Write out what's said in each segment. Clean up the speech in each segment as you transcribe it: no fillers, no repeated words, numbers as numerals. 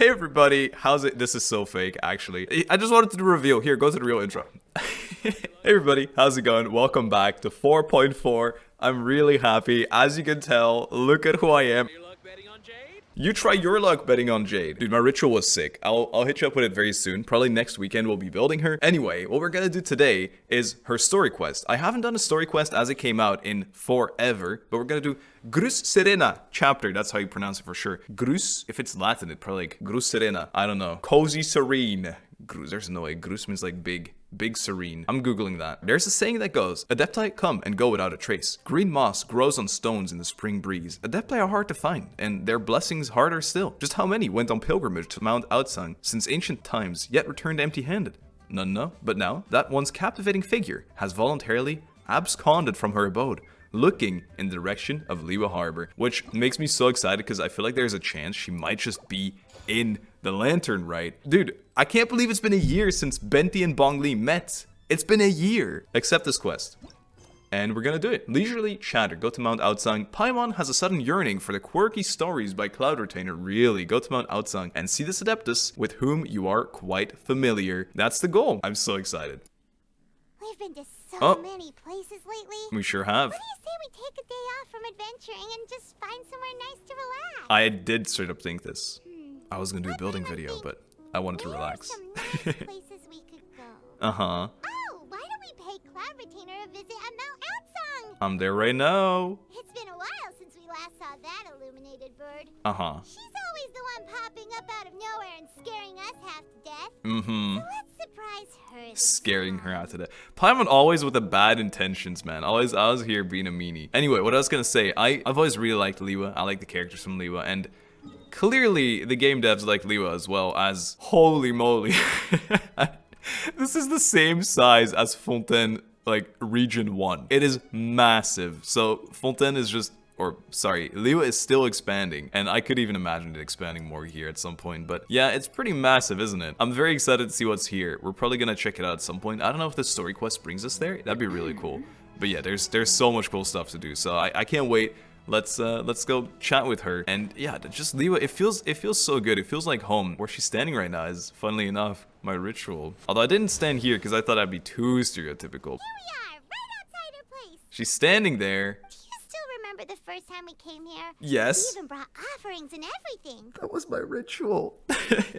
Hey everybody, how's it? This is so fake, actually. I just wanted to do a reveal. Here, go to the real intro. Hey everybody, how's it going? Welcome back to 4.4. I'm really happy. As you can tell, look at who I am. You try your luck betting on Jade. Dude, my ritual was sick. I'll hit you up with it very soon. Probably next weekend we'll be building her. Anyway, what we're gonna do today is her story quest. I haven't done a story quest as it came out in forever, but we're gonna do Grus Serena chapter. That's how you pronounce it for sure. Grus, if it's Latin, it's probably like Grus Serena. I don't know. Cozy Serene. Grus, there's no way. Grus means like big. Big serene. I'm googling that. There's a saying that goes, adepti come and go without a trace. Green moss grows on stones in the spring breeze. Adepti are hard to find, and their blessings harder still. Just how many went on pilgrimage to Mount Outsang since ancient times, yet returned empty-handed? None know. But now, that once captivating figure has voluntarily absconded from her abode, looking in the direction of Liyue Harbor, which makes me so excited because I feel like there's a chance she might just be in the Lantern Rite. Dude, I can't believe it's been a year since Benti and Bongli met. It's been a year. Accept this quest. And we're gonna do it. Leisurely chatter. Go to Mount Outsang. Paimon has a sudden yearning for the quirky stories by Cloud Retainer. Really, go to Mount Outsang and see this adeptus with whom you are quite familiar. That's the goal. I'm so excited. We've been to so many places lately. We sure have. What do you say we take a day off from adventuring and just find somewhere nice to relax? I did straight up think this. I was gonna do a building video, but I wanted to relax. Some nice places we could go. Uh-huh. Oh, why don't we pay Cloud Retainer a visit at Mount Outsang? I'm there right now. It's been a while since we last saw that illuminated bird. Uh-huh. She's always the one popping up out of nowhere and scaring us half to death. Mm-hmm. So let's surprise her. Scaring her out to death. Paimon always with the bad intentions, man. Always, I was here being a meanie. Anyway, what I was gonna say, I've always really liked Liyue. I like the characters from Liyue, and clearly the game devs like Liyue as well, as holy moly. This is the same size as Fontaine, like region 1. It is massive. So Fontaine is just, or sorry, Liyue is still expanding, and I could even imagine it expanding more here at some point. But yeah, it's pretty massive, isn't it? I'm very excited to see what's here. We're probably gonna check it out at some point. I don't know if the story quest brings us there. That'd be really cool. But yeah, there's so much cool stuff to do. So I can't wait. Let's go chat with her. And yeah, just Liyue, it feels so good. It feels like home. Where she's standing right now is, funnily enough, my ritual. Although I didn't stand here because I thought I'd be too stereotypical. Here we are, right outside her place. She's standing there. Do you still remember the first time we came here? Yes. We even brought offerings and everything. That was my ritual.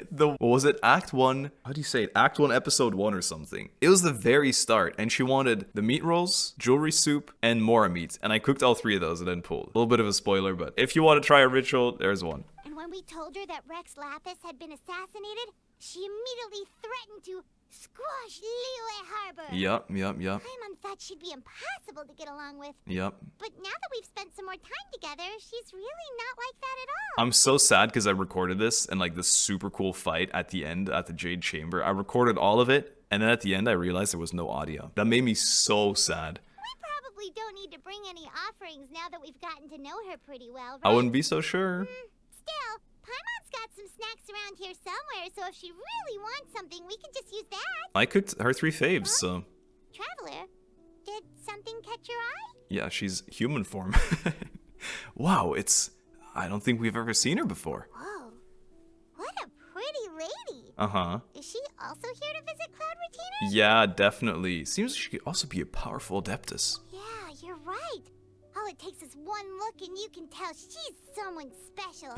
What was it? Act 1. How do you say it? Act 1, episode 1 or something. It was the very start, and she wanted the meat rolls, jewelry soup, and mora meat. And I cooked all 3 of those and then pulled. A little bit of a spoiler, but if you want to try a ritual, there's one. And when we told her that Rex Lapis had been assassinated, she immediately threatened to squash Liyue Harbor. Yup. Paimon thought she'd be impossible to get along with. Yup. But now that we've spent some more time together, she's really not like that at all. I'm so sad because I recorded this and like this super cool fight at the end at the Jade Chamber. I recorded all of it, and then at the end I realized there was no audio. That made me so sad. We probably don't need to bring any offerings now that we've gotten to know her pretty well, right? I wouldn't be so sure. Still, Paimon's got some snacks around here somewhere, so if she really wants something, we can just use that. I cooked her 3 faves, so... Traveler, did something catch your eye? Yeah, she's human form. Wow, I don't think we've ever seen her before. Whoa, what a pretty lady. Uh-huh. Is she also here to visit Cloud Retainer? Yeah, definitely. Seems she could also be a powerful adeptus. Yeah, you're right. All it takes is one look and you can tell she's someone special.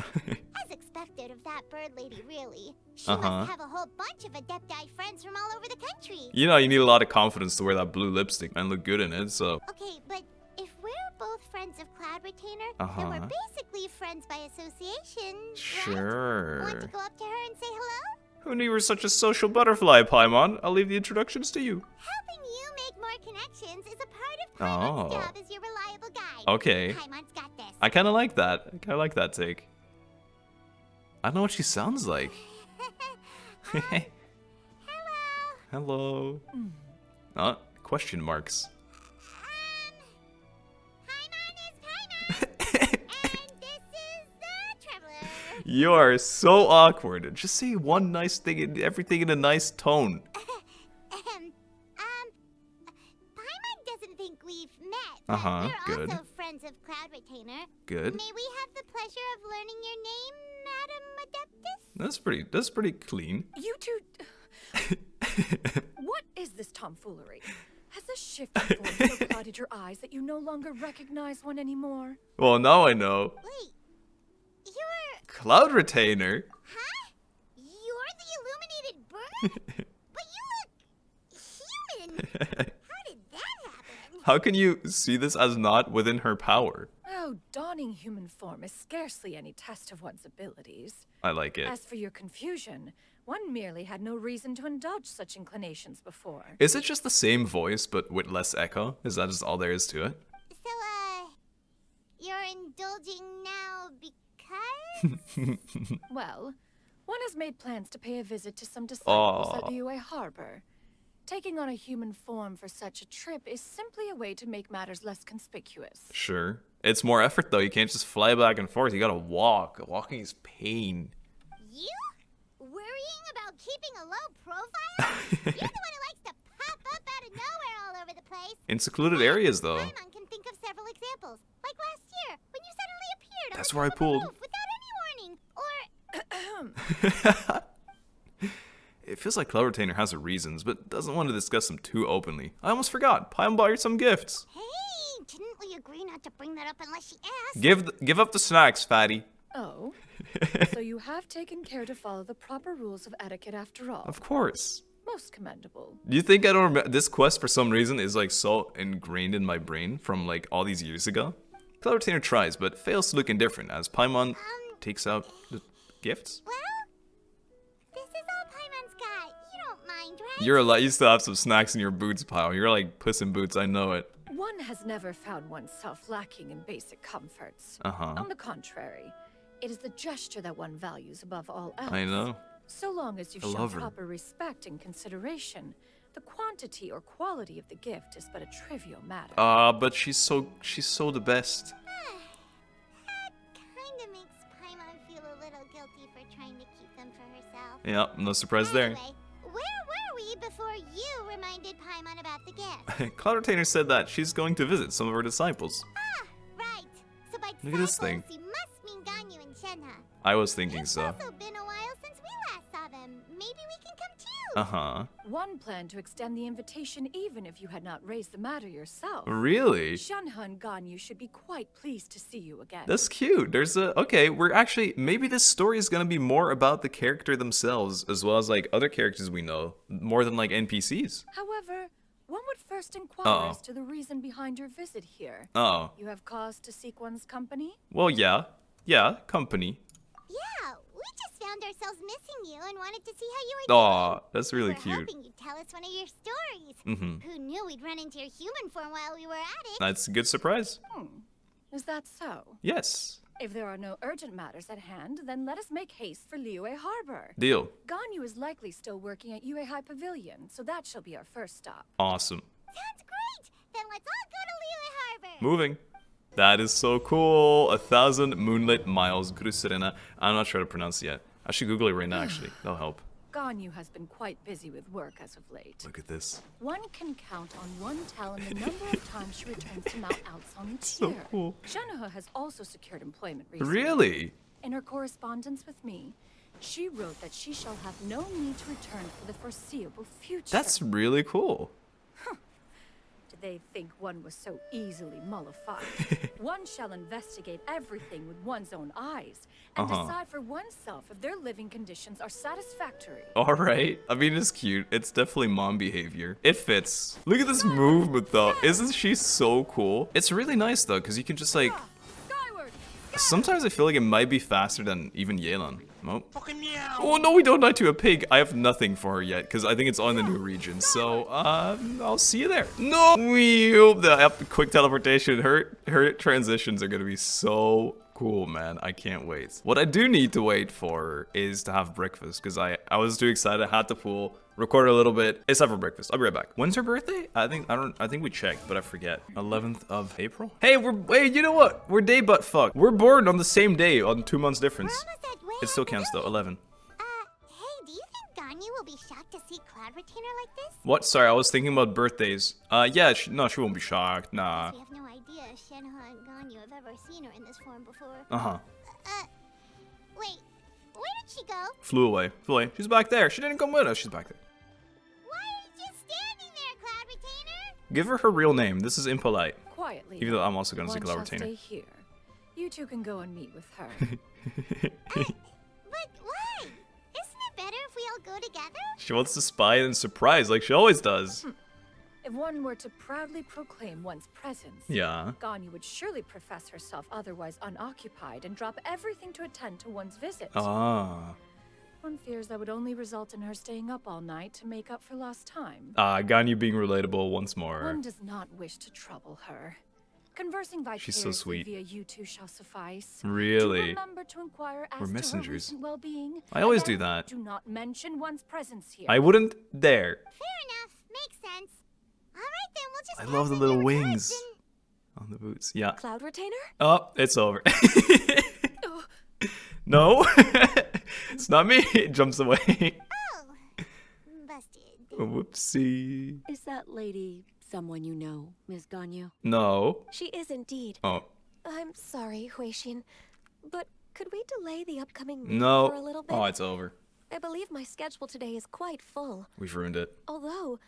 As expected of that bird lady, really. She must have a whole bunch of adepti friends from all over the country. You know, you need a lot of confidence to wear that blue lipstick and look good in it, so... Okay, but if we're both friends of Cloud Retainer, then we're basically friends by association, Sure. right? Want to go up to her and say hello? Who knew you were such a social butterfly, Paimon? I'll leave the introductions to you. Helping you make more connections is a part of Paimon's job as your reliable guide. Okay. Paimon's got this. I kind of like that. I kind of like that take. I don't know what she sounds like. Hello. Hello. Question marks. Paimon is Paimon. And this is the Traveler. You are so awkward. Just say one nice thing and everything in a nice tone. Paimon doesn't think we've met. Uh-huh, We're good. also friends friends of Cloud Retainer. Good. May we have the pleasure of learning your name, Madam Adeptus? That's pretty clean. You two... What is this tomfoolery? Has the shifting form so clouded your eyes that you no longer recognize one anymore? Well, now I know. Wait, you're... Cloud Retainer? Huh? You're the illuminated bird? But you look... human! How did that happen? How can you see this as not within her power? Oh, donning human form is scarcely any test of one's abilities. I like it. As for your confusion, one merely had no reason to indulge such inclinations before. Is it just the same voice, but with less echo? Is that just all there is to it? So, you're indulging now because? Well, one has made plans to pay a visit to some disciples at Liyue Harbor. Taking on a human form for such a trip is simply a way to make matters less conspicuous. Sure. It's more effort though, you can't just fly back and forth, you gotta walk. Walking is pain. You? Worrying about keeping a low profile? You're the one who likes to pop up out of nowhere all over the place. In secluded areas though. Paimon can think of several examples. Like last year, when you suddenly appeared That's on the where I top of the pulled. roof without any warning. Or... It feels like Cloud Retainer has her reasons, but doesn't want to discuss them too openly. I almost forgot. Paimon bought her some gifts. Hey, didn't we agree not to bring that up unless she asked? Give up the snacks, fatty. Oh, so you have taken care to follow the proper rules of etiquette after all. Of course. Most commendable. Do you think I don't remember? This quest for some reason is like so ingrained in my brain from like all these years ago. Cloud Retainer tries, but fails to look indifferent as Paimon takes out the gifts. Well, this is all Paimon's got. You don't mind, right? You're a lot. You still have some snacks in your boots pile. You're like Puss in Boots. I know it. One has never found oneself lacking in basic comforts. Uh-huh. On the contrary, it is the gesture that one values above all else. I know. So long as you've I shown love her. proper respect and consideration, the quantity or quality of the gift is but a trivial matter. But she's so the best. That kinda makes Paimon feel a little guilty for trying to keep them for herself. Yeah, no surprise there. Anyway, where were we before you reminded Paimon about the gift? Cloud Retainer said that she's going to visit some of her disciples. Ah, right. So by Look at this thing. disciples, you must mean Ganyu and Shenhe. I was thinking It's so. also been a while since we last saw them. Maybe we can come too. Uh-huh. One planned to extend the invitation even if you had not raised the matter yourself. Really? Shenhe and Ganyu should be quite pleased to see you again. That's cute. There's a... Okay, we're actually... Maybe this story is gonna be more about the character themselves, as well as, like, other characters we know, more than, like, NPCs. However, one would first inquire as to the reason behind your visit here. Oh. You have cause to seek one's company? Well, yeah. Yeah, company. Yeah, we just found ourselves missing you and wanted to see how you were Aw, doing. that's We really were cute. hoping you'd tell us one of your stories. Mm-hmm. Who knew we'd run into your human form while we were at it? That's a good surprise. Is that so? Yes. If there are no urgent matters at hand, then let us make haste for Liyue Harbor. Deal. Ganyu is likely still working at Yuandai Pavilion, so that shall be our first stop. Awesome. Sounds great. Then let's all go to Liyue Harbor. Moving. That is so cool. 1,000 moonlit miles. Grusirena. I'm not sure how to pronounce it yet. I should Google it right now, actually. That'll help. Ganyu has been quite busy with work as of late. Look at this. One can count on one talon the number of times she returns to Mount Altsong each So year. cool. Shenhe has also secured employment recently. Really? In her correspondence with me, she wrote that she shall have no need to return for the foreseeable future. That's really cool. Did they think one was so easily mollified? One shall investigate everything with one's own eyes and decide for oneself if their living conditions are satisfactory. Alright. I mean, it's cute. It's definitely mom behavior. It fits. Look at this movement, though. Isn't she so cool? It's really nice, though, because you can just, like... Skyward! Sometimes I feel like it might be faster than even Yelan. Nope. Oh, no, we don't die to a pig. I have nothing for her yet, because I think it's on the new region. So, I'll see you there. No! We hope that quick teleportation. Her transitions are going to be so cool, man. I can't wait. What I do need to wait for is to have breakfast, because I was too excited. I had to pull, record a little bit. It's time for breakfast. I'll be right back. When's her birthday? I think we checked, but I forget. 11th of April? Hey, wait, you know what? We're day butt fuck. We're born on the same day, on 2 months difference. We're almost at It still counts though, 11. Hey, do you think Ganyu will be shocked to see Cloud Retainer like this? What? Sorry, I was thinking about birthdays. Yeah, no, she won't be shocked. Nah. We have no idea if Shenhe and Ganyu have ever seen her in this form before. Wait, where did she go? Flew away. She's back there. She didn't come with us. She's back there. Why are you just standing there, Cloud Retainer? Give her real name. This is impolite. Quietly. Even though I'm also gonna say Cloud One shall Retainer. stay here. You two can go and meet with her. But why? Isn't it better if we all go together? She wants to spy and surprise like she always does. If one were to proudly proclaim one's presence, Yeah. Ganyu would surely profess herself otherwise unoccupied and drop everything to attend to one's visit. Ah. One fears that would only result in her staying up all night to make up for lost time. Ganyu being relatable once more. One does not wish to trouble her. Conversing She's so vicariously sweet. via you two shall suffice. Really? Do remember to inquire as We're to her messengers. recent well-being. I always and do then that. Do not mention one's presence here. I wouldn't dare. Fair enough, makes sense. Alright then, we'll just I pass love the in little your goods wings and- on the boots. Yeah. Cloud Retainer? Oh, it's over. No, it's not me. It jumps away. Oh, busted. Whoopsie. Is that lady someone you know, Ms. Ganyu? No. She is indeed. Oh, I'm sorry, Huixin, but could we delay the upcoming meeting no. for a little bit? Oh, it's over. I believe my schedule today is quite full. We've ruined it. Although,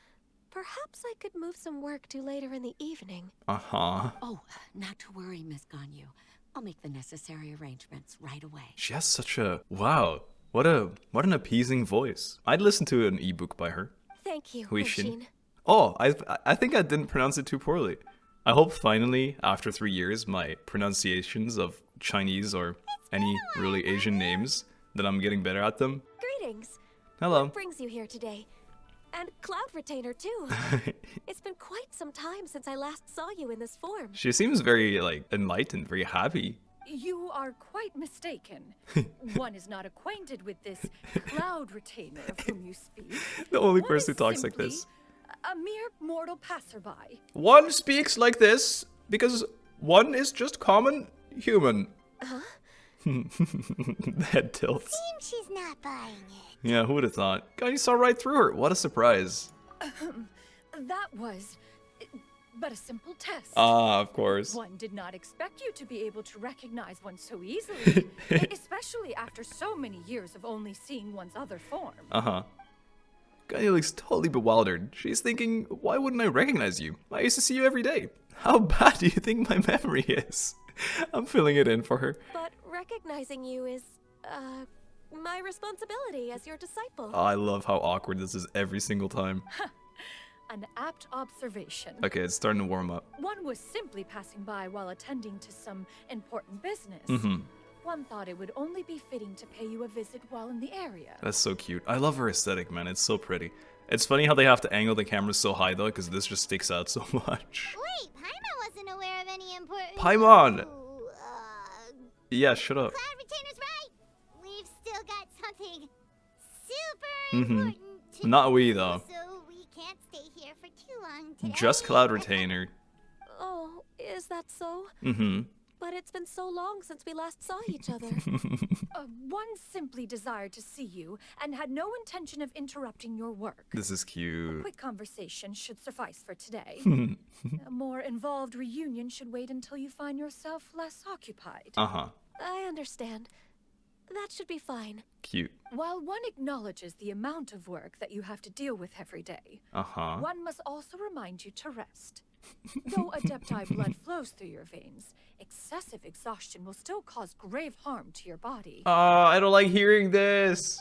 perhaps I could move some work to later in the evening. Uh-huh. Oh, not to worry, Miss Ganyu. I'll make the necessary arrangements right away. She has such a... Wow. What an appeasing voice. I'd listen to an ebook by her. Thank you, Huixin. Huixin. Oh, I think I didn't pronounce it too poorly. I hope finally, after 3 years, my pronunciations of Chinese or any really Asian names, that I'm getting better at them. Greetings. Hello. What brings you here today? And Cloud Retainer, too. It's been quite some time since I last saw you in this form. She seems very, like, enlightened, very happy. You are quite mistaken. One is not acquainted with this Cloud Retainer of whom you speak. The only One person is who talks like simply this. A mere mortal passerby. One speaks like this because one is just common human. Huh? The head tilts. Seems she's not buying it. Yeah, who would have thought? God, you saw right through her. What a surprise. That was but a simple test. Ah, of course. One did not expect you to be able to recognize one so easily, especially after so many years of only seeing one's other form. Uh-huh. Ganyu looks totally bewildered. She's thinking, why wouldn't I recognize you? I used to see you every day. How bad do you think my memory is? I'm filling it in for her. But recognizing you is, my responsibility as your disciple. Oh, I love how awkward this is every single time. An apt observation. Okay, it's starting to warm up. One was simply passing by while attending to some important business. Mm-hmm. One thought it would only be fitting to pay you a visit while in the area. That's so cute. I love her aesthetic, man. It's so pretty. It's funny how they have to angle the camera so high, though, because this just sticks out so much. Wait, Paimon wasn't aware of any important... Paimon! Ooh, Yeah, shut up. Cloud Retainer's right. We've still got something super important to Not we, do, though. So we can't stay here for too long today. Just Cloud Retainer. Oh, is that so? Mm-hmm. But it's been so long since we last saw each other. One simply desired to see you and had no intention of interrupting your work. This is cute. Quick conversation should suffice for today. A more involved reunion should wait until you find yourself less occupied. Uh-huh. I understand. That should be fine. Cute. While one acknowledges the amount of work that you have to deal with every day, Uh-huh. one must also remind you to rest. Though adepti blood flows through your veins, excessive exhaustion will still cause grave harm to your body. I don't like hearing this.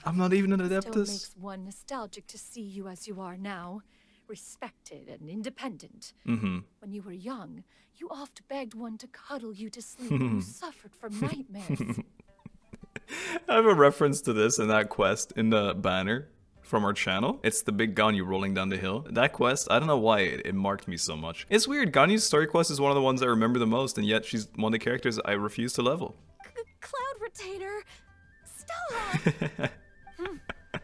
I'm not even an Still adeptus. makes one nostalgic to see you as you are now, respected and independent. Mm-hmm. When you were young, you oft begged one to cuddle you to sleep and you suffered from nightmares. I have a reference to this in that quest in the banner from our channel. It's the big Ganyu rolling down the hill. That quest, I don't know why it marked me so much. It's weird, Ganyu's story quest is one of the ones I remember the most, and yet she's one of the characters I refuse to level. Cloud Retainer! Stop!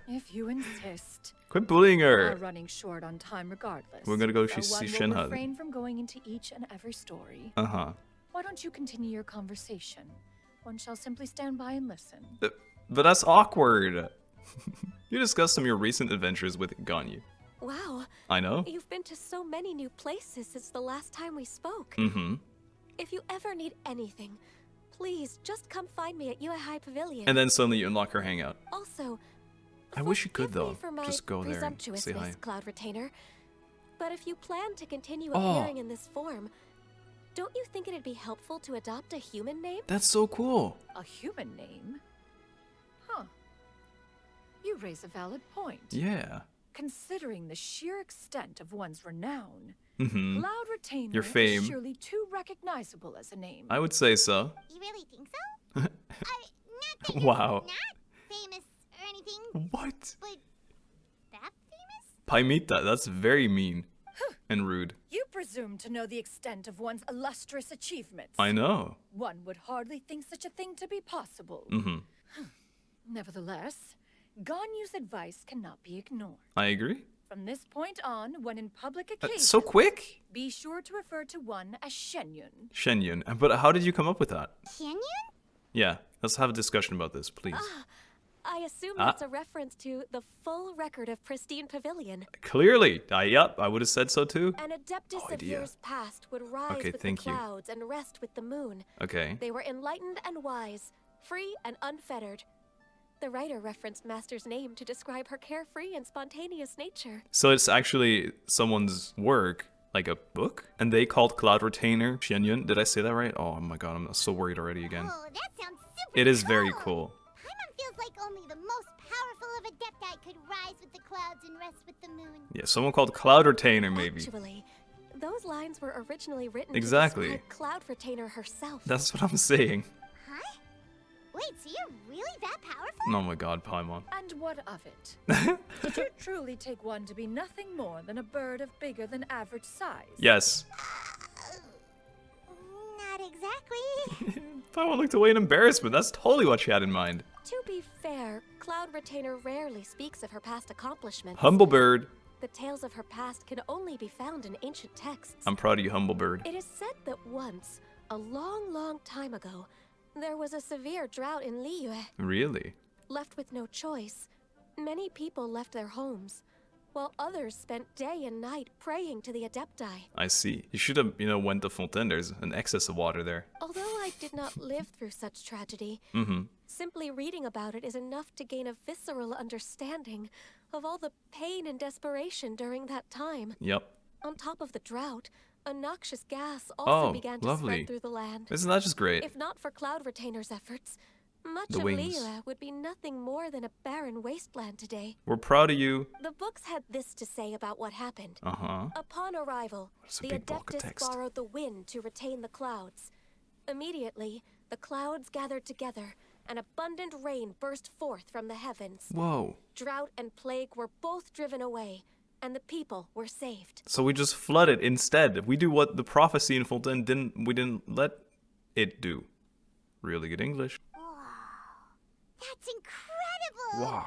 If you insist. Quit bullying We're her. running short on time regardless. We're gonna go so see one will Shenhe. refrain from going into each and every story. Uh-huh. Why don't you continue your conversation? One shall simply stand by and listen. But that's awkward. You discussed some of your recent adventures with Ganyu. Wow. I know. You've been to so many new places since the last time we spoke. Mm-hmm. If you ever need anything, please just come find me at Yuandai Pavilion. And then suddenly you unlock her hangout. Also, I wish you could, forgive me though. for my Just go there and say presumptuousness, hi. Cloud Retainer. But if you plan to continue Oh. appearing in this form, don't you think it'd be helpful to adopt a human name? That's so cool. A human name? Huh. You raise a valid point. Yeah. Considering the sheer extent of one's renown, Mm-hmm. Cloud Retainer Your fame. is surely too recognizable as a name. I would say so. You really think so? Not that you're Wow. not famous or anything, What? but that famous? Paimita, that's very mean and rude. You presume to know the extent of one's illustrious achievements. I know. One would hardly think such a thing to be possible. Mm-hmm. Nevertheless, Ganyu's advice cannot be ignored. I agree. From this point on, when in public occasions, So quick? be sure to refer to one as Shenyun. Shenyun. But how did you come up with that? Xianyun? Yeah, let's have a discussion about this, please. I assume that's a reference to the full record of Pristine Pavilion. Clearly. Yep, I would have said so too. An adeptus of idea. years past would rise Okay, with thank the you. clouds and rest with the moon. Okay. They were enlightened and wise, free and unfettered. The writer referenced Master's name to describe her carefree and spontaneous nature. So it's actually someone's work, like a book? And they called Cloud Retainer Xianyun. Did I say that right? Oh my god, I'm so worried already again. Oh, that sounds super It is cool. very cool. Paimon feels like only the most powerful of adepti could rise with the clouds and rest with the moon. Yeah, someone called Cloud Retainer maybe. Actually, those lines were originally written Exactly. to describe Cloud Retainer herself. That's what I'm saying. Huh? Wait, so you're really that powerful? Oh my god, Paimon. And what of it? Did you truly take one to be nothing more than a bird of bigger than average size? Yes. Not exactly. Paimon looked away in embarrassment. That's totally what she had in mind. To be fair, Cloud Retainer rarely speaks of her past accomplishments. Humble bird. The tales of her past can only be found in ancient texts. I'm proud of you, humble bird. It is said that once, a long, long time ago, there was a severe drought in Liyue. Really? Left with no choice, many people left their homes, while others spent day and night praying to the adepti. I see. You should have, went to Fontaine. There's an excess of water there. Although I did not live through such tragedy, Mm-hmm. simply reading about it is enough to gain a visceral understanding of all the pain and desperation during that time. Yep. On top of the drought, a noxious gas also Oh, began to lovely. spread through the land. Isn't that just great? If not for Cloud Retainer's efforts, much The of wings. Liyue would be nothing more than a barren wasteland today. We're proud of you. The books had this to say about what happened. Uh-huh. Upon arrival, That's a the big bulk of Adeptus text. borrowed the wind to retain the clouds. Immediately, the clouds gathered together, and abundant rain burst forth from the heavens. Whoa. Drought and plague were both driven away, and the people were saved. So we just flood it instead. We do what the prophecy in Fontaine didn't let it do. Really good English. That's incredible. Wow.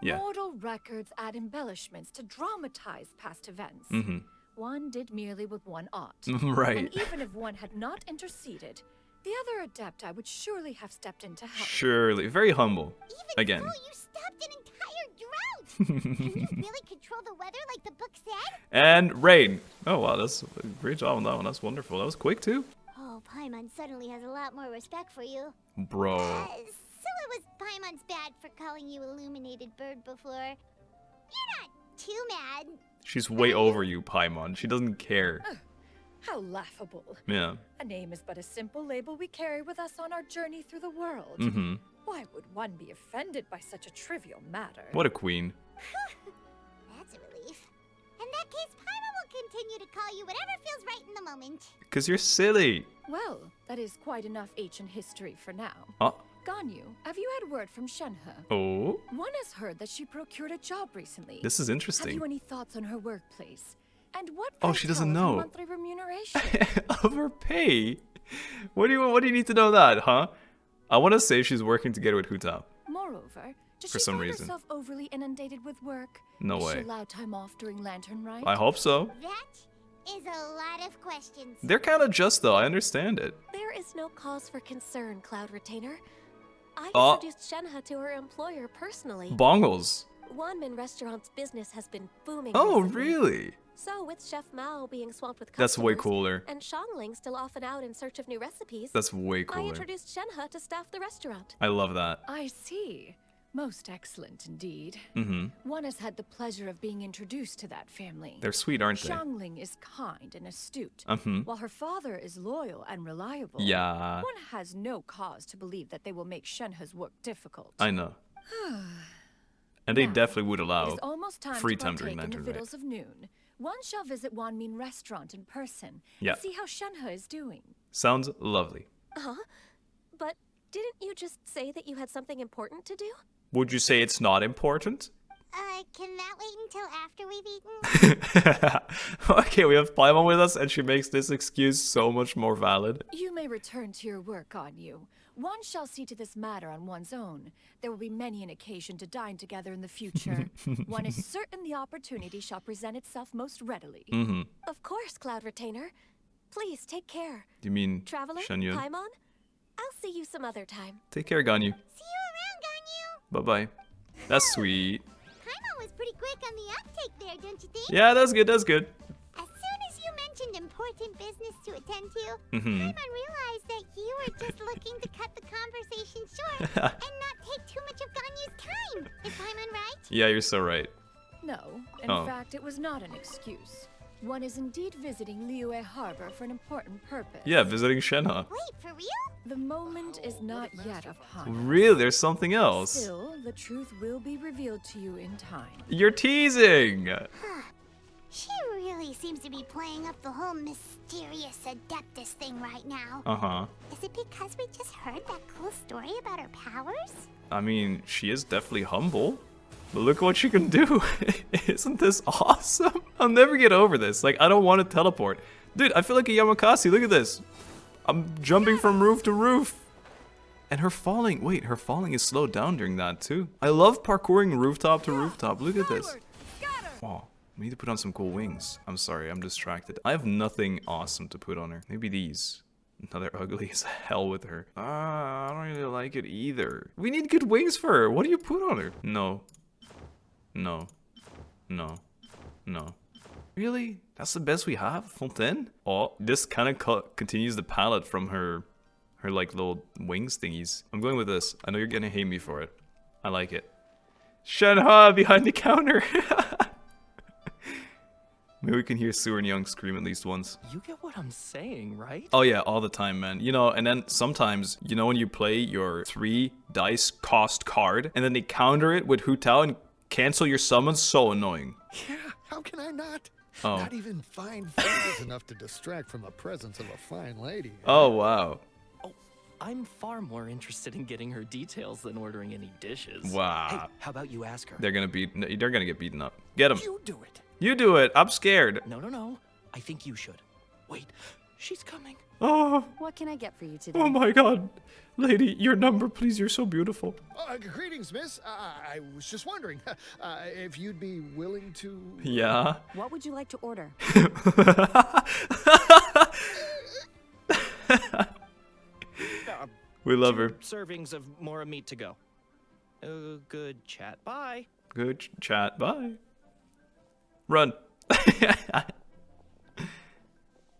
Yeah. Mortal records add embellishments to dramatize past events. Mm-hmm. One did merely with one ought. Right. And even if one had not interceded, the other adepti would surely have stepped in to help. Surely. Very humble. Even Again. so, you stopped an entire drought. Can you really control the weather like the book said? And rain. Oh, wow. That's a great job on that one. That's wonderful. That was quick, too. Oh, Paimon suddenly has a lot more respect for you. Bro. So it was Paimon's bad for calling you illuminated bird before. You're not too mad. She's way over you, Paimon. She doesn't care. How laughable. Yeah. A name is but a simple label we carry with us on our journey through the world. Mm-hmm. Why would one be offended by such a trivial matter? What a queen. That's a relief. In that case, Paimon will continue to call you whatever feels right in the moment. Because you're silly. Well, that is quite enough ancient history for now. Oh. Ganyu, have you had word from Shenhe? Oh. One has heard that she procured a job recently. This is Have interesting. you any thoughts on her workplace? And what Oh, can she you doesn't tell of her know. monthly remuneration? Of her pay? What do you need to know that, huh? I want to say she's working together with Hutao. Moreover, does For she some find reason. herself overly inundated with work? No Is way. she allowed time off during Lantern Rite? I hope so. That is a lot of questions. They're kind of just though. I understand it. There is no cause for concern, Cloud Retainer. I Oh. introduced Shenhe to her employer personally. Bongles. Wanmin Restaurant's business has been booming Oh, recently. really? So with Chef Mao being swamped with That's way customers, cooler. and Xiangling still off and out in search of new recipes, That's way I cooler. introduced Shenhe to staff the restaurant. I love that. I see. Most excellent indeed. Mm-hmm. One has had the pleasure of being introduced to that family. They're sweet, aren't they? Xiangling is kind and astute, Mm-hmm. while her father is loyal and reliable. Yeah, One has no cause to believe that they will make Shenhe's work difficult. I know. And they Now, definitely would It allow is almost time free to time during partake in Lantern the Rite. Vittles of Noon. One shall visit Wanmin Restaurant in person Yeah. and see how Shenhe is doing. Sounds lovely. Huh? But didn't you just say that you had something important to do? Would you say it's not important? Can that wait until after we've eaten? Okay, we have Paimon with us, and she makes this excuse so much more valid. You may return to your work, Ganyu. One shall see to this matter on one's own. There will be many an occasion to dine together in the future. One is certain the opportunity shall present itself most readily. Mm-hmm. Of course, Cloud Retainer. Please take care. Do you mean Traveler, Xianyun? Paimon, I'll see you some other time. Take care, Ganyu. See you around, Ganyu. Bye-bye. That's sweet. Paimon was pretty quick on the uptake there, don't you think? Yeah, that's good, that's good. As soon as you mentioned important business to attend to, Mm-hmm. Paimon realized that you were just looking to cut the conversation short and not take too much of Ganyu's time. Is Paimon right? Yeah, you're so right. No, in Oh. fact, it was not an excuse. One is indeed visiting Liyue Harbor for an important purpose. Yeah, visiting Shenhe. Wait, for real? The moment is not yet upon us. Really? There's something else? Still, the truth will be revealed to you in time. You're teasing! She really seems to be playing up the whole mysterious adeptus thing right now. Uh-huh. Is it because we just heard that cool story about her powers? I mean, she is definitely humble. But look what she can do. Isn't this awesome? I'll never get over this. Like, I don't want to teleport. Dude, I feel like a Yamakasi. Look at this. I'm jumping from roof to roof. And her falling. Wait, her falling is slowed down during that too. I love parkouring rooftop to rooftop. Look at this. Wow. We need to put on some cool wings. I'm sorry, I'm distracted. I have nothing awesome to put on her. Maybe these. No, they're ugly as hell with her. I don't really like it either. We need good wings for her. What do you put on her? No. No. No. No. Really? That's the best we have? Fontaine? Oh, this kind of continues the palette from her like little wings thingies. I'm going with this. I know you're gonna hate me for it. I like it. Shenhe behind the counter. Maybe we can hear Su and Young scream at least once. You get what I'm saying, right? Oh yeah, all the time, man. You know, and then sometimes, you know when you play your 3 dice cost card, and then they counter it with Hu Tao and cancel your summons? So annoying. Yeah, how can I not? Oh. Not even fine food is enough to distract from the presence of a fine lady. Oh, wow. Oh, I'm far more interested in getting her details than ordering any dishes. Wow. Hey, how about you ask her? They're gonna get beaten up. Get them. You do it. You do it. I'm scared. No. I think you should. Wait, she's coming. Oh, What can I get for you today? oh my god. Lady, your number, please. You're so beautiful. Greetings, miss. I was just wondering if you'd be willing to... Yeah. What would you like to order? We love 2 her. servings of more meat to go. Good chat. Bye. Good chat. Bye. Run.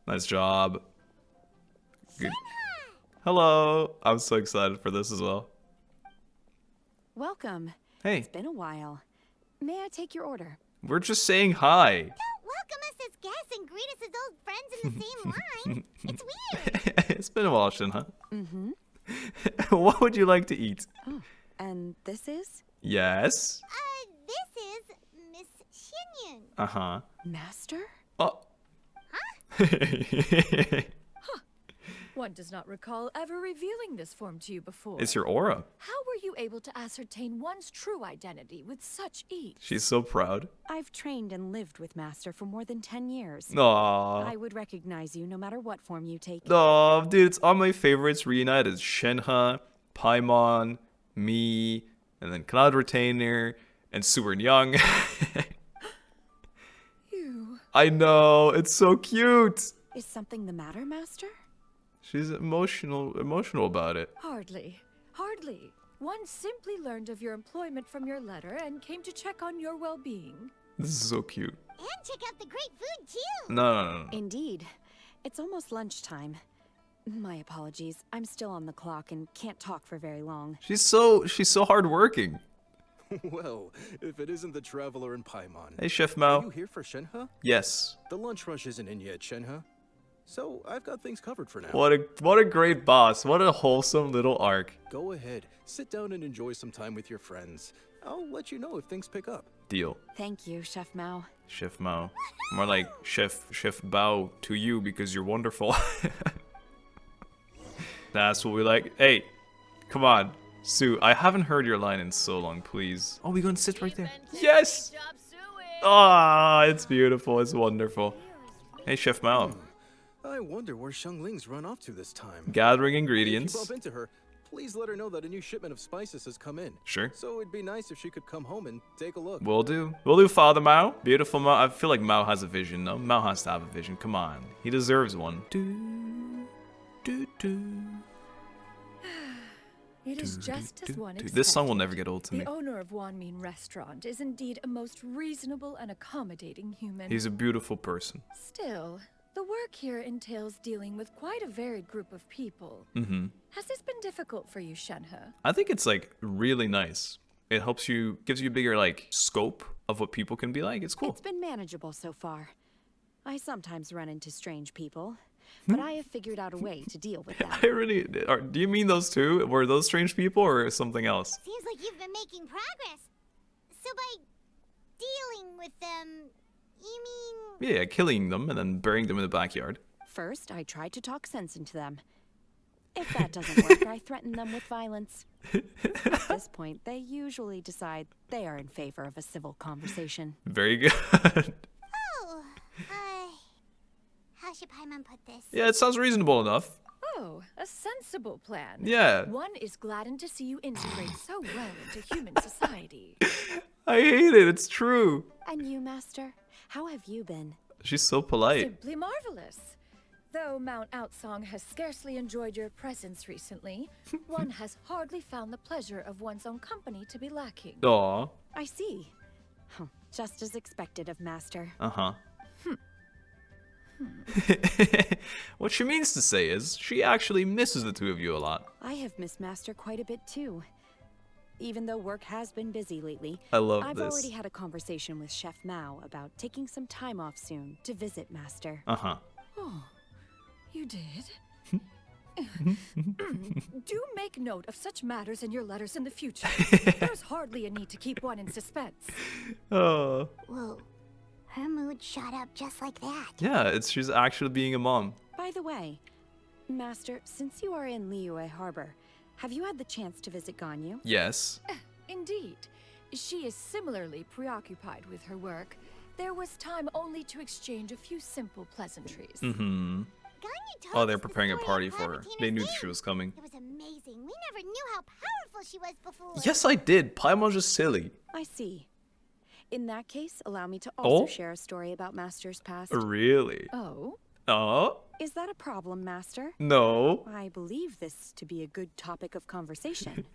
Nice job. Good. Hello. I'm so excited for this as well. Welcome. Hey, It's been a while. May I take your order? we're just saying hi. Don't welcome us as guests and greet us as old friends in the same line. It's weird. It's been a while, Shenhe. Mm-hmm. What would you like to eat? Oh, and this is? Yes. This is Miss Xianyun. Uh-huh. Master? Oh. One does not recall ever revealing this form to you before. It's your aura. How were you able to ascertain one's true identity with such ease? She's so proud. I've trained and lived with Master for more than 10 years. Aww. I would recognize you no matter what form you take. Oh, dude, it's all my favorites reunited. Shenhe, Paimon, me, and then Cloud Retainer, and Su and Young. You. I know, it's so cute. Is something the matter, Master? She's emotional about it. Hardly. One simply learned of your employment from your letter and came to check on your well-being. This is so cute. And check out the great food, too. No. Indeed. It's almost lunchtime. My apologies. I'm still on the clock and can't talk for very long. She's so hardworking. Well, if it isn't the traveler in Paimon. Hey, Chef Are Mao. you here for Shenhe? Yes. The lunch rush isn't in yet, Shenhe. So I've got things covered for now. What a great boss. What a wholesome little arc. Go ahead, sit down and enjoy some time with your friends. I'll let you know if things pick up. Deal. Thank you, Chef Mao. Chef Mao. More like Chef Bao to you because you're wonderful. That's what we like. Hey, come on. Sue, I haven't heard your line in so long, please. Oh, we gonna sit right there. Yes! Ah, it's beautiful. It's wonderful. Hey, Chef Mao. I wonder where Xiangling's run off to this time. Gathering If you ingredients. bump into her, please let her know that a new shipment of spices has come in. Sure. So it'd be nice if she could come home and take a look. Will do. Will do, Father Mao. Beautiful Mao. I feel like Mao has a vision, no? Mao has to have a vision. Come on. He deserves one. It is just as one expected. This song will never get old to me. The owner of Wanmin Restaurant is indeed a most reasonable and accommodating human. He's a beautiful person. Still, the work here entails dealing with quite a varied group of people. Mm-hmm. Has this been difficult for you, Shenhe? I think it's like really nice. It helps you, gives you a bigger like scope of what people can be like. It's cool. It's been manageable so far. I sometimes run into strange people, but I have figured out a way to deal with that. I really, do you mean those two? Were those strange people or something else? Seems like you've been making progress. So by dealing with them, you mean... Yeah, killing them and then burying them in the backyard. First, I try to talk sense into them. If that doesn't work, I threaten them with violence. At this point, they usually decide they are in favor of a civil conversation. Very good. Oh, how should Paimon put this? Yeah, it sounds reasonable enough. Oh, a sensible plan. Yeah. One is gladdened to see you integrate so well into human society. I hate it. It's true. And you, Master? How have you been? She's so polite. Simply marvelous. Though Mount Outsong has scarcely enjoyed your presence recently, one has hardly found the pleasure of one's own company to be lacking. Aw. I see. Just as expected of Master. Uh-huh. What she means to say is, she actually misses the two of you a lot. I have missed Master quite a bit too. Even though work has been busy lately, I love I've this. already had a conversation with Chef Mao about taking some time off soon to visit Master. Uh-huh. Oh, you did? Do make note of such matters in your letters in the future. There's hardly a need to keep one in suspense. Oh. Whoa, her mood shot up just like that. Yeah, she's actually being a mom. By the way, Master, since you are in Liyue Harbor, have you had the chance to visit Ganyu? Yes. Indeed. She is similarly preoccupied with her work. There was time only to exchange a few simple pleasantries. Mm-hmm. Oh, they're preparing a party for her. They knew she was coming. It was amazing. We never knew how powerful she was before. Yes, I did. Paimon's just silly. I see. In that case, allow me to also Oh? share a story about Master's past. Really? Oh? Oh? Is that a problem, Master? No. I believe this to be a good topic of conversation.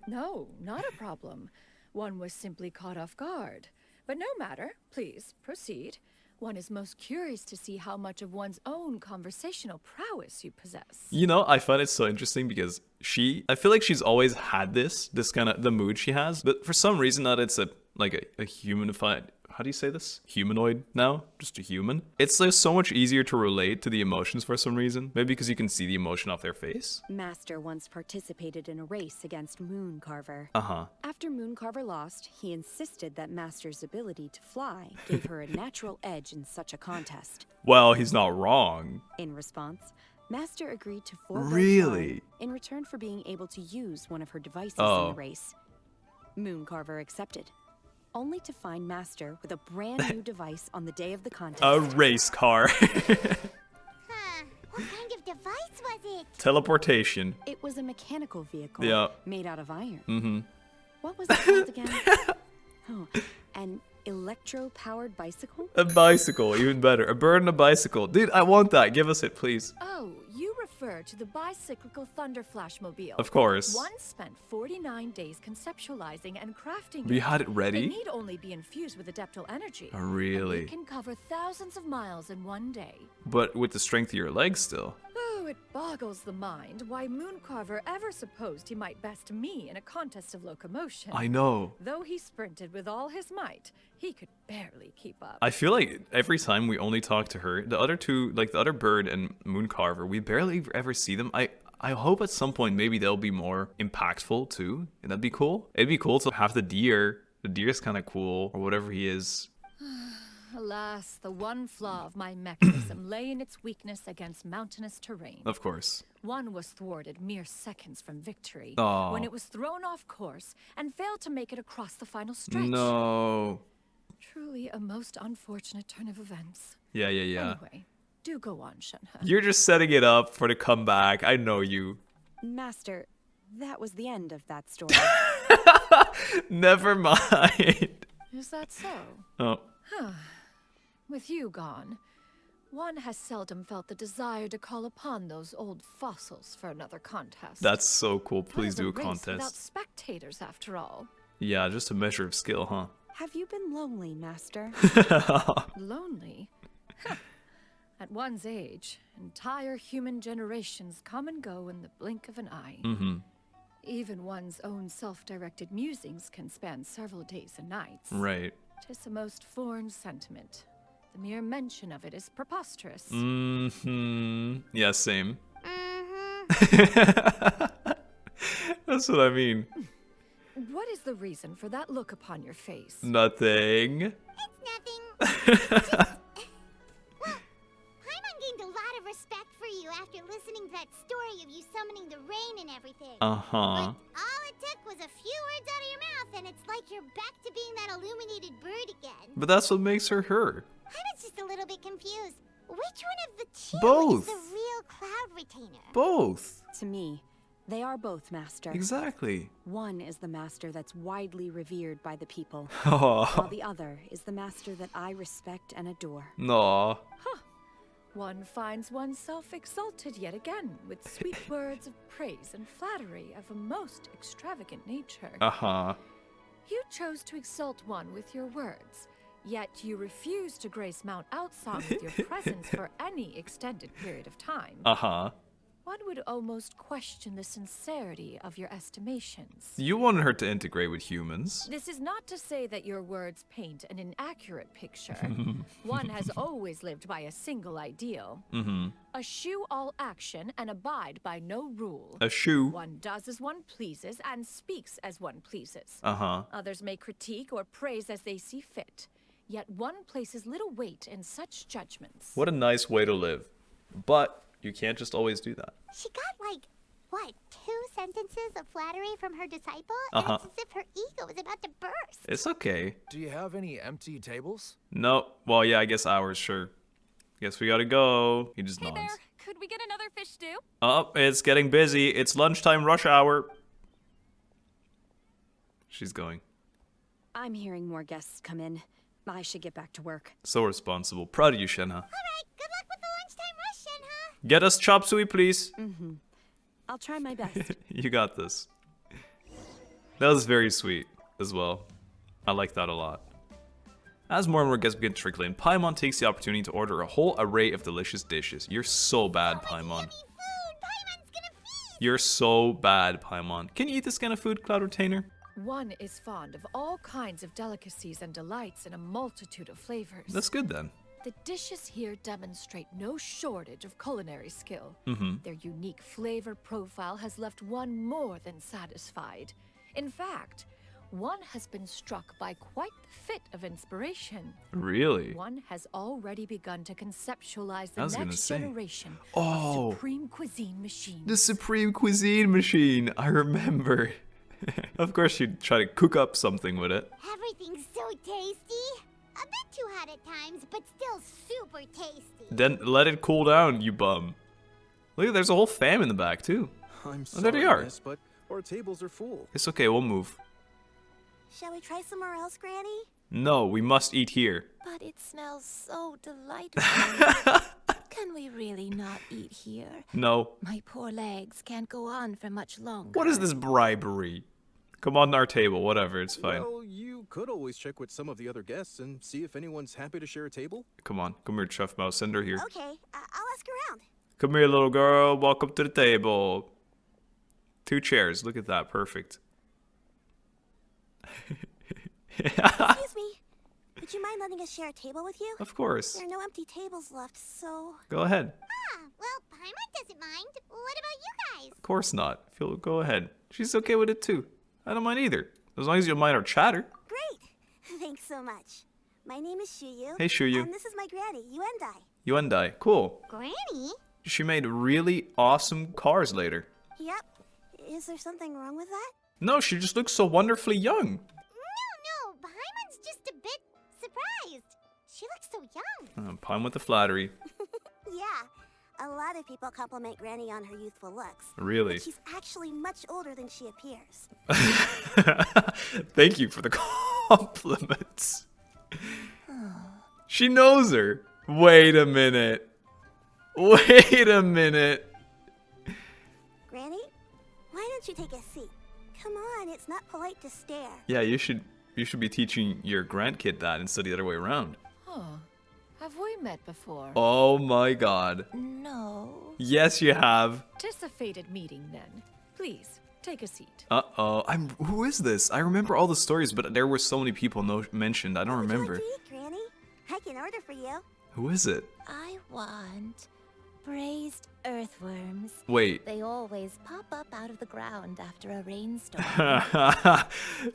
No, not a problem. One was simply caught off guard. But no matter. Please, proceed. One is most curious to see how much of one's own conversational prowess you possess. You know, I find it so interesting because I feel like she's always had this kind of, the mood she has, but for some reason that it's a humanified, how do you say this? Humanoid now? Just a human? It's like so much easier to relate to the emotions for some reason. Maybe because you can see the emotion off their face. Master once participated in a race against Mooncarver. Uh-huh. After Mooncarver lost, he insisted that Master's ability to fly gave her a natural edge in such a contest. Well, he's not wrong. In response, Master agreed to forego Really? flying in return for being able to use one of her devices Oh. in the race. Mooncarver accepted, only to find Master with a brand new device on the day of the contest. A race car. Huh. What kind of device was it? Teleportation. It was a mechanical vehicle Yeah. made out of iron. Mm-hmm. What was it called again? Oh, an electro-powered bicycle? A bicycle, even better. A bird and a bicycle. Dude, I want that. Give us it, please. Oh, you refer refer to the bicyclical Thunder Flashmobile. Of course. One spent 49 days conceptualizing and crafting We it. had it It ready? need only be infused with adeptal energy. Oh, really? And it can cover thousands of miles in one day. But with the strength of your legs still. Oh, it boggles the mind why Mooncarver ever supposed he might best me in a contest of locomotion. I know. Though he sprinted with all his might, he could barely keep up. I feel like every time we only talk to her, the other two, like the other bird and Mooncarver, we barely ever see them. I hope at some point maybe they'll be more impactful too. And that'd be cool. It'd be cool to have the deer. The deer's kind of cool, or whatever he is. Alas, the one flaw of my mechanism lay in its weakness against mountainous terrain. Of course. One was thwarted mere seconds from victory Aw. when it was thrown off course and failed to make it across the final stretch. No. Truly a most unfortunate turn of events. Yeah. Anyway, do go on, Shenhe. You're just setting it up for the comeback. I know you. Master, that was the end of that story. Never mind. Is that so? Oh. With you gone, one has seldom felt the desire to call upon those old fossils for another contest. That's so cool. What Please is do a race without contest. spectators, after all. Yeah, just a measure of skill, huh? Have you been lonely, Master? Lonely? At one's age, entire human generations come and go in the blink of an eye. Mm-hmm. Even one's own self-directed musings can span several days and nights. Right. 'Tis a most foreign sentiment. The mere mention of it is preposterous. Mm-hmm. Yeah, same. Mm-hmm. That's what I mean. What is the reason for that look upon your face? Nothing. It's nothing. Paimon gained a lot of respect for you after listening to that story of you summoning the rain and everything. Uh-huh. But all it took was a few words out of your mouth, and it's like you're back to being that illuminated bird again. But that's what makes her her. I was just a little bit confused. Which one of the two Both. is the real cloud retainer? Both. To me, they are both, Master. Exactly. One is the master that's widely revered by the people, while Oh. the other is the master that I respect and adore. No. One finds oneself exalted yet again with sweet words of praise and flattery of a most extravagant nature. Uh-huh. You chose to exalt one with your words, yet you refuse to grace Mount Outsong with your presence for any extended period of time. Uh-huh. One would almost question the sincerity of your estimations. You wanted her to integrate with humans. This is not to say that your words paint an inaccurate picture. One has always lived by a single ideal. Mm-hmm. Eschew all action and abide by no rule. A shoe. One does as one pleases and speaks as one pleases. Uh-huh. Others may critique or praise as they see fit. Yet one places little weight in such judgments. What a nice way to live. But you can't just always do that. She got like, what, 2 sentences of flattery from her disciple? Uh-huh. And it's as if her ego was about to burst. It's okay. Do you have any empty tables? No. Well, yeah, I guess ours, sure. Guess we gotta go. He just Hey nods. there, could we get another fish stew? Oh, it's getting busy. It's lunchtime rush hour. She's going. I'm hearing more guests come in. I should get back to work. So responsible. Proud of you, Shenhe. All right, good luck with the lunchtime rush, Shenhe. Get us chop suey, please. Mm-hmm. I'll try my best. You got this. That was very sweet as well. I like that a lot. As more and more guests begin to trickle in, Paimon takes the opportunity to order a whole array of delicious dishes. You're so bad, Paimon. Yummy food! Paimon's gonna feast! You're so bad, Paimon. Can you eat this kind of food, Cloud Retainer? One is fond of all kinds of delicacies and delights in a multitude of flavors. That's good then. The dishes here demonstrate no shortage of culinary skill. Mm-hmm. Their unique flavor profile has left one more than satisfied. In fact, one has been struck by quite the fit of inspiration. Really? One has already begun to conceptualize I the was gonna next say. generation Oh. of supreme cuisine machines. The Supreme Cuisine Machine. I remember. Of course you'd try to cook up something with it. Everything's so tasty. A bit too hot at times, but still super tasty. Then let it cool down, you bum. Look, there's a whole fam in the back, too. I'm Oh, sorry, there they are. miss, but our tables are full. It's okay, we'll move. Shall we try somewhere else, Granny? No, we must eat here. But it smells so delightful. Can we really not eat here? No. My poor legs can't go on for much longer. What is this bribery? Come on our table, whatever, it's fine. Well, you could always check with some of the other guests and see if anyone's happy to share a table. Come on, come here, Chef Mouse, send her here. Okay, I'll ask around. Come here, little girl, welcome to the table. 2 chairs, look at that, perfect. Excuse me, would you mind letting us share a table with you? Of course. There are no empty tables left, so... Go ahead. Ah, well, Paimon doesn't mind. What about you guys? Of course not. Go ahead. She's okay with it too. I don't mind either. As long as you don't mind our chatter. Great. Thanks so much. My name is Shuyu. Hey, Shuyu. And this is my granny, Yuandai. Yuandai. Cool. Granny? She made really awesome cars later. Yep. Is there something wrong with that? No, she just looks so wonderfully young. No. Paimon's just a bit surprised. She looks so young. Pine with the flattery. Yeah. A lot of people compliment Granny on her youthful looks. Really? But she's actually much older than she appears. Thank you for the compliments. She knows her. Wait a minute. Wait a minute. Granny, why don't you take a seat? Come on, it's not polite to stare. Yeah, you should be teaching your grandkid that instead of the other way around. Oh, have we met before? Oh my god. No. Yes, you have. Tis a fated meeting then. Please, take a seat. Uh-oh. Who is this? I remember all the stories, but there were so many people mentioned. I don't remember. Would you like to eat, Granny? I can order for you. Who is it? I want braised earthworms. Wait. They always pop up out of the ground after a rainstorm.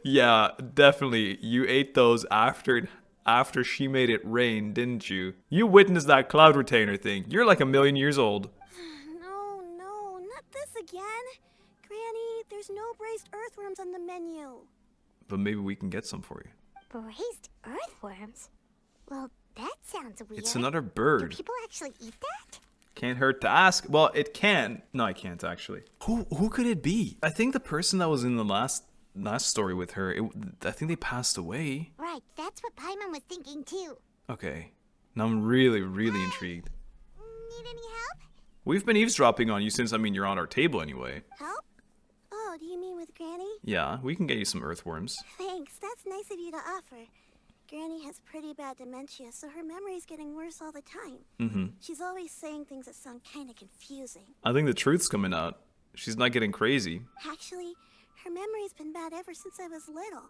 Yeah, definitely. You ate those after she made it rain, didn't you? You witnessed that cloud retainer thing. You're like 1,000,000 years old. No, not this again. Granny, there's no braised earthworms on the menu. But maybe we can get some for you. Braised earthworms? Well, that sounds weird. It's another bird. Do people actually eat that? Can't hurt to ask. Well, it can. No, I can't actually. Who could it be? I think the person that was in the last story with her, I think they passed away. Right, that's what Paimon was thinking too. Okay. Now I'm really intrigued. Need any help? We've been eavesdropping on you since, you're on our table anyway. Help? Oh, do you mean with Granny? Yeah, we can get you some earthworms. Thanks, that's nice of you to offer. Granny has pretty bad dementia, so her memory's getting worse all the time. Mm-hmm. She's always saying things that sound kind of confusing. I think the truth's coming out. She's not getting crazy. Actually, her memory's been bad ever since I was little.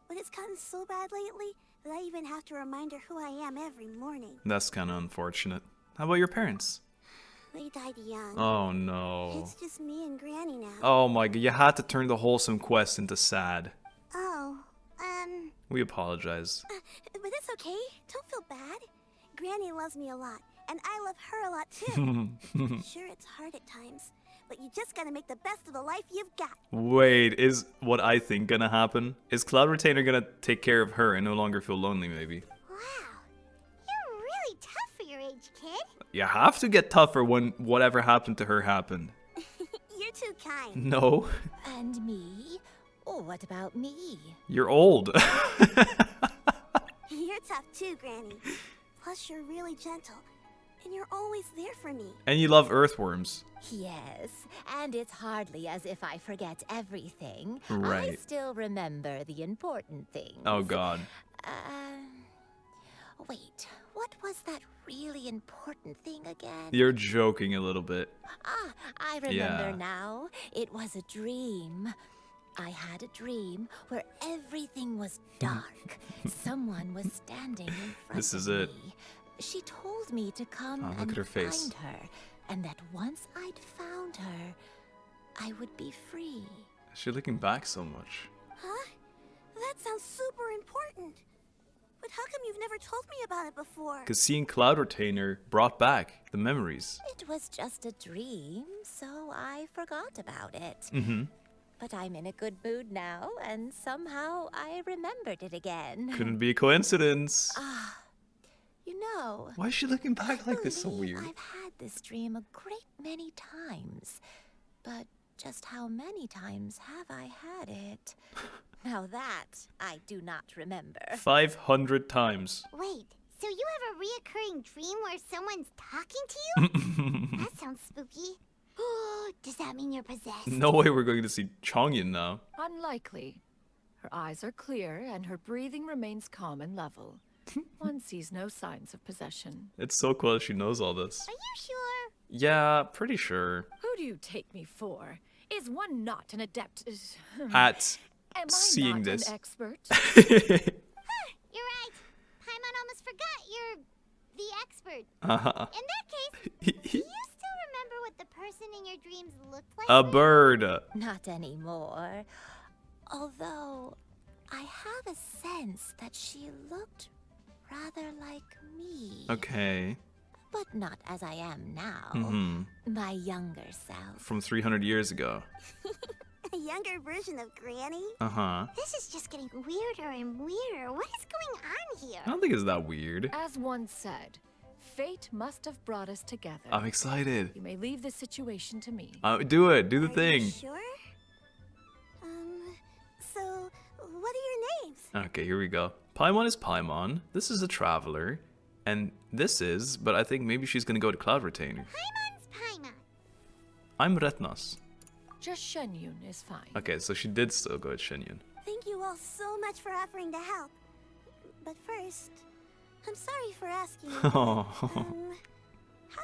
But it's gotten so bad lately that I even have to remind her who I am every morning. That's kind of unfortunate. How about your parents? They died young. Oh no. It's just me and Granny now. Oh my god, you had to turn the wholesome quest into sad. Oh, We apologize. but it's okay. Don't feel bad. Granny loves me a lot, and I love her a lot too. Sure, it's hard at times, but you just gotta make the best of the life you've got. Wait, is what I think gonna happen? Is Cloud Retainer gonna take care of her and no longer feel lonely, maybe? Wow, you're really tough for your age, kid. You have to get tougher when whatever happened to her happened. You're too kind. No. And me? Oh, what about me? You're old. You're tough too, Granny. Plus, you're really gentle, and you're always there for me. And you love earthworms. Yes, and it's hardly as if I forget everything. Right. I still remember the important things. Oh god. Wait, what was that really important thing again? You're joking a little bit. Ah, I remember Yeah. now. It was a dream. I had a dream where everything was dark. Someone was standing in front This is of it. me. She told me to come Oh, look and at her face. find her, and that once I'd found her, I would be free. She's looking back so much. Huh? That sounds super important. But how come you've never told me about it before? Because seeing Cloud Retainer brought back the memories. It was just a dream, so I forgot about it. Mm-hmm. But I'm in a good mood now, and somehow I remembered it again. Couldn't be a coincidence. You know, Why is she looking back like this? So believe weird. I've had this dream a great many times. But just how many times have I had it? Now that I do not remember. 500 times. Wait, So you have a reoccurring dream where someone's talking to you? That sounds spooky. Does that mean you're possessed? No way we're going to see xianyun now. Unlikely. Her eyes are clear and her breathing remains calm and level. One sees no signs of possession. It's so cool that she knows all this. Are you sure? Yeah, pretty sure. Who do you take me for? Is one not an adept? At Am seeing I not this. an expert? You're right. Paimon almost forgot you're the expert. In that case, do you still remember what the person in your dreams looked like? A bird. Not anymore. Although, I have a sense that she looked rather like me. Okay. But not as I am now. My younger self. From 300 years ago. A younger version of Granny? This is just getting weirder and weirder. What is going on here? I don't think it's that weird. As one said, fate must have brought us together. I'm excited. You may leave this situation to me. Do it. Do the thing. You sure? So, what are your names? Okay, here we go. Paimon is Paimon. This is a traveler. And this is, but I think maybe she's gonna go to Cloud Retainer. Paimon's Paimon. I'm Rednas. Just Shenyun is fine. Okay, so she did still go to Xianyun. Thank you all so much for offering to help. But first, I'm sorry for asking you. How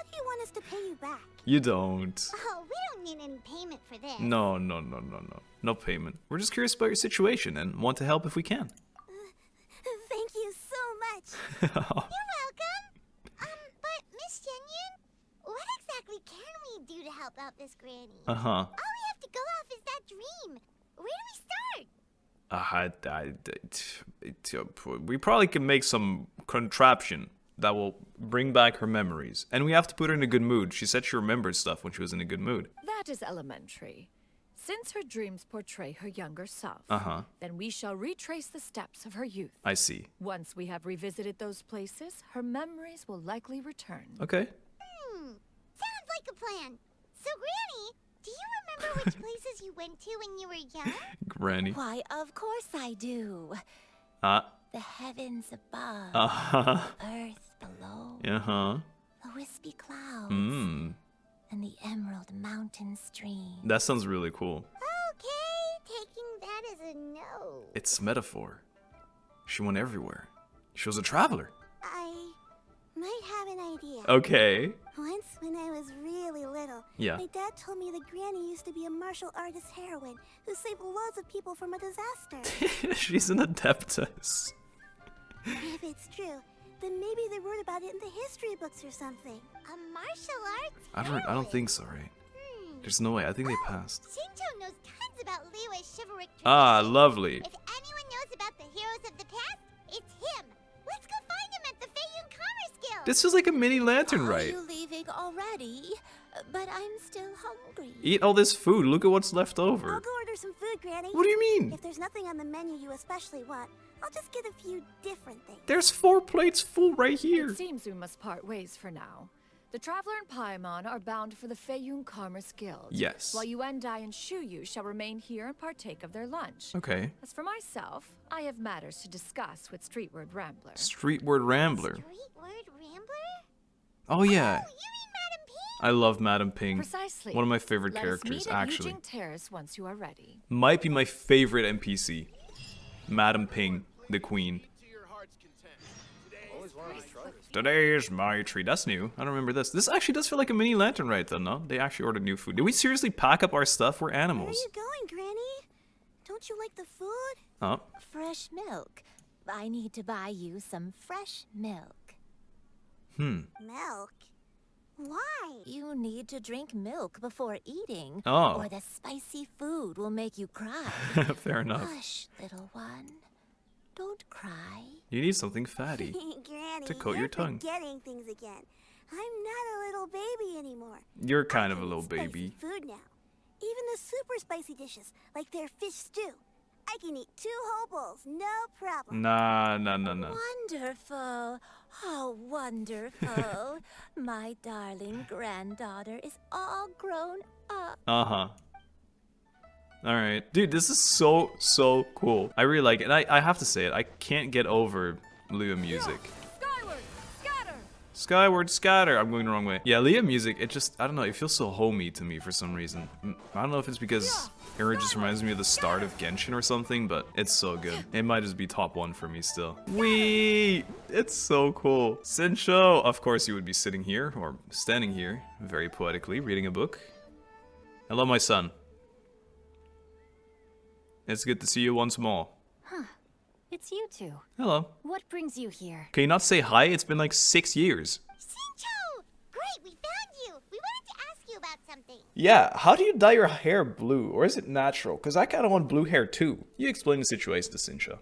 do you want us to pay you back? You don't. Oh, we don't need any payment for this. No. No payment. We're just curious about your situation and want to help if we can. Thank you so much. You're welcome. But Miss Xianyun, what exactly can we do to help out this granny? All we have to go off is that dream. Where do we start? We probably can make some contraption that will bring back her memories. And we have to put her in a good mood. She said she remembered stuff when she was in a good mood. That is elementary. Since her dreams portray her younger self, then we shall retrace the steps of her youth. I see. Once we have revisited those places, her memories will likely return. Okay. Sounds like a plan. So, Granny, do you remember which places you went to when you were young? Granny. Why, of course I do. The heavens above. Earth below. The wispy clouds. And the emerald mountain stream. That sounds really cool. Okay, taking that as a no. It's metaphor. She went everywhere. She was a traveler. I might have an idea. Okay. Once, when I was really little, my dad told me that Granny used to be a martial artist heroine who saved loads of people from a disaster. She's an adeptus. If it's true, then maybe they wrote about it in the history books or something. A martial arts heroine? I don't think so, right? There's no way. I think they passed. Shinjo knows tons about Liyue's chivalric tradition. Lovely. If anyone knows about the heroes of the past, it's him. Let's go find him at the xianyun Commerce Guild. This is like a mini lantern rite. Are you leaving already? But I'm still hungry. Eat all this food. Look at what's left over. I'll go order some food, Granny. What do you mean? If there's nothing on the menu you especially want, I'll just get a few different things. There's 4 plates full right here. It seems we must part ways for now. The Traveler and Paimon are bound for the xianyun Commerce Guild. Yes. While Yuandai and Shuyu shall remain here and partake of their lunch. Okay. As for myself, I have matters to discuss with Streetward Rambler. Streetward Rambler. Streetward Rambler? Oh yeah. Oh, you mean Madam Ping? I love Madam Ping. Precisely. One of my favorite Let characters, us meet actually. At Yijing Terrace once you are ready. Might be my favorite NPC. Madam Ping, the queen. Today is my treat. That's new. I don't remember this. This actually does feel like a mini lantern rite, though, no? They actually ordered new food. Did we seriously pack up our stuff? We're animals. Where are you going, Granny? Don't you like the food? Oh. Fresh milk. I need to buy you some fresh milk. Milk? Why? You need to drink milk before eating. Oh. Or the spicy food will make you cry. Fair enough. Hush, little one. Don't cry. You need something fatty Granny, to coat you're your tongue. forgetting things again. I'm not a little baby anymore. You're kind of a I little can eat spicy baby. food now. Even the super spicy dishes, like their fish stew. I can eat 2 whole bowls, no problem. Nah. Wonderful. Oh, wonderful. My darling granddaughter is all grown up. Alright. Dude, this is so cool. I really like it. And I have to say it, I can't get over Liyue music. Skyward scatter. I'm going the wrong way. Yeah, Liyue music, it just, I don't know, it feels so homey to me for some reason. I don't know if it's because it just reminds me of the start of Genshin or something, but it's so good. It might just be top 1 for me still. Wee! It's so cool. Sensho! Of course you would be sitting here, or standing here, very poetically, reading a book. Hello, my son. It's good to see you once more. Huh. It's you two. Hello. What brings you here? Can you not say hi? It's been like 6 years. Shincho! Great, we found you! We wanted to ask you about something. Yeah, how do you dye your hair blue? Or is it natural? Because I kind of want blue hair too. You explain the situation to Shincho.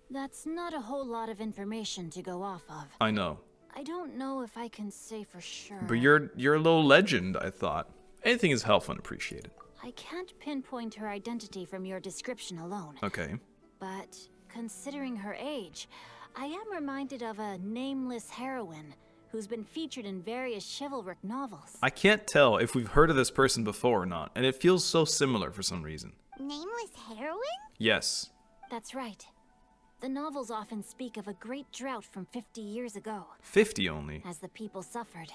That's not a whole lot of information to go off of. I know. I don't know if I can say for sure. But you're a little legend, I thought. Anything is helpful and appreciated. I can't pinpoint her identity from your description alone. Okay. But considering her age, I am reminded of a nameless heroine who's been featured in various chivalric novels. I can't tell if we've heard of this person before or not, and it feels so similar for some reason. Nameless heroine? Yes. That's right. The novels often speak of a great drought from 50 years ago. 50 only? As the people suffered,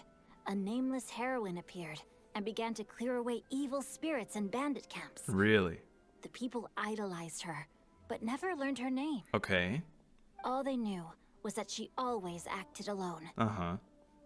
a nameless heroine appeared and began to clear away evil spirits and bandit camps. Really? The people idolized her, but never learned her name. Okay. All they knew was that she always acted alone. Uh-huh.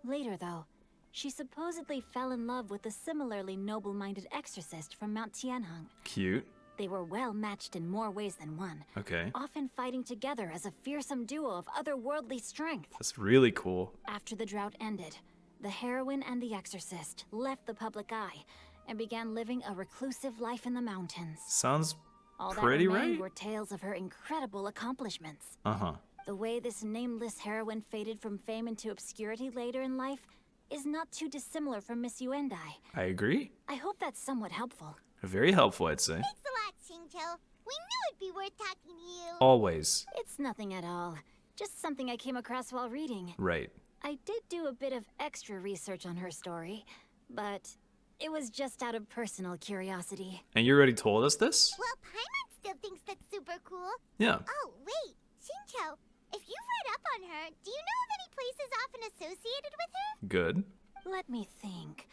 Later, though, she supposedly fell in love with a similarly noble-minded exorcist from Mount Tianheng. Cute. They were well matched in more ways than one. Okay. Often fighting together as a fearsome duo of otherworldly strength. That's really cool. After the drought ended, the heroine and the exorcist left the public eye and began living a reclusive life in the mountains. Sounds All pretty that remained right. were tales of her incredible accomplishments. Uh-huh. The way this nameless heroine faded from fame into obscurity later in life is not too dissimilar from Miss Yuandai. I agree. I hope that's somewhat helpful. Very helpful, I'd say. Thanks a lot, Shincho. We knew it'd be worth talking to you. Always. It's nothing at all. Just something I came across while reading. Right. I did do a bit of extra research on her story, but it was just out of personal curiosity. And you already told us this? Well, Paimon still thinks that's super cool. Yeah. Oh, wait. Shincho, if you've read up on her, do you know of any places often associated with her? Good. Let me think.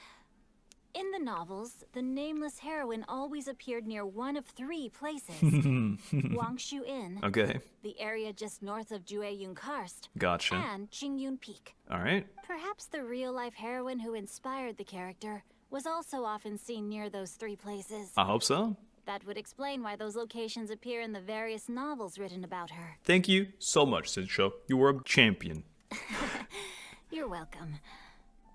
In the novels, the nameless heroine always appeared near one of 3 places. Wangshu Inn, Okay. the area just north of Jueyun Karst, Gotcha. and Qingyun Peak. Alright. Perhaps the real-life heroine who inspired the character was also often seen near those 3 places. I hope so. That would explain why those locations appear in the various novels written about her. Thank you so much, Shincho. You were a champion. You're welcome.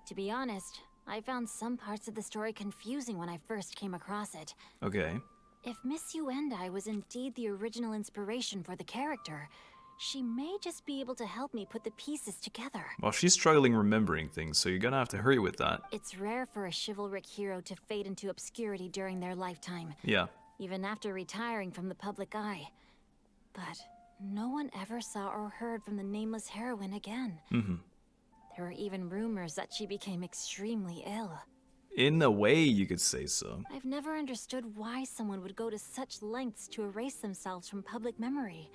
To be honest, I found some parts of the story confusing when I first came across it. Okay. If Miss Yuandai was indeed the original inspiration for the character, she may just be able to help me put the pieces together. Well, she's struggling remembering things, so you're gonna have to hurry with that. It's rare for a chivalric hero to fade into obscurity during their lifetime. Yeah. Even after retiring from the public eye. But no one ever saw or heard from the nameless heroine again. Mm-hmm. There were even rumors that she became extremely ill. In a way, you could say so. I've never understood why someone would go to such lengths to erase themselves from public memory.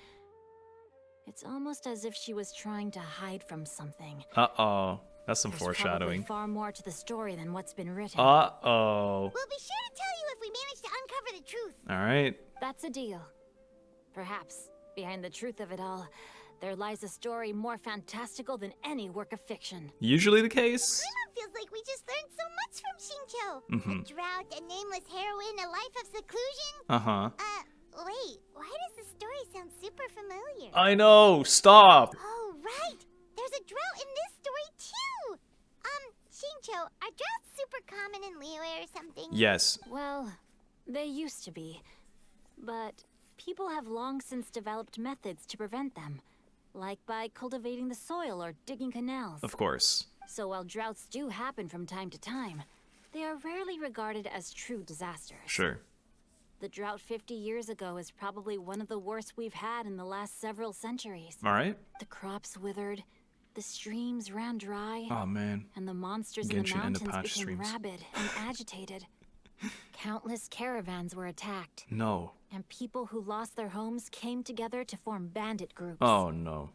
It's almost as if she was trying to hide from something. Uh-oh. That's some There's foreshadowing. probably far more to the story than what's been written. Uh-oh. We'll be sure to tell you if we manage to uncover the truth. Alright. That's a deal. Perhaps, behind the truth of it all, there lies a story more fantastical than any work of fiction. Usually the case. Paimon feels like we just learned so much from Shincho. Mm-hmm. A drought, a nameless heroine, a life of seclusion. Uh-huh. Wait, why does the story sound super familiar? I know! Stop! Oh, right! There's a drought in this story, too! Shincho, are droughts super common in Liyue or something? Yes. Well, they used to be. But people have long since developed methods to prevent them. Like by cultivating the soil or digging canals. Of course. So while droughts do happen from time to time, they are rarely regarded as true disasters. Sure. The drought 50 years ago is probably one of the worst we've had in the last several centuries. Alright. The crops withered, the streams ran dry, Oh man. and the monsters in the Genshin mountains became patch streams. rabid and agitated. Countless caravans were attacked, No. and people who lost their homes came together to form bandit groups. Oh no.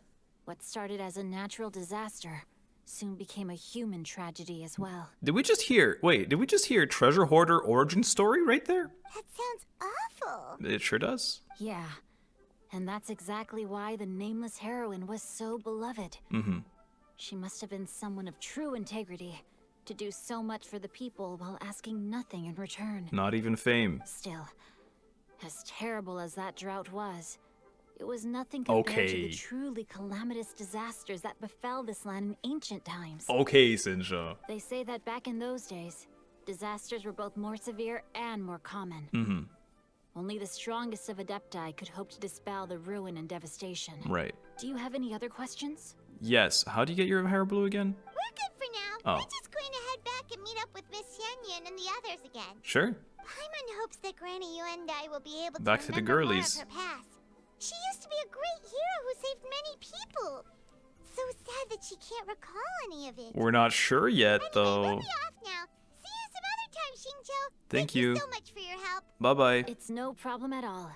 What started as a natural disaster soon became a human tragedy as well. Did we just hear treasure hoarder origin story right there? That sounds awful. It sure does. Yeah, and that's exactly why the nameless heroine was so beloved. She must have been someone of true integrity, to do so much for the people while asking nothing in return. Not even fame. Still, as terrible as that drought was, it was nothing compared to the truly calamitous disasters that befell this land in ancient times. Okay, Sinja. They say that back in those days, disasters were both more severe and more common. Only the strongest of adepti could hope to dispel the ruin and devastation. Right. Do you have any other questions? Yes. How do you get your hair blue again? We're good for now. We're just going to head back and meet up with Miss Xianyun and the others again. Sure. Paimon hopes that Granny Yuandai will be able to Back to the remember more girlies. of her past. She used to be a great hero who saved many people. So sad that she can't recall any of it. We're not sure yet, Anyway, though. we'll be off now. See you some other time, Xingqiu. Thank you so much for your help. Bye-bye. It's no problem at all.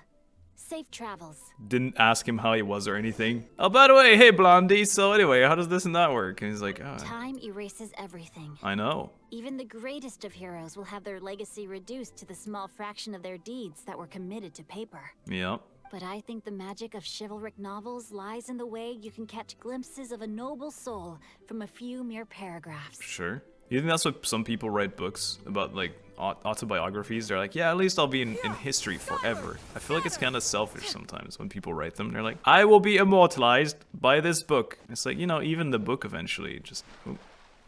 Safe travels. Didn't ask him how he was or anything. Oh, by the way, hey, Blondie. So anyway, how does this and that work? And he's like, oh. Time erases everything. I know. Even the greatest of heroes will have their legacy reduced to the small fraction of their deeds that were committed to paper. Yep. But I think the magic of chivalric novels lies in the way you can catch glimpses of a noble soul from a few mere paragraphs. Sure. You think that's what some people write books about, like autobiographies? They're like, yeah, at least I'll be in history forever. I feel like it's kind of selfish sometimes when people write them. They're like, I will be immortalized by this book. It's like, you know, even the book eventually just, oh,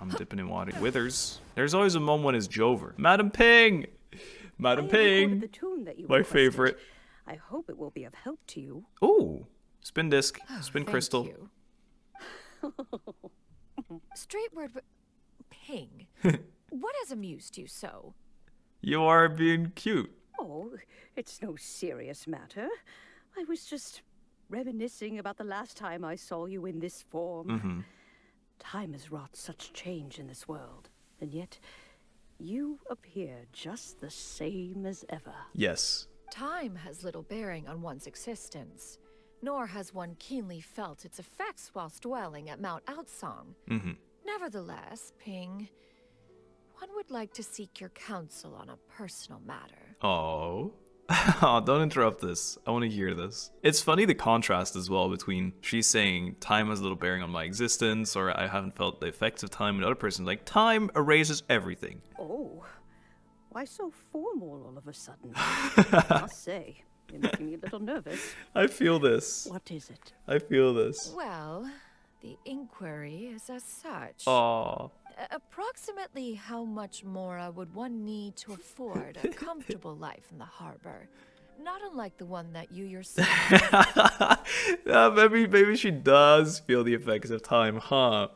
I'm dipping in water. Withers. There's always a moment when it's Jover. Madam Ping! Madam Ping! The tune that you My requested. favorite. I hope it will be of help to you. Ooh. Spin disc. Spin Thank crystal. you. Straight word, Ping. What has amused you so? You are being cute. Oh, it's no serious matter. I was just reminiscing about the last time I saw you in this form. Time has wrought such change in this world, and yet you appear just the same as ever. Yes. Time has little bearing on one's existence, nor has one keenly felt its effects whilst dwelling at Mount Outsong. Nevertheless, Ping, one would like to seek your counsel on a personal matter. Oh. Don't interrupt this. I want to hear this. It's funny the contrast as well between she's saying time has little bearing on my existence, or I haven't felt the effects of time, and the other person's like, time erases everything. Oh, why so formal all of a sudden? I must say, you're making me a little nervous. I feel this. What is it? I feel this. Well, the inquiry is as such. Aww. Approximately how much more would one need to afford a comfortable life in the harbor? Not unlike the one that you yourself... Yeah, maybe she does feel the effects of time, huh?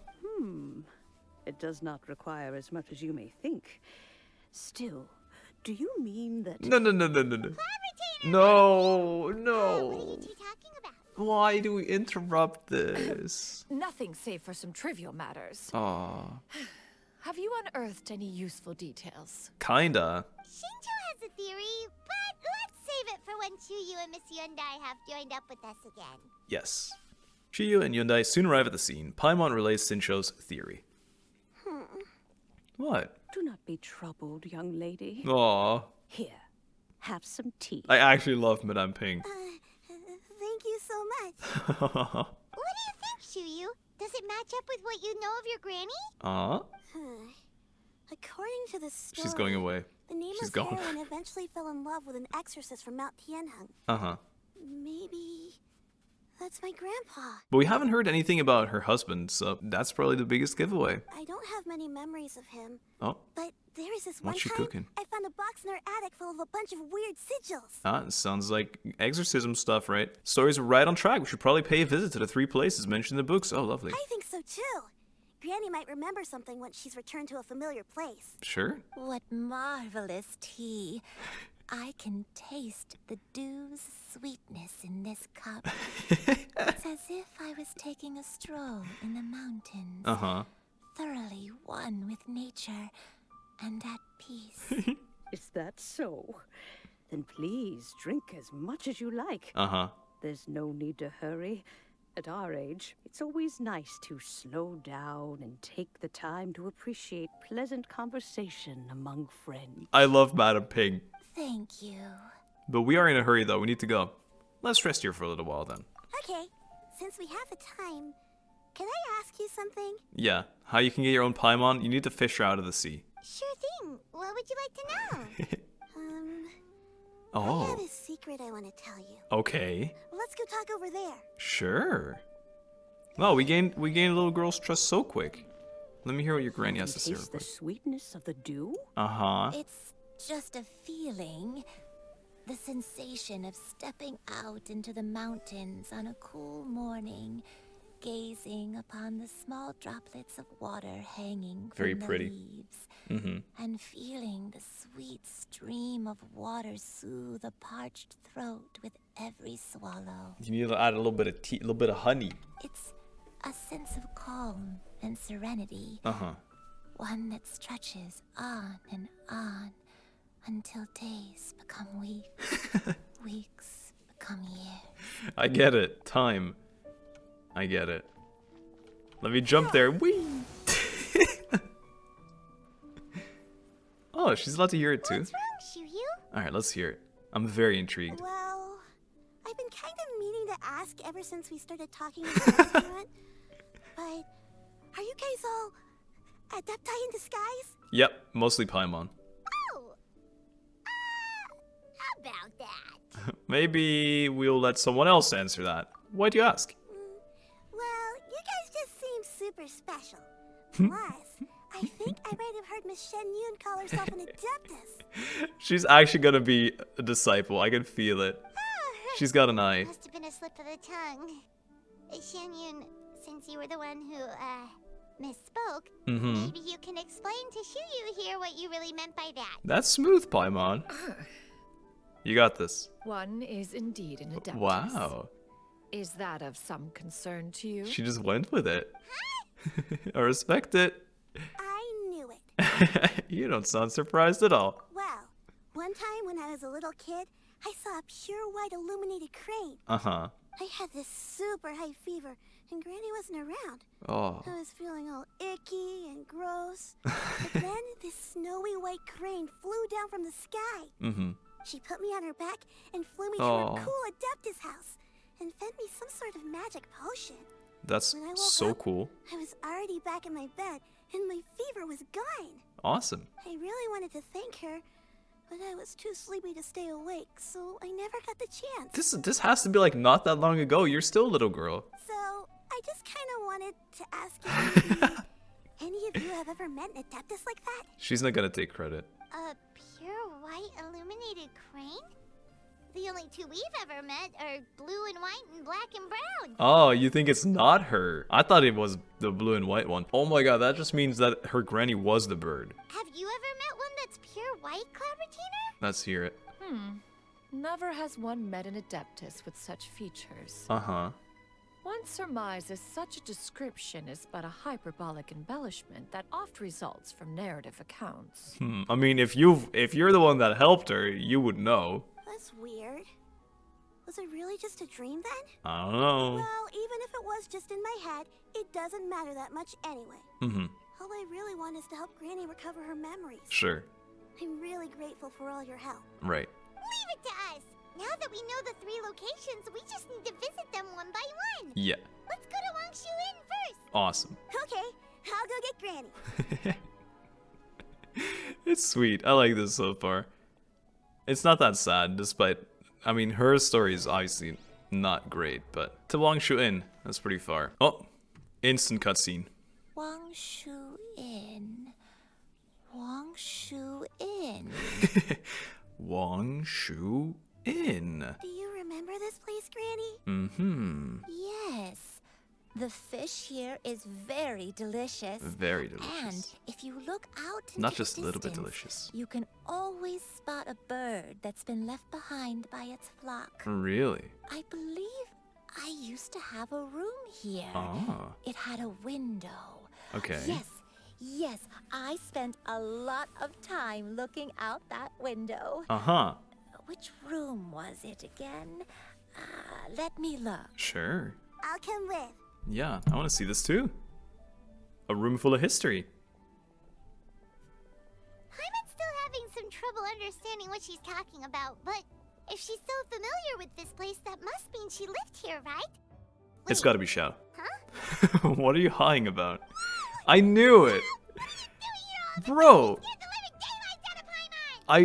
It does not require as much as you may think. Still, do you mean that... No. No. What are you two talking about? Why do we interrupt this? Nothing save for some trivial matters. Aww. Have you unearthed any useful details? Kinda. Xingqiu has a theory, but let's save it for when Shuyu and Miss Yuandai have joined up with us again. Yes. Shuyu and Yuandai soon arrive at the scene. Paimon relays Xingqiu's theory. What? Do not be troubled, young lady. Aww. Here, have some tea. I actually love Madame Ping. Thank you so much. What do you think, Shuyu? Does it match up with what you know of your granny? According to the story, She's going away. the nameless heroine eventually fell in love with an exorcist from Mount Tianheng. Maybe that's my grandpa. But we haven't heard anything about her husband, so that's probably the biggest giveaway. I don't have many memories of him. Oh. But there is this What's she one time cooking? I found a box in our attic full of a bunch of weird sigils. It sounds like exorcism stuff, right? Stories are right on track. We should probably pay a visit to the 3 places mentioned in the books. Oh, lovely. I think so too. Granny might remember something once she's returned to a familiar place. Sure. What marvelous tea. I can taste the dew's sweetness in this cup. It's as if I was taking a stroll in the mountains. Thoroughly one with nature and at peace. Is that so? Then please drink as much as you like. Uh-huh. There's no need to hurry. At our age, it's always nice to slow down and take the time to appreciate pleasant conversation among friends. I love Madam Ping. Thank you. But we are in a hurry though, we need to go. Let's rest here for a little while then. Okay, since we have the time, can I ask you something? Yeah, how you can get your own Paimon, you need to fish her out of the sea. Sure thing. What would you like to know? Oh. I have a secret I want to tell you. Okay. Let's go talk over there. Sure. Wow, we gained a little girl's trust so quick. Let me hear what your granny has to say. Taste the sweetness of the dew? Uh-huh. It's just a feeling. The sensation of stepping out into the mountains on a cool morning, gazing upon the small droplets of water hanging from the leaves, and feeling the sweet stream of water soothe a parched throat with every swallow. You need to add a little bit of tea, a little bit of honey. It's a sense of calm and serenity. One that stretches on and on until days become weeks, weeks become years. I get it. Time. I get it. Let me jump there. Whee! Oh, she's allowed to hear it too. What's wrong, Shuyu? Alright, let's hear it. I'm very intrigued. Well, I've been kind of meaning to ask ever since we started talking in the restaurant. But are you guys all adepti in disguise? Yep, mostly Paimon. Oh! How about that? Maybe we'll let someone else answer that. Why do you ask? Well, you guys just seem super special. Plus, I think I might have heard Miss Xianyun call herself an adeptus. She's actually gonna be a disciple. I can feel it. She's got an eye. Must have been a slip of the tongue. Xianyun, since you were the one who, misspoke, maybe you can explain to Shuyu here what you really meant by that. That's smooth, Paimon. You got this. One is indeed an adeptus. Wow. Is that of some concern to you? She just went with it. I respect it. I knew it. You don't sound surprised at all. Well, one time when I was a little kid, I saw a pure white illuminated crane. Uh-huh. I had this super high fever, and Granny wasn't around. Oh. I was feeling all icky and gross. But then this snowy white crane flew down from the sky. She put me on her back and flew me to her cool adeptus house and fed me some sort of magic potion. That's When I woke so up, cool. I was already back in my bed, and my fever was gone. Awesome. I really wanted to thank her, but I was too sleepy to stay awake, so I never got the chance. This has to be like not that long ago. You're still a little girl. So, I just kind of wanted to ask you if any of you have ever met an adeptus like that? She's not gonna take credit. A pure white illuminated crane? The only two we've ever met are blue and white and black and brown. Oh, you think it's not her? I thought it was the blue and white one. Oh my god, that just means that her granny was the bird. Have you ever met one that's pure white, Cloudretina? Let's hear it. Never has one met an adeptus with such features. Uh-huh. One surmises such a description is but a hyperbolic embellishment that oft results from narrative accounts. I mean, if you're the one that helped her, you would know. That's weird. Was it really just a dream then? I don't know. Well, even if it was just in my head, it doesn't matter that much anyway. All I really want is to help Granny recover her memories. Sure. I'm really grateful for all your help. Right. Leave it to us! Now that we know the 3 locations, we just need to visit them one by one. Yeah. Let's go to Wangshu Inn first. Awesome. Okay, I'll go get Granny. It's sweet. I like this so far. It's not that sad, despite... I mean, her story is obviously not great, but... To Wangshu Inn, that's pretty far. Oh! Instant cutscene. Wangshu Inn. Wangshu Inn. Wangshu Inn. Do you remember this place, Granny? Yes. The fish here is very delicious. Very delicious. And if you look out into Not just the a little bit distance, delicious. you can always spot a bird that's been left behind by its flock. Really? I believe I used to have a room here. Oh. It had a window. Okay. Yes, I spent a lot of time looking out that window. Uh-huh. Which room was it again? Let me look. Sure. I'll come with. Yeah, I want to see this too. A room full of history. Paimon's still having some trouble understanding what she's talking about, but if she's so familiar with this place, that must mean she lived here, right? Wait, It's gotta be Xiao. Huh? What are you lying about? I knew it! Bro!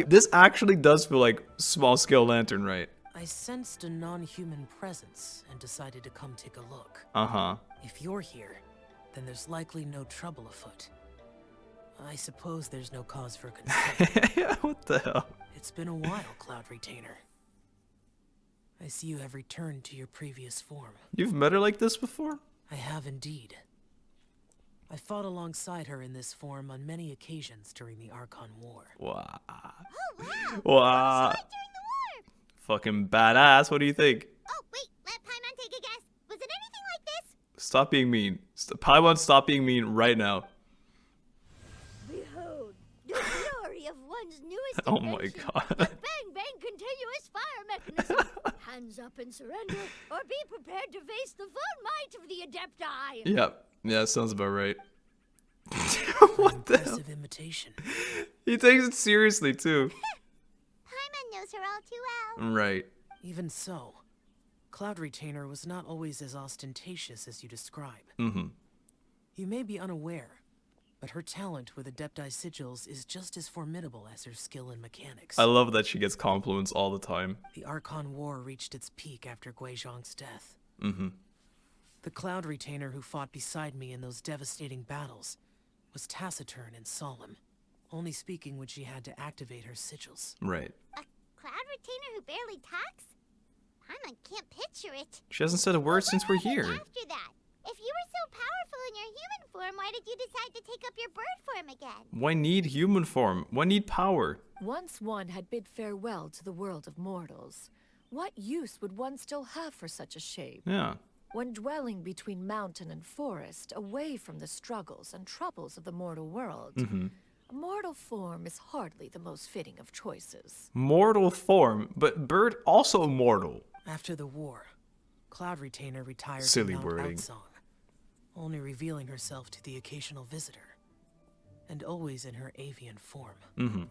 This actually does feel like small scale lantern, right? I sensed a non-human presence and decided to come take a look. Uh-huh. If you're here, then there's likely no trouble afoot. I suppose there's no cause for concern. What the hell? It's been a while, Cloud Retainer. I see you have returned to your previous form. You've met her like this before? I have indeed. I fought alongside her in this form on many occasions during the Archon War. Wow. Oh, wow. Wow. What during the war? Fucking badass. What do you think? Oh, wait. Let Paimon take a guess. Was it anything like this? Stop being mean. Paimon, stop being mean right now. Behold, the glory of one's newest Oh my invention, god. the Bang Bang continuous fire mechanism. Hands up and surrender, or be prepared to face the full might of the adepti. Yep. Yeah, sounds about right. What the hell? Impressive imitation. He takes it seriously, too. Paimon knows her all too well. Right. Even so, Cloud Retainer was not always as ostentatious as you describe. Mm-hmm. You may be unaware, but her talent with adepti sigils is just as formidable as her skill in mechanics. I love that she gets compliments all the time. The Archon War reached its peak after Guizhong's death. Mm-hmm. The Cloud Retainer who fought beside me in those devastating battles was taciturn and solemn, only speaking when she had to activate her sigils. Right. A Cloud Retainer who barely talks? Paimon can't picture it. She hasn't said a word since we're here. After that, if you were so powerful in your human form, why did you decide to take up your bird form again? Why need human form? Why need power? Once one had bid farewell to the world of mortals, what use would one still have for such a shape? Yeah. When dwelling between mountain and forest, away from the struggles and troubles of the mortal world, a mortal form is hardly the most fitting of choices. Mortal form, but bird also mortal. After the war, Cloud Retainer retired Silly to Mount wording. Outsong, only revealing herself to the occasional visitor, and always in her avian form. Mm-hmm.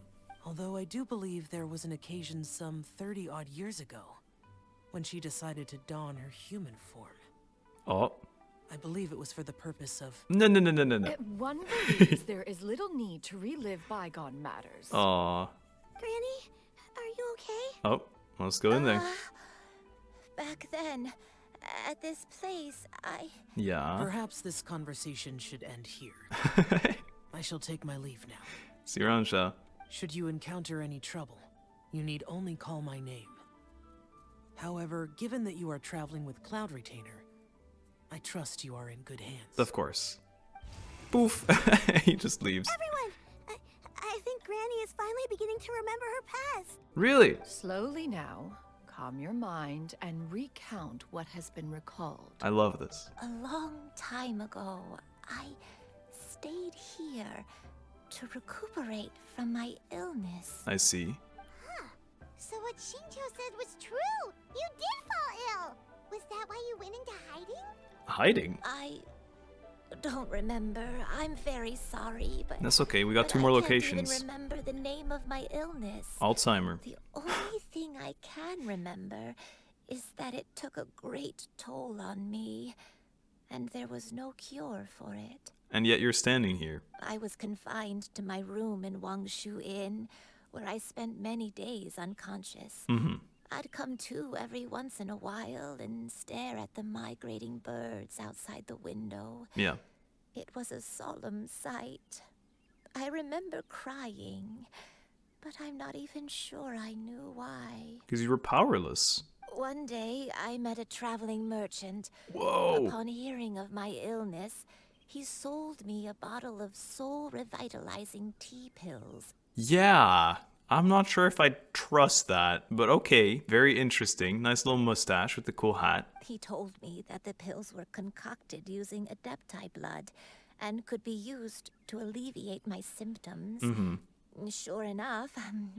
Although I do believe there was an occasion some 30-odd years ago when she decided to don her human form. Oh. I believe it was for the purpose of... No. One believes there is little need to relive bygone matters. Aw. Granny, are you okay? Oh, let's go in there. Back then, at this place, Yeah. Perhaps this conversation should end here. I shall take my leave now. See you around, Xiao. Should you encounter any trouble, you need only call my name. However, given that you are traveling with Cloud Retainer, I trust you are in good hands. Of course. Poof. He just leaves. Everyone, I think Granny is finally beginning to remember her past. Really? Slowly now, calm your mind and recount what has been recalled. I love this. A long time ago, I stayed here to recuperate from my illness. I see. Huh. So what Shinjo said was true. You did fall ill. Was that why you went into hiding? Hiding? I don't remember. I'm very sorry, but That's okay. We got 2 more locations. I can't even remember the name of my illness. Alzheimer. The only thing I can remember is that it took a great toll on me, and there was no cure for it. And yet you're standing here. I was confined to my room in Wangshu Inn, where I spent many days unconscious. Mm-hmm. I'd come to every once in a while and stare at the migrating birds outside the window. Yeah. It was a solemn sight. I remember crying, but I'm not even sure I knew why. Because you were powerless. One day, I met a traveling merchant. Whoa. Upon hearing of my illness, he sold me a bottle of soul-revitalizing tea pills. Yeah. I'm not sure if I trust that, but okay. Very interesting. Nice little mustache with the cool hat. He told me that the pills were concocted using adepti blood and could be used to alleviate my symptoms. Mm-hmm. Sure enough,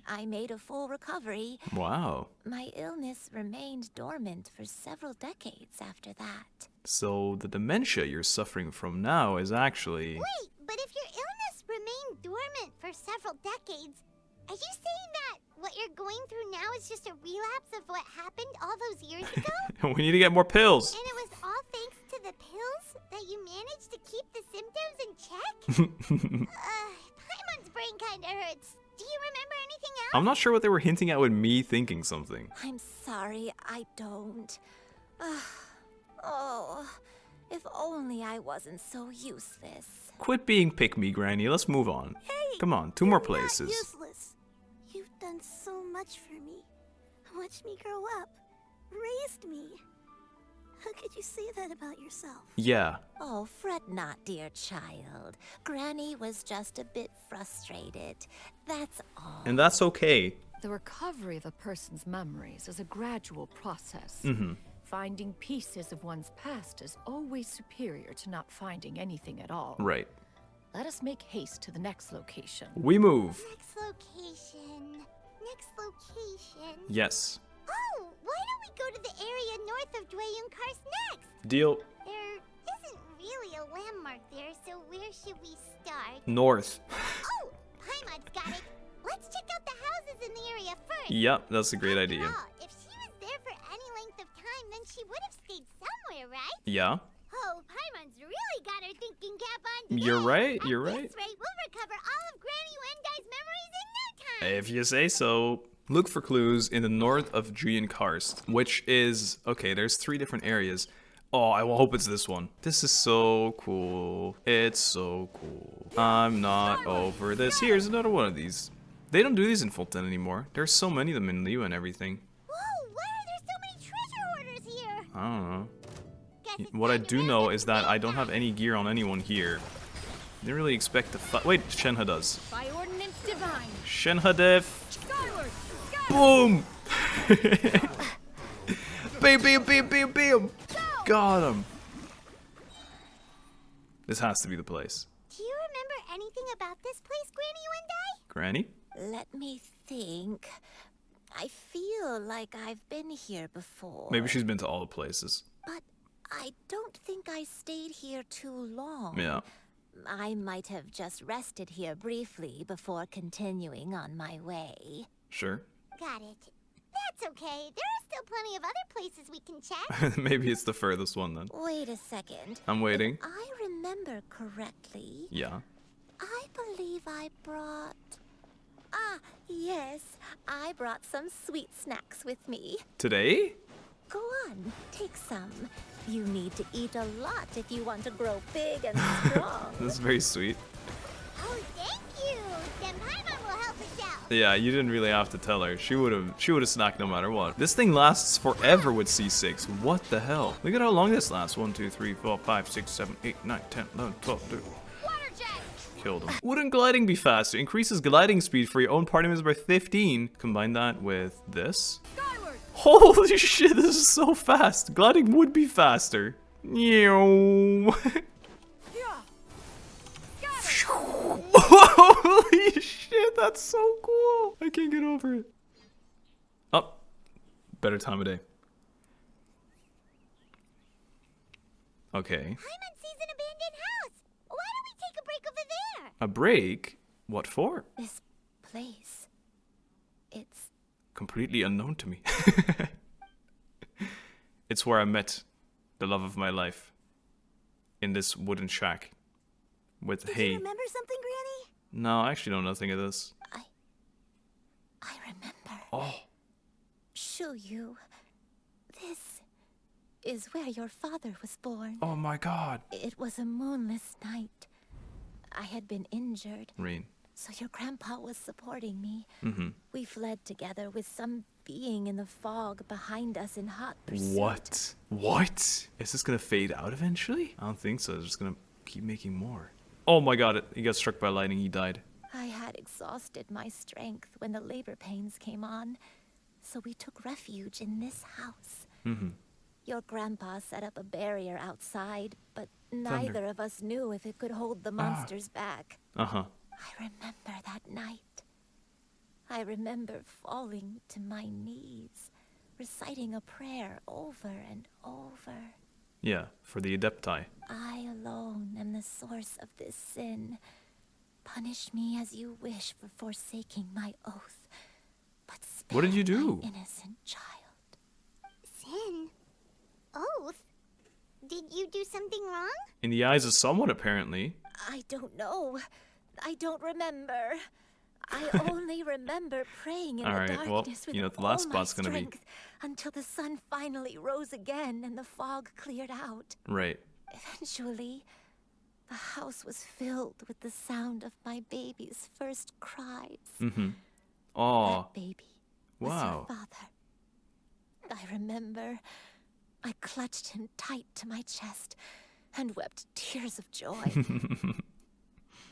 I made a full recovery. Wow. My illness remained dormant for several decades after that. So the dementia you're suffering from now is actually... Wait, but if your illness remained dormant for several decades, are you saying that what you're going through now is just a relapse of what happened all those years ago? We need to get more pills. And it was all thanks to the pills that you managed to keep the symptoms in check? Paimon's brain kinda hurts. Do you remember anything else? I'm not sure what they were hinting at with me thinking something. I'm sorry, I don't. Oh, if only I wasn't so useless. Quit being pick-me, Granny. Let's move on. Hey, come on, 2 more places. Not useless. You've done so much for me. Watched me grow up. Raised me. How could you say that about yourself? Yeah. Oh, fret not, dear child. Granny was just a bit frustrated. That's all. And that's okay. The recovery of a person's memories is a gradual process. Finding pieces of one's past is always superior to not finding anything at all. Right. Let us make haste to the next location. We move. Next location. Next location. Yes. Oh, why don't we go to the area north of Dwayun next? Deal. There isn't really a landmark there, so where should we start? North. Oh, Paimon's got it. Let's check out the houses in the area first. Yep, that's a great idea. If she was there for any length of time, then she would have stayed somewhere, right? Yeah. Oh, Paimon's really got her thinking cap on today. You're right, you're At right. this rate, we'll recover all of Granny Yuandai's memories in no time. If you say so. Look for clues in the north of Karst, which is... Okay, there's 3 different areas. Oh, I hope it's this one. This is so cool. It's so cool. I'm not over this. Here's another one of these. They don't do these in Fulton anymore. There's so many of them in Liyue and everything. Whoa, why are there so many treasure hoarders here? I don't know. What I do know is that I don't have any gear on anyone here. Didn't really expect to fight. Wait, Shenhe does. By ordinance divine. Shenhe diff. Skyward. Boom! Bam, bam, bam, bam, bam! Got him! This has to be the place. Do you remember anything about this place, Granny Yuandai? Granny? Let me think. I feel like I've been here before. Maybe she's been to all the places. But I don't think I stayed here too long. Yeah. I might have just rested here briefly before continuing on my way. Sure. Got it. That's okay. There are still plenty of other places we can check. Maybe it's the furthest one then. Wait a second. I'm waiting. If I remember correctly. Yeah. I believe I brought... Ah, yes. I brought some sweet snacks with me. Today? Go on, take some. You need to eat a lot if you want to grow big and strong. That's very sweet. Oh, thank you. Then Paimon will help us out. Yeah, you didn't really have to tell her. She would have snacked no matter what. This thing lasts forever with C6. What the hell? Look at how long this lasts. 1, 2, 3, 4, 5, 6, 7, 8, 9, 10, 11, 12, 13. Killed him. Wouldn't gliding be faster? Increases gliding speed for your own party members by 15. Combine that with this. Skyward. Holy shit, this is so fast. Gliding would be faster. Holy shit, that's so cool. I can't get over it. Oh, better time of day. Okay. Paimon sees an abandoned house. Why don't we take a break over there? A break? What for? This place. It's completely unknown to me. It's where I met the love of my life. In this wooden shack. With hay. Did you remember something, Granny? No, I actually know nothing of this. I remember. Oh. Shuyu. This is where your father was born. Oh my god. It was a moonless night. I had been injured. Rain. So your grandpa was supporting me. Mm-hmm. We fled together with some being in the fog behind us in hot pursuit. What? What? Is this gonna fade out eventually? I don't think so. It's just gonna keep making more. Oh my god, he got struck by lightning. He died. I had exhausted my strength when the labor pains came on. So we took refuge in this house. Mm-hmm. Your grandpa set up a barrier outside, but neither of us knew if it could hold the monsters back. Uh-huh. I remember that night. I remember falling to my knees, reciting a prayer over and over. Yeah, for the adepti. I alone am the source of this sin. Punish me as you wish for forsaking my oath, but spare What did you do? my innocent child. Sin? Oath? Did you do something wrong? In the eyes of someone, apparently. I don't know. I don't remember. I only remember praying in the darkness with the last all spot's my gonna be strength until the sun finally rose again and the fog cleared out. right. Eventually, the house was filled with the sound of my baby's first cries. Mm-hmm. Oh. That baby was Wow. your father. I remember I clutched him tight to my chest and wept tears of joy.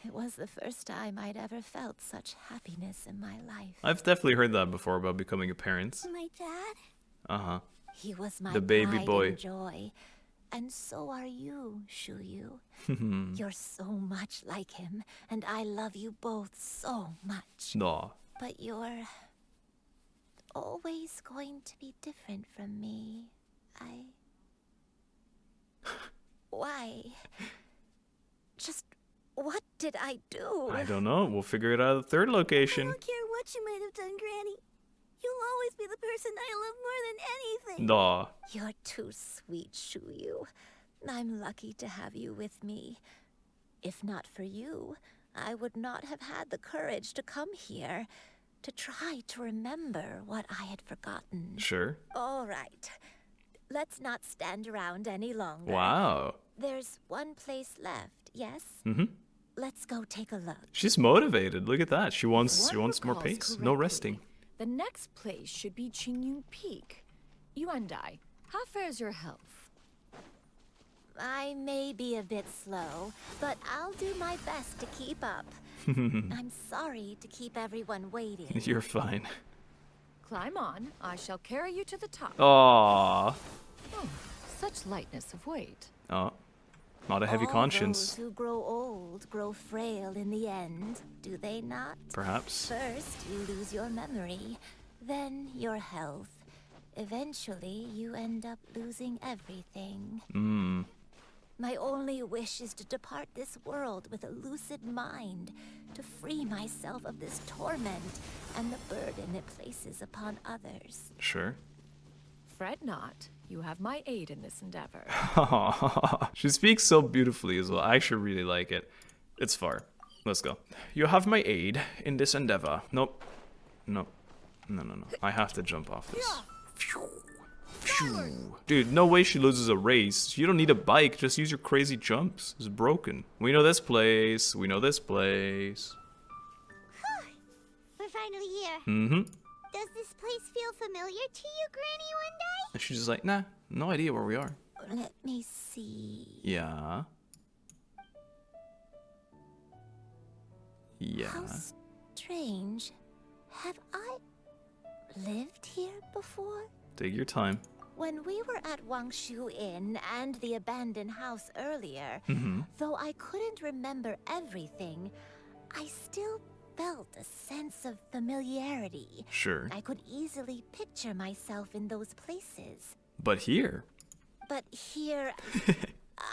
It was the first time I'd ever felt such happiness in my life. I've definitely heard that before about becoming a parent. My dad? Uh-huh. He was my The baby pride boy. and joy. And so are you, Shuyu. You're so much like him, and I love you both so much. No. But you're always going to be different from me. Why? Just what did I do? I don't know. We'll figure it out at the third location. I don't care what you might have done, Granny. You'll always be the person I love more than anything. No. You're too sweet, Shuyu. I'm lucky to have you with me. If not for you, I would not have had the courage to come here, to try to remember what I had forgotten. Sure. All right. Let's not stand around any longer. Wow. There's one place left, yes? Mm-hmm. Let's go take a look. She's motivated. Look at that. She wants more recalls pace. No correctly, resting. The next place should be Xianyun Peak. Yuandai, how fares your health? I may be a bit slow, but I'll do my best to keep up. I'm sorry to keep everyone waiting. You're fine. Climb on. I shall carry you to the top. Aww. Oh, such lightness of weight. Oh. Not a heavy All conscience. those who grow old grow frail in the end, do they not? Perhaps. First, you lose your memory, then your health. Eventually, you end up losing everything. Hmm. My only wish is to depart this world with a lucid mind, to free myself of this torment and the burden it places upon others. Sure. Fret not. You have my aid in this endeavor. She speaks so beautifully as well. I actually really like it. It's far. Let's go. You have my aid in this endeavor. Nope. Nope. No. I have to jump off this. Phew. Dude, no way she loses a race. You don't need a bike. Just use your crazy jumps. It's broken. We know this place. We know this place. We're finally here. Mm-hmm. Does this place feel familiar to you, Granny Yuandai? And she's just like, nah, no idea where we are. Let me see. Yeah. Yeah. How strange. Have I lived here before? Take your time. When we were at Wangshu Inn and the abandoned house earlier, though I couldn't remember everything, I still felt a sense of familiarity. Sure. I could easily picture myself in those places. But here. But here,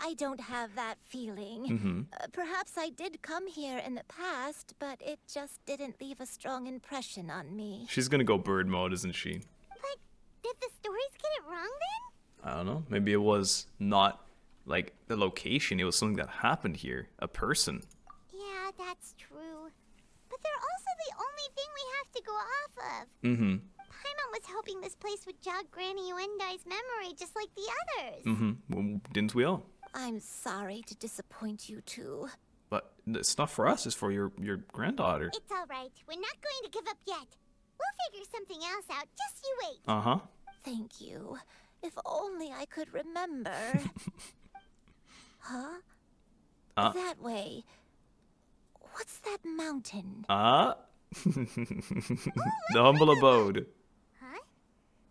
I don't have that feeling. Perhaps I did come here in the past, but it just didn't leave a strong impression on me. She's gonna go bird mode, isn't she? But did the stories get it wrong then? I don't know. Maybe it was not like the location. It was something that happened here. A person. Yeah, that's true. But they're also the only thing we have to go off of. Paimon was hoping this place would jog Granny Yuandai's memory just like the others. Well, didn't we all? I'm sorry to disappoint you two. But it's not for us. It's for your granddaughter. It's all right. We're not going to give up yet. We'll figure something else out. Just you wait. Uh-huh. Thank you. If only I could remember. Huh? That way. What's that mountain? The humble abode. Huh?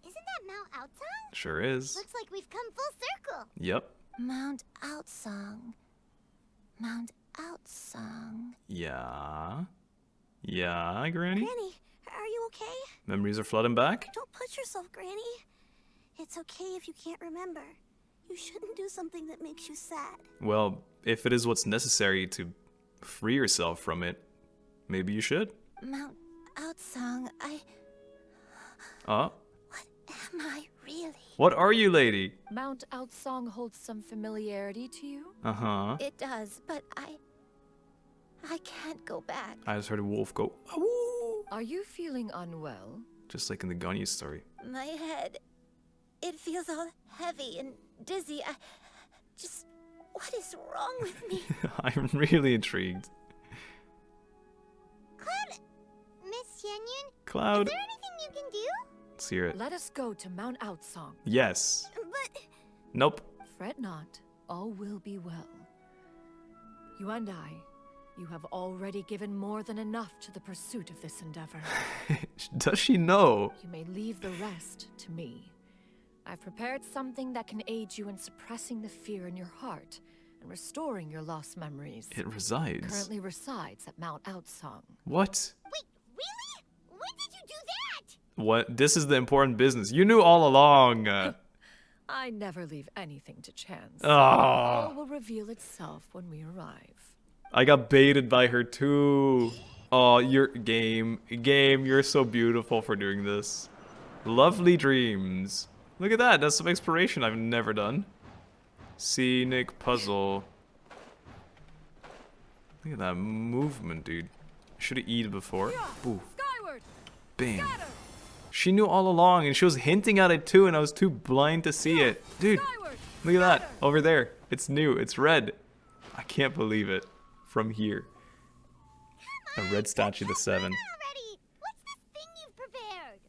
Isn't that Mount Outsong? Sure is. Looks like we've come full circle. Yep. Mount Outsong. Mount Outsong. Yeah. Yeah, Granny? Granny, are you okay? Memories are flooding back? Don't push yourself, Granny. It's okay if you can't remember. You shouldn't do something that makes you sad. Well, if it is what's necessary to free yourself from it, maybe you should. Mount Outsong, What am I really? What are you, lady? Mount Outsong holds some familiarity to you? Uh-huh. It does, but I can't go back. I just heard a wolf go, "Awoo!" Are you feeling unwell? Just like in the Ganyu story. My head, it feels all heavy and dizzy. What is wrong with me? I'm really intrigued. Cloud, Miss Xianyun? Cloud. Is there anything you can do? Let's hear it. Let us go to Mount Outsong. Yes. But... Nope. Fret not, all will be well. Yuandai, you have already given more than enough to the pursuit of this endeavor. Does she know? You may leave the rest to me. I've prepared something that can aid you in suppressing the fear in your heart and restoring your lost memories. It resides. Currently resides at Mount Outsong. What? Wait, really? When did you do that? What? This is the important business. You knew all along. I never leave anything to chance. Oh. All will reveal itself when we arrive. I got baited by her too. Oh, you're game. You're so beautiful for doing this. Lovely dreams. Look at that. That's some exploration I've never done. Scenic puzzle. Look at that movement, dude. Should have eaten before. Ooh. Skyward. Bam. Scatter. She knew all along, and she was hinting at it too, and I was too blind to see it. Dude, Skyward. look at that. Over there. It's new. It's red. I can't believe it. From here. A red statue to 7. Already. What's this thing you've prepared?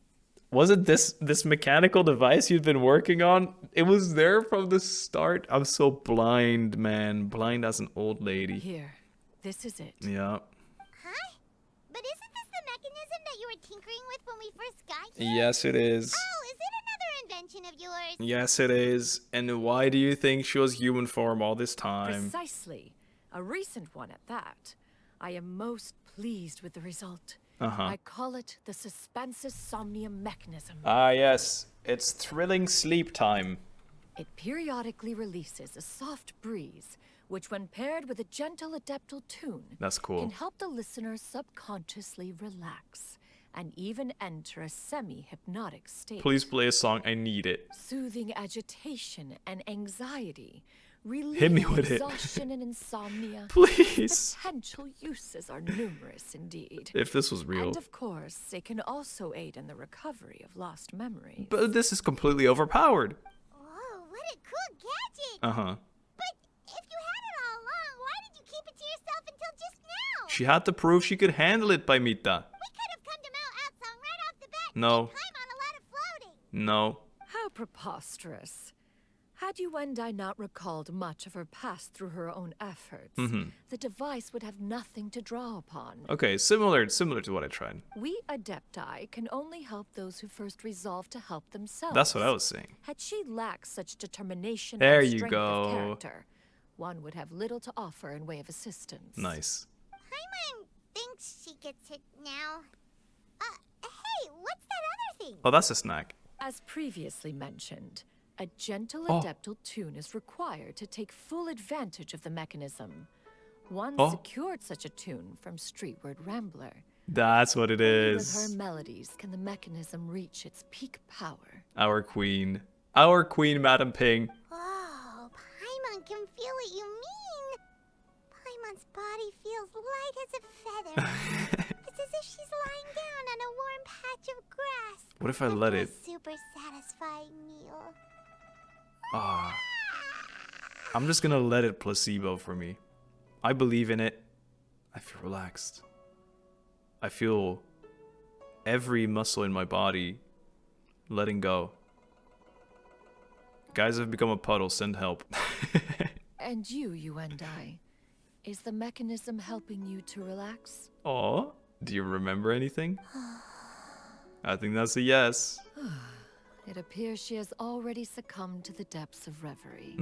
Was it this mechanical device you'd been working on? It was there from the start. I'm so blind, man. Blind as an old lady. Here. This is it. Yeah. Huh? But isn't this the mechanism that you were tinkering with when we first got here? Yes, it is. Oh, is it another invention of yours? Yes, it is. And why do you think she was human form all this time? Precisely. A recent one at that. I am most pleased with the result. Uh-huh. I call it the suspensus somnium mechanism. Ah, yes. It's thrilling sleep time. It periodically releases a soft breeze, which when paired with a gentle adeptal tune, That's cool. can help the listener subconsciously relax and even enter a semi-hypnotic state. Please play a song. I need it. Soothing agitation and anxiety, Hit me relieving with it. exhaustion and insomnia. Please. Potential uses are numerous indeed. If this was real. And of course, it can also aid in the recovery of lost memories. But this is completely overpowered. Whoa, what a cool gadget! Uh-huh. But if you had it all along, why did you keep it to yourself until just now? She had to prove she could handle it, Paimita. We could have come to Mount Outsong right off the bat No. and climb on a lot of floating. No. How preposterous. Had Yuandai not recalled much of her past through her own efforts, the device would have nothing to draw upon. Okay, similar to what I tried. We adepti can only help those who first resolve to help themselves. That's what I was saying. Had she lacked such determination There and you strength go. of character, one would have little to offer in way of assistance. Nice. Paimon thinks she gets it now. Hey, what's that other thing? Oh, that's a snack. As previously mentioned, a gentle Oh. adeptal tune is required to take full advantage of the mechanism. One Oh. secured such a tune from Streetward Rambler. That's what it Only with is. her melodies can the mechanism reach its peak power. Our queen. Our queen, Madam Ping. Whoa, Paimon can feel what you mean. Paimon's body feels light as a feather. It's as if she's lying down on a warm patch of grass. What if I let after it? a super satisfying meal. Ah. I'm just gonna let it placebo for me. I believe in it. I feel relaxed. I feel every muscle in my body letting go. Guys, I've become a puddle. Send help. And you, Yuandai, is the mechanism helping you to relax? Aw, do you remember anything? I think that's a yes. It appears she has already succumbed to the depths of reverie.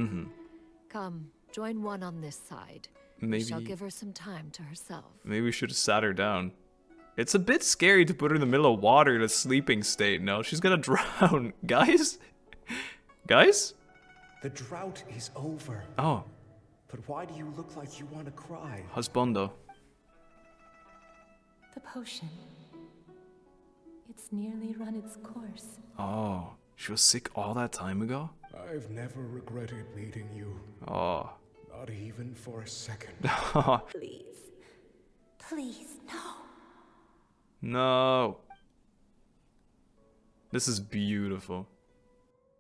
Come, join one on this side. We shall give her some time to herself. Maybe we should have sat her down. It's a bit scary to put her in the middle of water in a sleeping state. No, she's gonna drown. Guys? Guys? The drought is over. Oh. But why do you look like you want to cry? Husbando. The potion. It's nearly run its course. Oh, she was sick all that time ago? I've never regretted meeting you. Oh. Not even for a second. Please. Please, no. No. This is beautiful.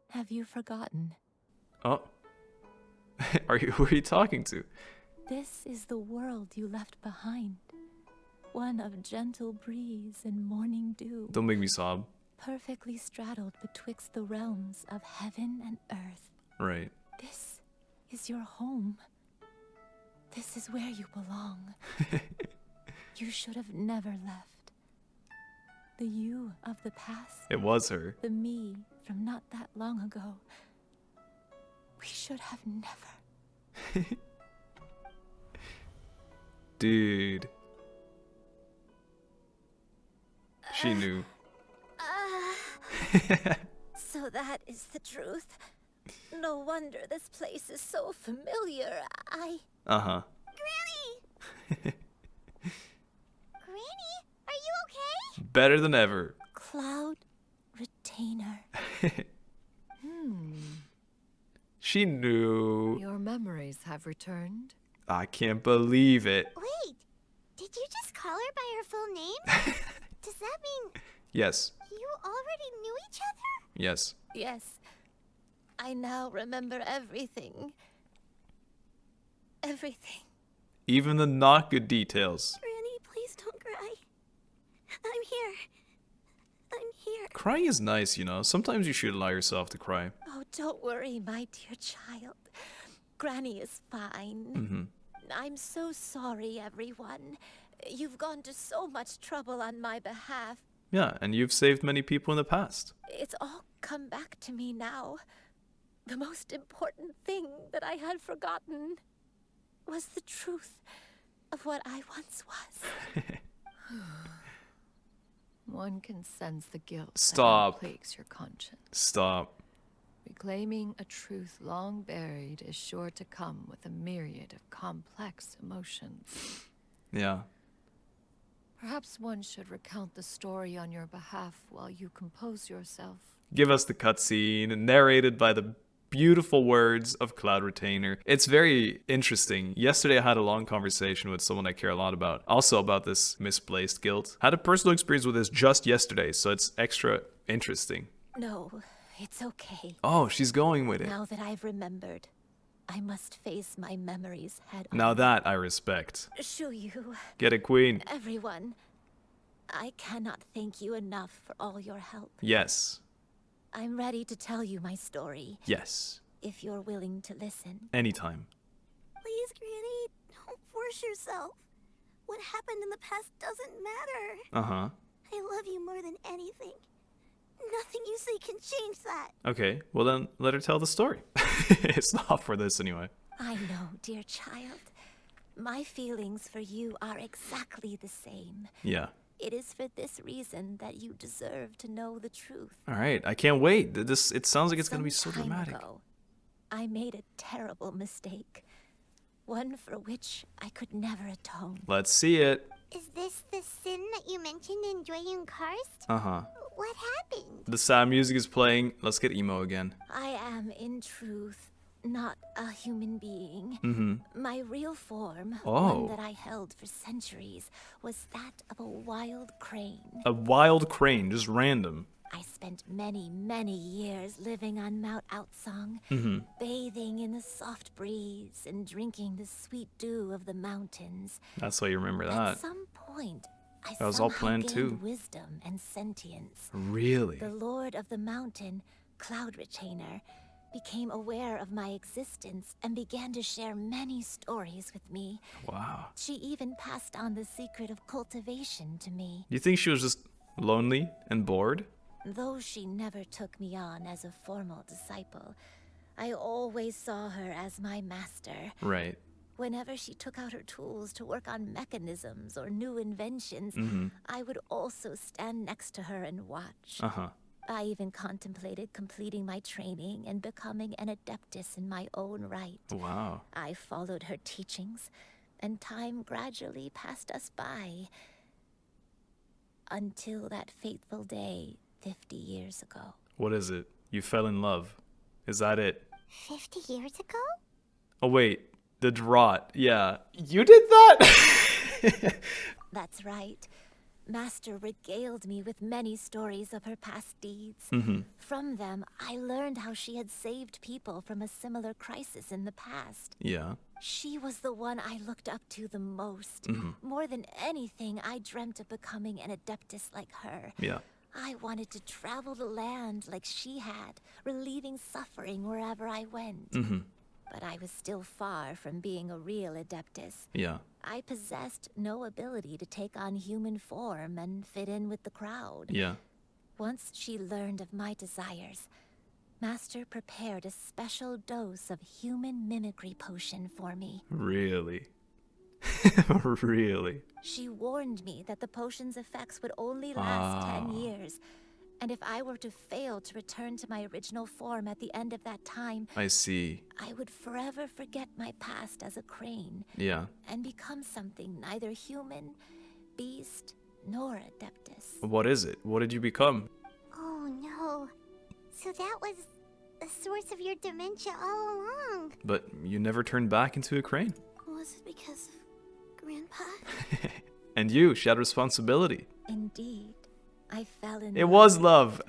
Have you forgotten? Oh. Who are you talking to? This is the world you left behind. One of gentle breeze and morning dew. Don't make me sob. Perfectly straddled betwixt the realms of heaven and earth. Right. This is your home. This is where you belong. You should have never left. The you of the past. It was her. The me from not that long ago. We should have never. Dude. She knew. So that is the truth. No wonder this place is so familiar. Uh-huh. Granny! Granny, are you okay? Better than ever. Cloud retainer. She knew. Your memories have returned. I can't believe it. Wait, did you just call her by her full name? Does that mean Yes. you already knew each other? Yes. Yes. I now remember everything. Everything. Even the not good details. Granny, please don't cry. I'm here. I'm here. Crying is nice, you know. Sometimes you should allow yourself to cry. Oh, don't worry, my dear child. Granny is fine. I'm so sorry, everyone. You've gone to so much trouble on my behalf. Yeah, and you've saved many people in the past. It's all come back to me now. The most important thing that I had forgotten was the truth of what I once was. One can sense the guilt Stop. that plagues your conscience. Stop. Reclaiming a truth long buried is sure to come with a myriad of complex emotions. Yeah. Perhaps one should recount the story on your behalf while you compose yourself. Give us the cutscene, narrated by the beautiful words of Cloud Retainer. It's very interesting. Yesterday I had a long conversation with someone I care a lot about, also about this misplaced guilt. Had a personal experience with this just yesterday, so it's extra interesting. No, it's okay. Oh, she's going with it. Now that I've remembered, I must face my memories head on. Now that I respect. Shuyu. Get it, queen. Everyone, I cannot thank you enough for all your help. Yes. I'm ready to tell you my story. Yes. If you're willing to listen. Anytime. Please, Granny, don't force yourself. What happened in the past doesn't matter. Uh-huh. I love you more than anything. Nothing you say can change that. Okay, well then let her tell the story. It's not for this anyway. I know, dear child. My feelings for you are exactly the same. Yeah. It is for this reason that you deserve to know the truth. All right, I can't wait. It sounds like it's going to be so Some time dramatic. ago, I made a terrible mistake. One for which I could never atone. Let's see it. Is this the sin that you mentioned in Jueyun Karst? Uh-huh. What happened? The sad music is playing. Let's get emo again. I am, in truth, not a human being. My real form, Oh. one that I held for centuries, was that of a wild crane. A wild crane, just random. I spent many, many years living on Mount Outsong, bathing in the soft breeze and drinking the sweet dew of the mountains. That's why you remember At that. some point, I That was all somehow planned gained too. wisdom and sentience. Really? The Lord of the Mountain, Cloud Retainer, became aware of my existence and began to share many stories with me. Wow. She even passed on the secret of cultivation to me. You think she was just lonely and bored? Though she never took me on as a formal disciple, I always saw her as my master. Right. Whenever she took out her tools to work on mechanisms or new inventions, I would also stand next to her and watch. Uh-huh. I even contemplated completing my training and becoming an adeptus in my own right. Wow. I followed her teachings, and time gradually passed us by. Until that fateful day 50 years ago. What is it? You fell in love. Is that it? 50 years ago? Oh wait, the draught. Yeah. You did that? That's right. Master regaled me with many stories of her past deeds. From them, I learned how she had saved people from a similar crisis in the past. Yeah. She was the one I looked up to the most. More than anything, I dreamt of becoming an adeptus like her. Yeah. I wanted to travel the land like she had, relieving suffering wherever I went. But I was still far from being a real adeptus. Yeah. I possessed no ability to take on human form and fit in with the crowd. Yeah. Once she learned of my desires, Master prepared a special dose of human mimicry potion for me. Really? Really? She warned me that the potion's effects would only last 10 years. And if I were to fail to return to my original form at the end of that time, I see. I would forever forget my past as a crane. Yeah. And become something neither human, beast, nor adeptus. What is it? What did you become? Oh no. So that was the source of your dementia all along. But you never turned back into a crane. Was it because of Grandpa? And she had responsibility. Indeed. I fell in love. It was love.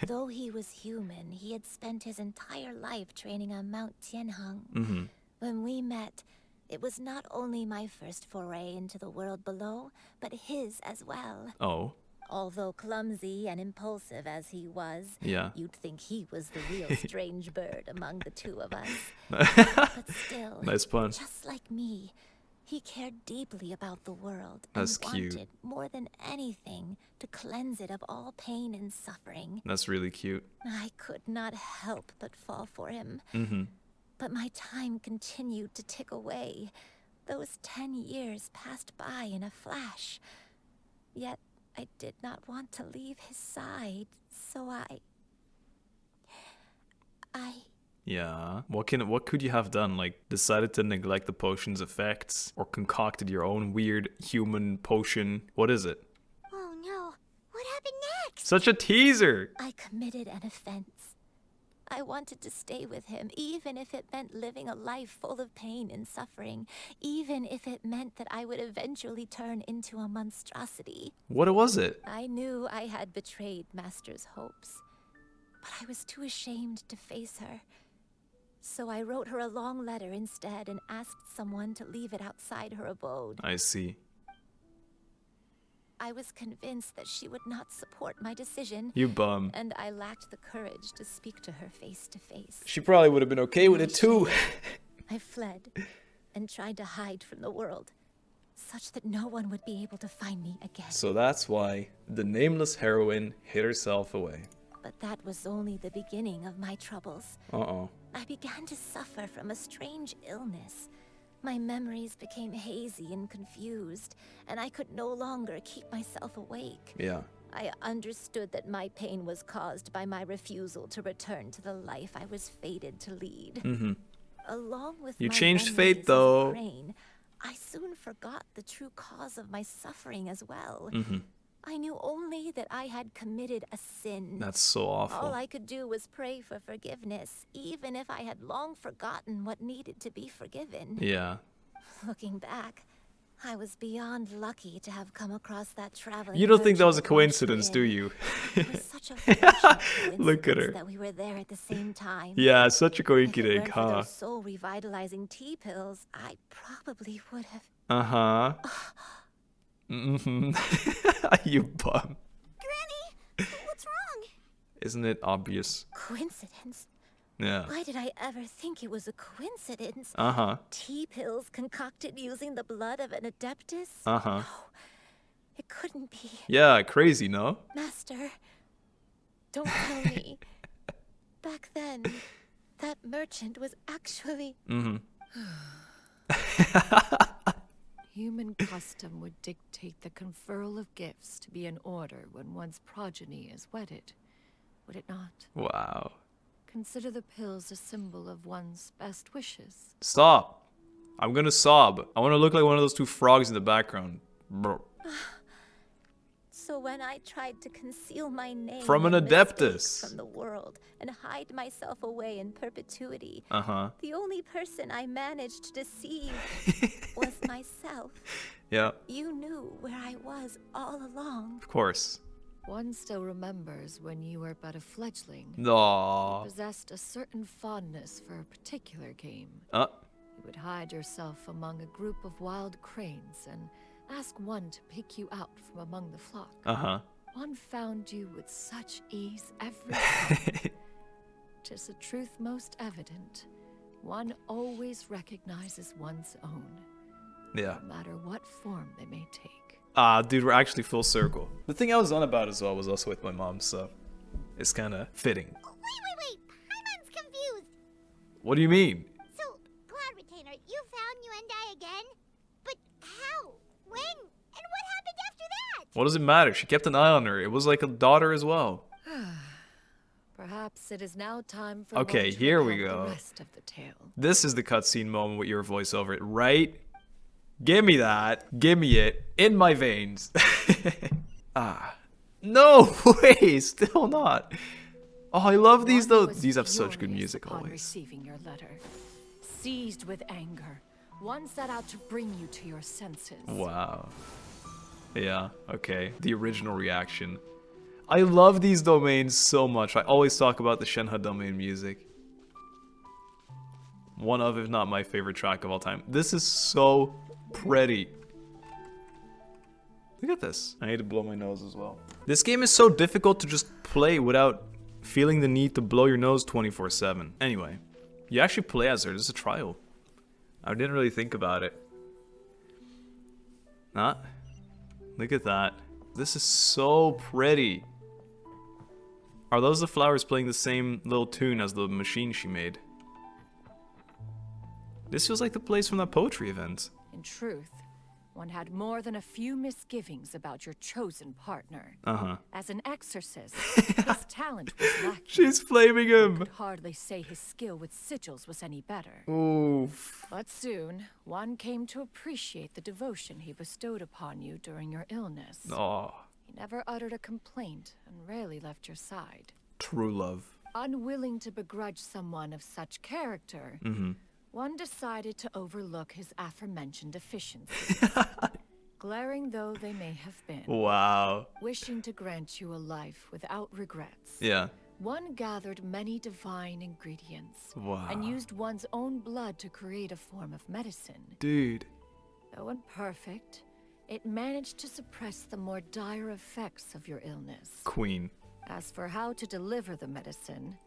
Though he was human, he had spent his entire life training on Mount Tianheng. When we met, it was not only my first foray into the world below, but his as well. Oh. Although clumsy and impulsive as he was, yeah. You'd think he was the real strange bird among the two of us. But still, nice pun. Just like me, he cared deeply about the world That's and cute. wanted, more than anything, to cleanse it of all pain and suffering. That's really cute. I could not help but fall for him. But my time continued to tick away. Those 10 years passed by in a flash. Yet I did not want to leave his side, so I... Yeah. What could you have done? Like, decided to neglect the potion's effects? Or concocted your own weird human potion? What is it? Oh no. What happened next? Such a teaser! I committed an offense. I wanted to stay with him, even if it meant living a life full of pain and suffering. Even if it meant that I would eventually turn into a monstrosity. What was it? I knew I had betrayed Master's hopes. But I was too ashamed to face her. So I wrote her a long letter instead and asked someone to leave it outside her abode. I see. I was convinced that she would not support my decision. You bum. And I lacked the courage to speak to her face to face. She probably would have been okay with it too. I fled and tried to hide from the world, such that no one would be able to find me again. So that's why the nameless heroine hid herself away. But that was only the beginning of my troubles. Uh-oh. I began to suffer from a strange illness. My memories became hazy and confused, and I could no longer keep myself awake. Yeah. I understood that my pain was caused by my refusal to return to the life I was fated to lead. Along with you my changed memories fate, though. as a crane, I soon forgot the true cause of my suffering as well. I knew only that I had committed a sin. That's so awful. All I could do was pray for forgiveness, even if I had long forgotten what needed to be forgiven. Yeah. Looking back, I was beyond lucky to have come across that traveling. You don't think that was a coincidence, do you? It was such a fortunate Look at her. that we were there at the same time. Yeah, such a If it weren't coincidence, for huh? those soul revitalizing tea pills, I probably would have. Uh-huh. You bum. Granny, what's wrong? Isn't it obvious? Coincidence? Yeah. Why did I ever think it was a coincidence? Uh-huh. Tea pills concocted using the blood of an adeptus? Uh-huh. No, it couldn't be. Yeah, crazy, no? Master, don't tell me. Back then, that merchant was actually... Human custom would dictate the conferral of gifts to be in order when one's progeny is wedded. would it not? Wow. Consider the pills a symbol of one's best wishes. Stop. I'm gonna sob. I want to look like one of those two frogs in the background. Bro. So when I tried to conceal my name From an and adeptus. mistakes from the world and hide myself away in perpetuity, Uh-huh. the only person I managed to deceive was myself. Yeah. You knew where I was all along. Of course. One still remembers when you were but a fledgling. Aww. You possessed a certain fondness for a particular game. Uh. You would hide yourself among a group of wild cranes and ask one to pick you out from among the flock. Uh-huh. One found you with such ease every time. 'Tis a truth most evident. One always recognizes one's own. Yeah. No matter what form they may take. Dude, we're actually full circle. The thing I was on about as well was also with my mom, so it's kind of fitting. Wait. Paimon's confused. What do you mean? So, Cloud Retainer, you found Yuandai again? But how? When? And what happened after that? What does it matter? She kept an eye on her. It was like a daughter as well. Perhaps it is now time for Okay, one to here we recount go. the rest of the tale. This is the cutscene moment with your voiceover, right? Give me that. Give me it. In my veins. No way. Still not. Oh, I love these though. These have such good music upon always. Receiving your letter, seized with anger, one set out to bring you to your senses. Wow. Yeah, okay. The original reaction. I love these domains so much. I always talk about the Shenhe domain music. One of, if not my favorite track of all time. This is so pretty. Look at this. I need to blow my nose as well. This game is so difficult to just play without feeling the need to blow your nose 24/7. Anyway, you actually play as her. This is a trial. I didn't really think about it. Nah. Look at that. This is so pretty. Are those the flowers playing the same little tune as the machine she made? This feels like the place from that poetry event. In truth, one had more than a few misgivings about your chosen partner. Uh-huh. As an exorcist, his talent was lacking. She's flaming him. One could hardly say his skill with sigils was any better. Oof. But soon, one came to appreciate the devotion he bestowed upon you during your illness. Oh. He never uttered a complaint and rarely left your side. True love. Unwilling to begrudge someone of such character, one decided to overlook his aforementioned deficiencies, glaring though they may have been. Wow. Wishing to grant you a life without regrets. Yeah. One gathered many divine ingredients Wow. and used one's own blood to create a form of medicine. Dude. Though imperfect, it managed to suppress the more dire effects of your illness. Queen. As for how to deliver the medicine,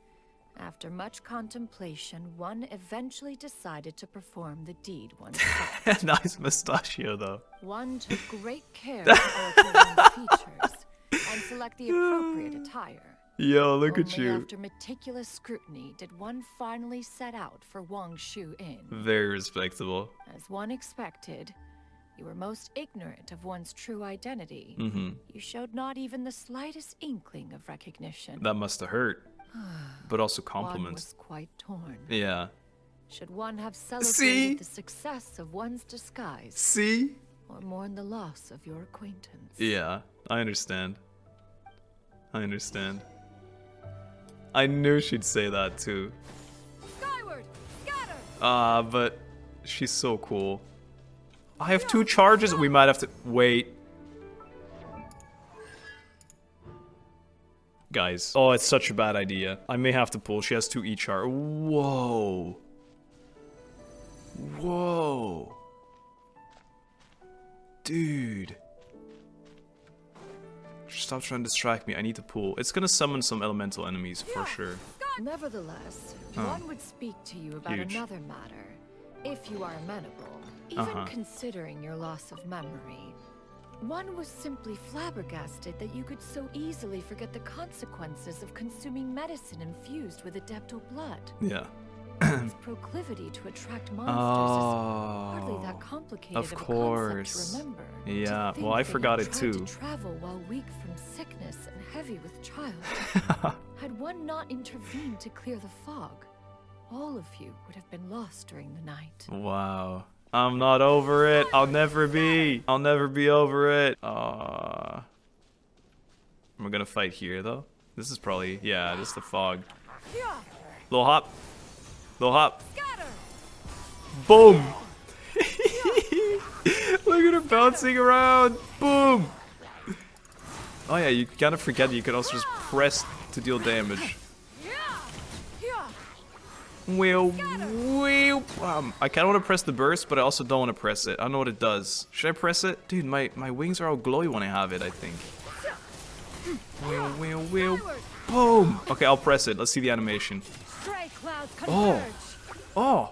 after much contemplation, one eventually decided to perform the deed once again. Nice mustachio, though. One took great care to alter one's features and select the appropriate attire. Yo, look at Only you. after meticulous scrutiny did one finally set out for Shu Inn. Very respectable. As one expected, you were most ignorant of one's true identity. You showed not even the slightest inkling of recognition. That must have hurt. But also One compliments. was quite torn. Yeah. Should one have celebrated See? the success of one's disguise? See? Or mourn the loss of your acquaintance? Yeah, I understand. I understand. I knew she'd say that too. Skyward! Scatter! But she's so cool. I have 2 charges. We might have to wait. Guys. Oh, it's such a bad idea. I may have to pull. She has 2 E-char. Whoa. Whoa. Dude. Stop trying to distract me. I need to pull. It's gonna summon some elemental enemies for sure. Nevertheless, one would speak to you about Huge. another matter, if you are amenable, even considering your loss of memory. One was simply flabbergasted that you could so easily forget the consequences of consuming medicine infused with adeptal blood. Yeah. Its proclivity to attract monsters is hardly that complicated of a course. concept to remember. Yeah, To well, I think that forgot you it tried too. To travel while weak from sickness and heavy with child. Had one not intervened to clear the fog, all of you would have been lost during the night. Wow. I'm not over it. I'll never be. I'll never be over it. We're gonna fight here though. This is probably, yeah, this is the fog. Little hop. Little hop. Boom. Look at her bouncing around. Boom. Oh yeah, you kind of forget that you can also just press to deal damage. Wheel, wheel. I kind of want to press the burst, but I also don't want to press it. I don't know what it does. Should I press it? Dude, my wings are all glowy when I have it, I think. Wheel, wheel, wheel. Boom. Okay, I'll press it. Let's see the animation. Oh. Oh.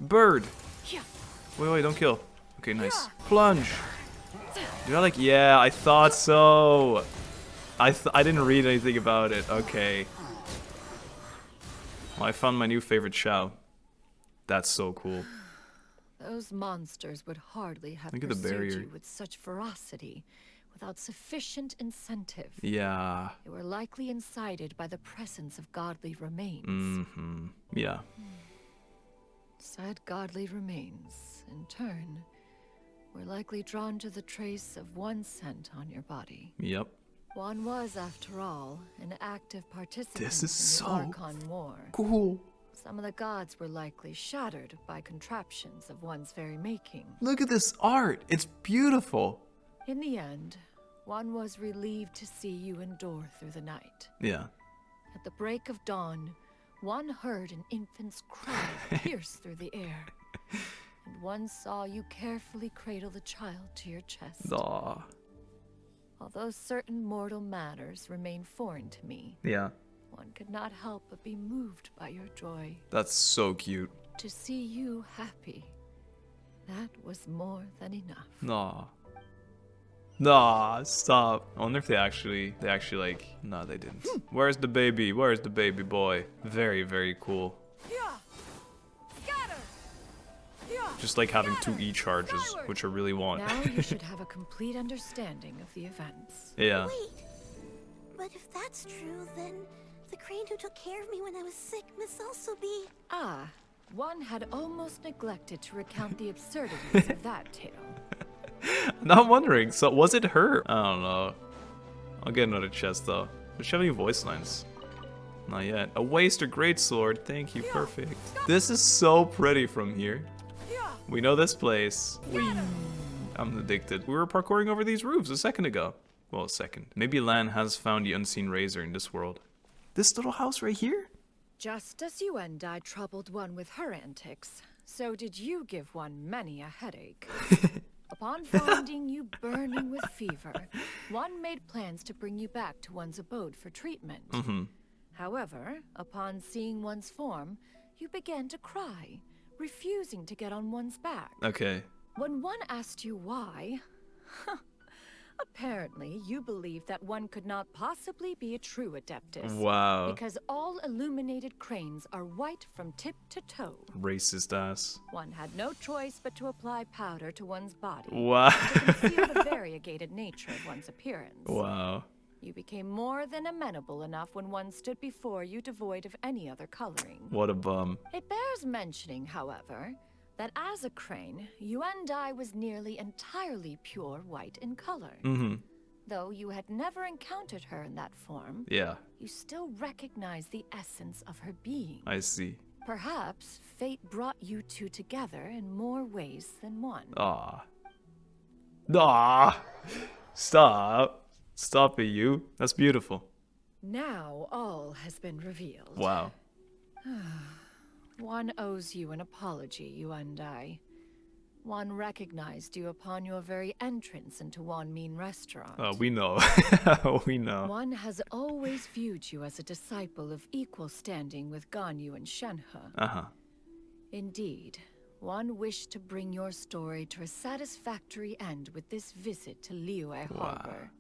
Bird. Wait, don't kill. Okay, nice. Plunge. Do I like? Yeah, I thought so. I didn't read anything about it. Okay. Well, I found my new favorite Xiao. That's so cool. Those monsters would hardly have Look at the pursued barrier. you with such ferocity without sufficient incentive. Yeah. They were likely incited by the presence of godly remains. Mm-hmm. Yeah. Said godly remains, in turn, were likely drawn to the trace of one scent on your body. Yep. One was, after all, an active participant This is in so the Archon War. Cool. Some of the gods were likely shattered by contraptions of one's very making. Look at this art. It's beautiful. In the end, one was relieved to see you endure through the night. Yeah. At the break of dawn, one heard an infant's cry pierce through the air, and one saw you carefully cradle the child to your chest. Aw. Although certain mortal matters remain foreign to me, Yeah. one could not help but be moved by your joy. That's so cute. To see you happy, that was more than enough. Nah. Nah, stop. I wonder if they actually like, no, they didn't. Where's the baby? Where's the baby boy? Very, very cool. Just like having 2 E charges, which I really want. Now you should have a complete understanding of the events. Yeah. Wait, but if that's true, then the crane who took care of me when I was sick must also be... Ah, one had almost neglected to recount the absurdities of that tale. Now I'm wondering, so was it her? I don't know. I'll get another chest though. Does she have any voice lines? Not yet. A waster greatsword, thank you, perfect. This is so pretty from here. We know this place. Whee! I'm addicted. We were parkouring over these roofs a second ago. Well, a second. Maybe Lan has found the unseen razor in this world. This little house right here? Just as Yuandai troubled one with her antics, so did you give one many a headache. Upon finding you burning with fever, one made plans to bring you back to one's abode for treatment. However, upon seeing one's form, you began to cry, refusing to get on one's back. Okay. When one asked you why, apparently you believed that one could not possibly be a true adeptus. Wow. Because all illuminated cranes are white from tip to toe. Racist ass. One had no choice but to apply powder to one's body. Wow. To conceal the variegated nature of one's appearance. Wow. You became more than amenable enough when one stood before you devoid of any other coloring. What a bum. It bears mentioning, however, that as a crane, Yuandai was nearly entirely pure white in color. Though you had never encountered her in that form, Yeah. you still recognize the essence of her being. I see. Perhaps fate brought you two together in more ways than one. Aw. Stop. Stop it, you. That's beautiful. Now all has been revealed. Wow. One owes you an apology, Yuandai. One recognized you upon your very entrance into Wanmin restaurant. We know. We know. One has always viewed you as a disciple of equal standing with Ganyu and Shenhe. Indeed, one wished to bring your story to a satisfactory end with this visit to Liyue Harbor.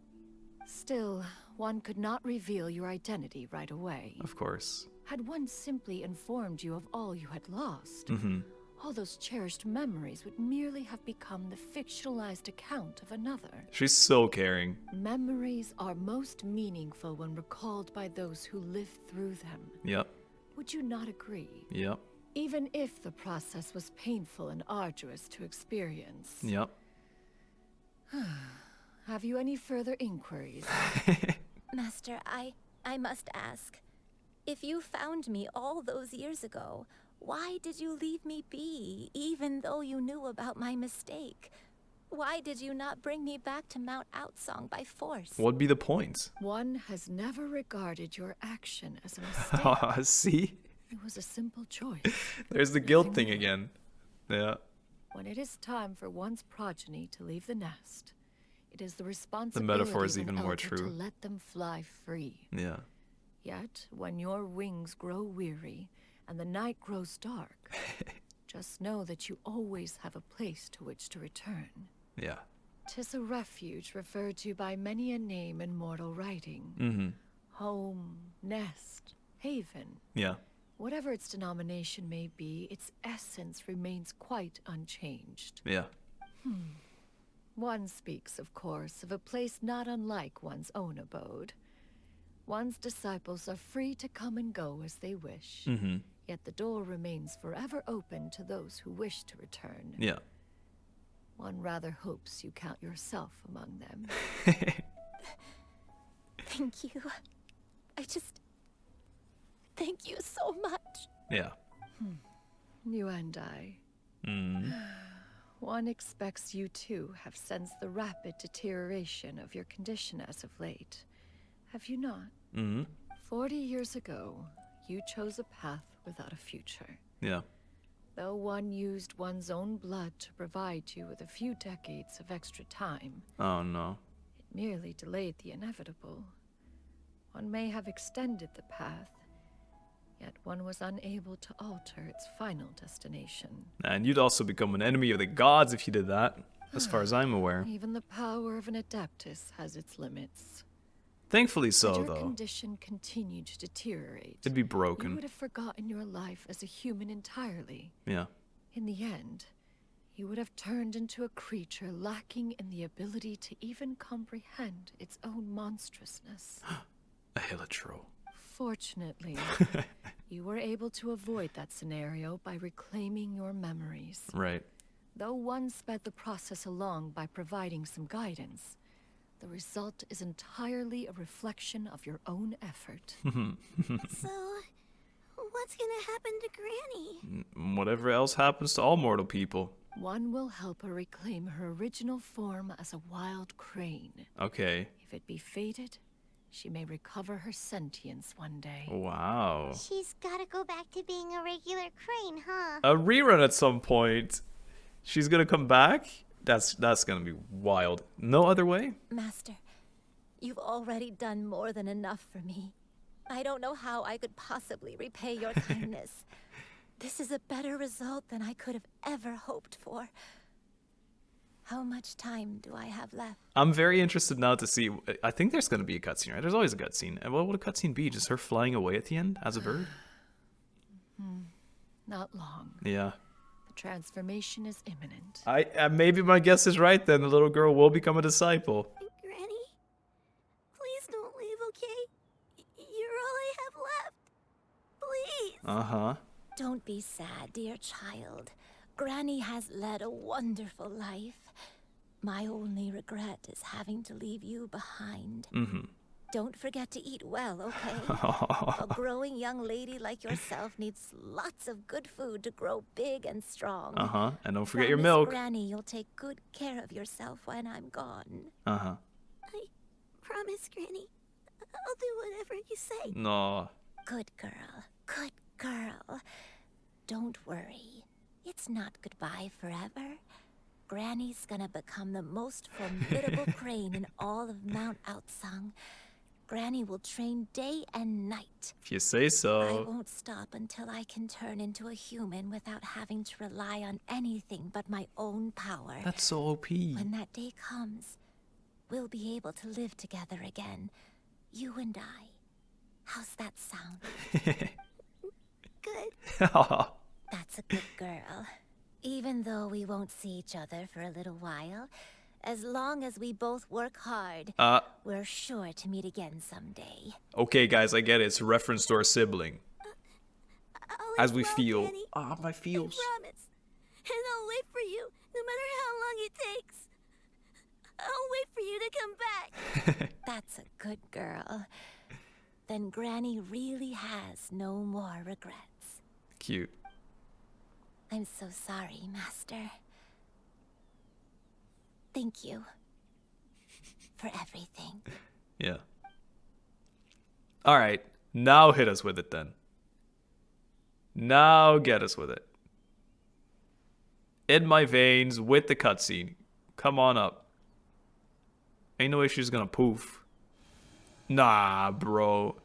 Still, one could not reveal your identity right away. Of course. Had one simply informed you of all you had lost, all those cherished memories would merely have become the fictionalized account of another. She's so caring. Memories are most meaningful when recalled by those who lived through them. Yep. Would you not agree? Yep. Even if the process was painful and arduous to experience. Yep. Have you any further inquiries? Master, I must ask. If you found me all those years ago, why did you leave me be, even though you knew about my mistake? Why did you not bring me back to Mount Outsong by force? What'd be the point? One has never regarded your action as a mistake. See? It was a simple choice. There's the guilt thing again. Yeah. When it is time for one's progeny to leave the nest, it is the responsibility metaphor is of an even more elder true. to let them fly free. Yeah. Yet, when your wings grow weary and the night grows dark, just know that you always have a place to which to return. Yeah. 'Tis a refuge referred to by many a name in mortal writing. Home, nest, haven. Yeah. Whatever its denomination may be, its essence remains quite unchanged. Yeah. One speaks, of course, of a place not unlike one's own abode. One's disciples are free to come and go as they wish, yet the door remains forever open to those who wish to return. Yeah. One rather hopes you count yourself among them. Thank you. Thank you so much. Yeah. Yuandai. One expects you too have sensed the rapid deterioration of your condition as of late. Have you not? 40 years ago, you chose a path without a future. Yeah. Though one used one's own blood to provide you with a few decades of extra time, Oh no. it merely delayed the inevitable. One may have extended the path, yet one was unable to alter its final destination. And you'd also become an enemy of the gods if you did that, as far as I'm aware. Even the power of an adeptus has its limits. Thankfully so, Had your though. condition continued to deteriorate, It'd be you broken. would have forgotten your life as a human entirely. Yeah. In the end, you would have turned into a creature lacking in the ability to even comprehend its own monstrousness. A Hilitro. Fortunately, you were able to avoid that scenario by reclaiming your memories. Right. Though one sped the process along by providing some guidance, the result is entirely a reflection of your own effort. So, what's gonna happen to Granny? Whatever else happens to all mortal people. One will help her reclaim her original form as a wild crane. Okay. If it be fated, she may recover her sentience one day. Wow. She's gotta go back to being a regular crane, huh? A rerun at some point. She's gonna come back? That's gonna be wild. No other way? Master, you've already done more than enough for me. I don't know how I could possibly repay your kindness. This is a better result than I could have ever hoped for. How much time do I have left? I'm very interested now to see. I think there's gonna be a cutscene, right? There's always a cutscene. And what would a cutscene be? Just her flying away at the end as a bird? Not long. Yeah. The transformation is imminent. Maybe my guess is right then. The little girl will become a disciple. Granny, please don't leave, okay? You're all I have left. Please. Uh-huh. Don't be sad, dear child. Granny has led a wonderful life. My only regret is having to leave you behind. Don't forget to eat well, okay? A growing young lady like yourself needs lots of good food to grow big and strong. Uh-huh. And don't forget your Promise milk. Granny, you'll take good care of yourself when I'm gone. Uh-huh. I promise, Granny. I'll do whatever you say. No. Good girl. Good girl. Don't worry. It's not goodbye forever. Granny's gonna become the most formidable crane in all of Mount Outsong. Granny will train day and night. If you say I so. won't stop until I can turn into a human without having to rely on anything but my own power. That's so OP. When that day comes, we'll be able to live together again. You and I. How's that sound? good. That's a good girl. Even though we won't see each other for a little while, as long as we both work hard, we're sure to meet again someday. Okay, guys, I get it. It's a reference to our sibling. As we feel. Ah, my feels. I promise. And I'll wait for you, no matter how long it takes. I'll wait for you to come back. That's a good girl. Then Granny really has no more regrets. Cute. I'm so sorry, Master. Thank you for everything. Yeah. Alright, now hit us with it then. Now get us with it. In my veins with the cutscene. Come on up. Ain't no way she's gonna poof. Nah, bro.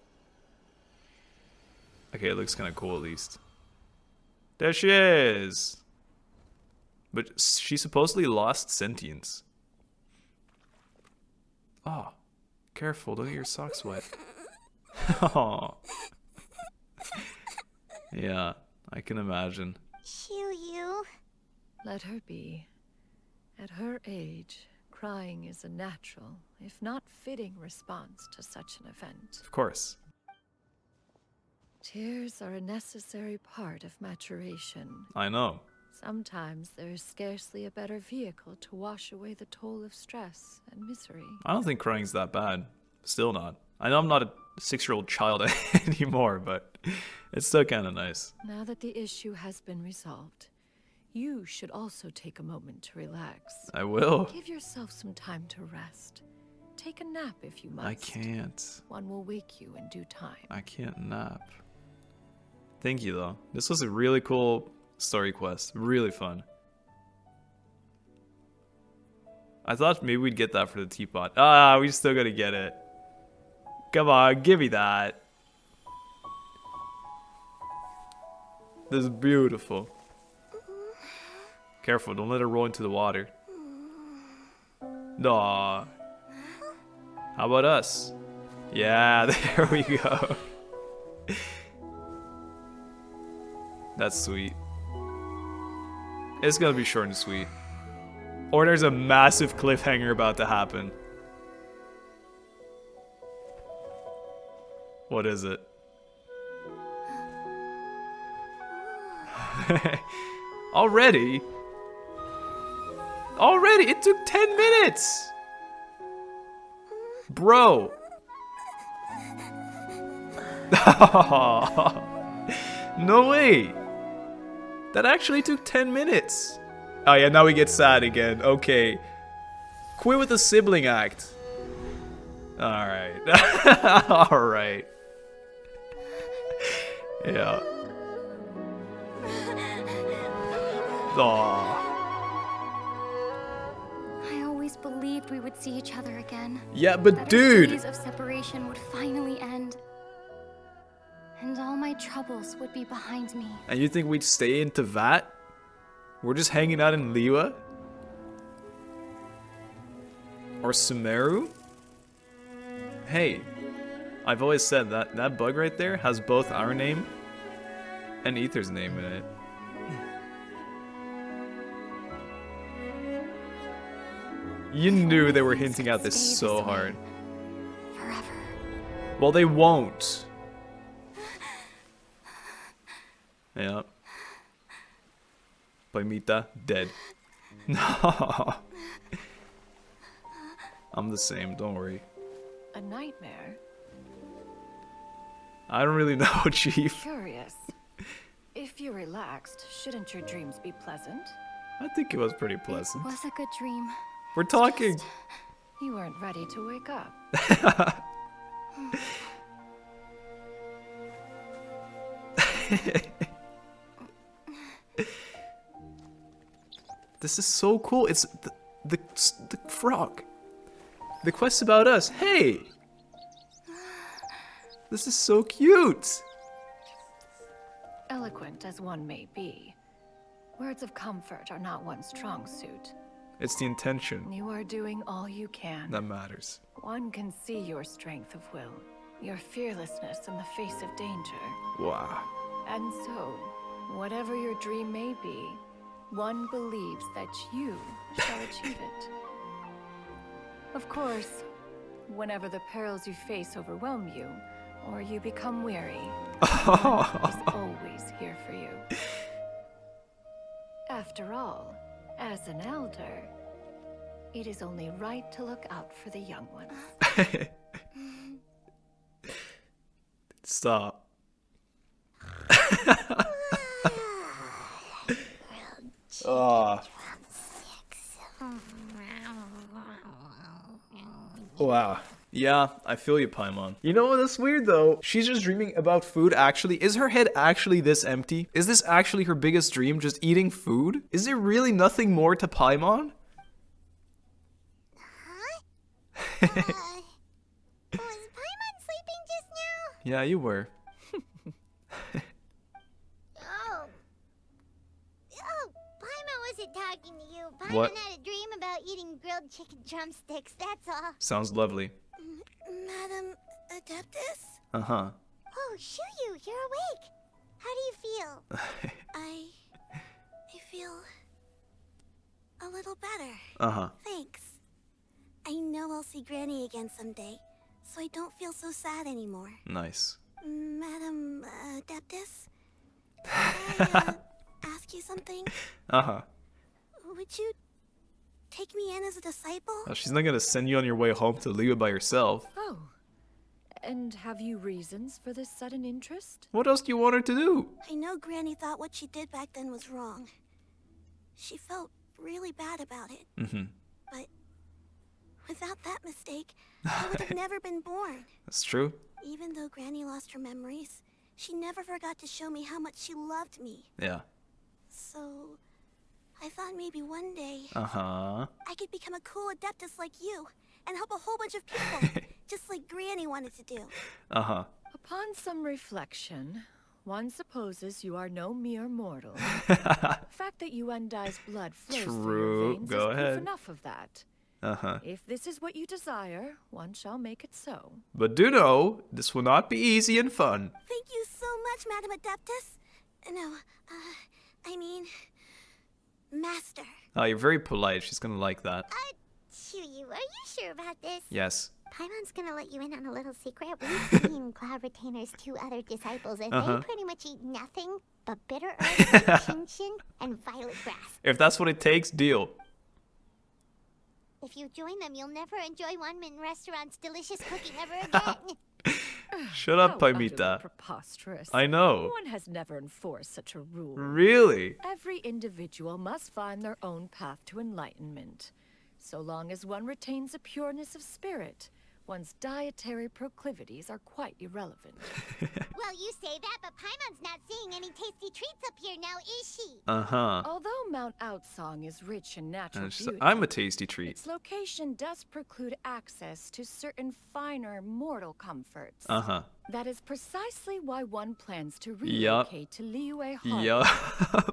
Okay, it looks kind of cool at least. There she is. But she supposedly lost sentience. Oh, careful, don't get your socks wet. Oh. Yeah, I can imagine. Shuyu. Let her be. At her age, crying is a natural, if not fitting, response to such an event. Of course. Tears are a necessary part of maturation. I know. Sometimes there is scarcely a better vehicle to wash away the toll of stress and misery. I don't think crying's that bad. Still not. I know I'm not a 6-year-old child anymore, but it's still kind of nice. Now that the issue has been resolved, you should also take a moment to relax. I will. Give yourself some time to rest. Take a nap if you must. I can't. One will wake you in due time. I can't nap. Thank you, though. This was a really cool story quest. Really fun. I thought maybe we'd get that for the teapot. Ah, we still gotta get it. Come on, give me that. This is beautiful. Careful, don't let it roll into the water. Aw. How about us? Yeah, there we go. That's sweet. It's gonna be short and sweet. Or there's a massive cliffhanger about to happen. What is it? Already? Already? It took 10 minutes! Bro! No way! That actually took 10 minutes! Oh yeah, now we get sad again. Okay. Quit with the sibling act. Alright. Alright. Yeah. Aww. I always believed we would see each other again. Yeah, but that dude! our days of separation would finally end. And all my troubles would be behind me. And you think we'd stay in Teyvat? We're just hanging out in Liyue? Or Sumeru? Hey, I've always said that that bug right there has both our name and Aether's name in it. You knew they were hinting at this so hard. Forever. Well, they won't. Yeah. Paimita, dead. No. I'm the same, don't worry. A nightmare? I don't really know, Chief. Curious. If you're relaxed, shouldn't your dreams be pleasant? I think it was pretty pleasant. It was a good dream. We're talking. You weren't ready to wake up. This is so cool. It's the frog. The quest's about us. Hey! This is so cute. Eloquent as one may be, words of comfort are not one's strong suit. It's the intention You are doing all you can. that matters. One can see your strength of will, your fearlessness in the face of danger. Wow. And so, whatever your dream may be, one believes that you shall achieve it. Of course, whenever the perils you face overwhelm you, or you become weary, one is always here for you. After all, as an elder, it is only right to look out for the young ones. Stop. Oh. Wow. Yeah, I feel you, Paimon. You know what? That's weird though. She's just dreaming about food actually. Is her head actually this empty? Is this actually her biggest dream, just eating food? Is there really nothing more to Paimon? Was Paimon sleeping just now? Yeah, you were. Paimon wasn't talking to you. Paimon What? had a dream about eating grilled chicken drumsticks, that's all. Sounds lovely. Madam Adeptus? Uh-huh. Oh, Shuyu, you're awake. How do you feel? I feel a little better. Uh-huh. Thanks. I know I'll see Granny again someday, so I don't feel so sad anymore. Nice. Madam Adeptus? Can I ask you something? Uh-huh. Would you take me in as a disciple? Oh, she's not gonna send you on your way home to Liyue by yourself. Oh, and have you reasons for this sudden interest? What else do you want her to do? I know Granny thought what she did back then was wrong. She felt really bad about it. Mm-hmm. But without that mistake, I would have never been born. That's true. Even though Granny lost her memories, she never forgot to show me how much she loved me. Yeah. So, I thought maybe one day Uh-huh. I could become a cool adeptus like you and help a whole bunch of people, just like Granny wanted to do. Uh-huh. Upon some reflection, one supposes you are no mere mortal. The fact that Yuandai's blood flows through your veins Go is ahead. proof enough of that. Uh-huh. If this is what you desire, one shall make it so. But do know, this will not be easy and fun. Thank you so much, Madam Adeptus. No, I mean, Master. Oh, you're very polite. She's gonna like that. Shuyu, are you sure about this? Yes. Paimon's gonna let you in on a little secret. We've seen Cloud Retainer's 2 other disciples, and they pretty much eat nothing but bitter herbs, GENSHIN, and violet grass. If that's what it takes, deal. If you join them, you'll never enjoy one-man restaurant's delicious cooking ever again. Shut up, How utterly Paimita. Preposterous. I know. One has never enforced such a rule. Really? Every individual must find their own path to enlightenment. So long as one retains a pureness of spirit, one's dietary proclivities are quite irrelevant. Well, you say that, but Paimon's not seeing any tasty treats up here now, is she? Uh-huh. Although Mount Outsong is rich in natural beauty, I'm a tasty treat. its location does preclude access to certain finer mortal comforts. Uh-huh. That is precisely why one plans to relocate to Liyue Harbor. Yup.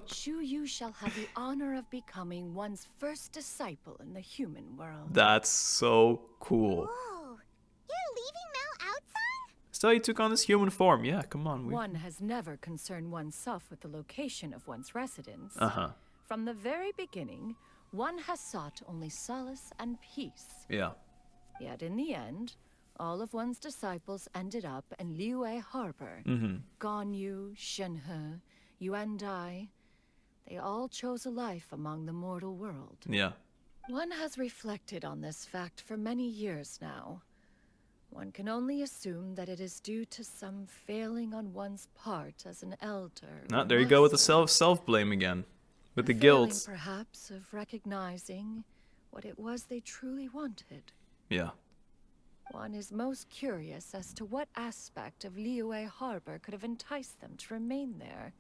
Shuyu shall have the honor of becoming one's first disciple in the human world. That's so cool. Whoa, you're leaving Mount Outsong? So he took on this human form. Yeah, come on. One has never concerned oneself with the location of one's residence. Uh-huh. From the very beginning, one has sought only solace and peace. Yeah. Yet in the end, all of one's disciples ended up in Liyue Harbor. Ganyu, Shenhe, Yuandai, they all chose a life among the mortal world. Yeah. One has reflected on this fact for many years now. One can only assume that it is due to some failing on one's part as an elder. Ah, there you go with the self-blame again. With the guilt. Perhaps of recognizing what it was they truly wanted. Yeah. One is most curious as to what aspect of Liyue Harbor could have enticed them to remain there.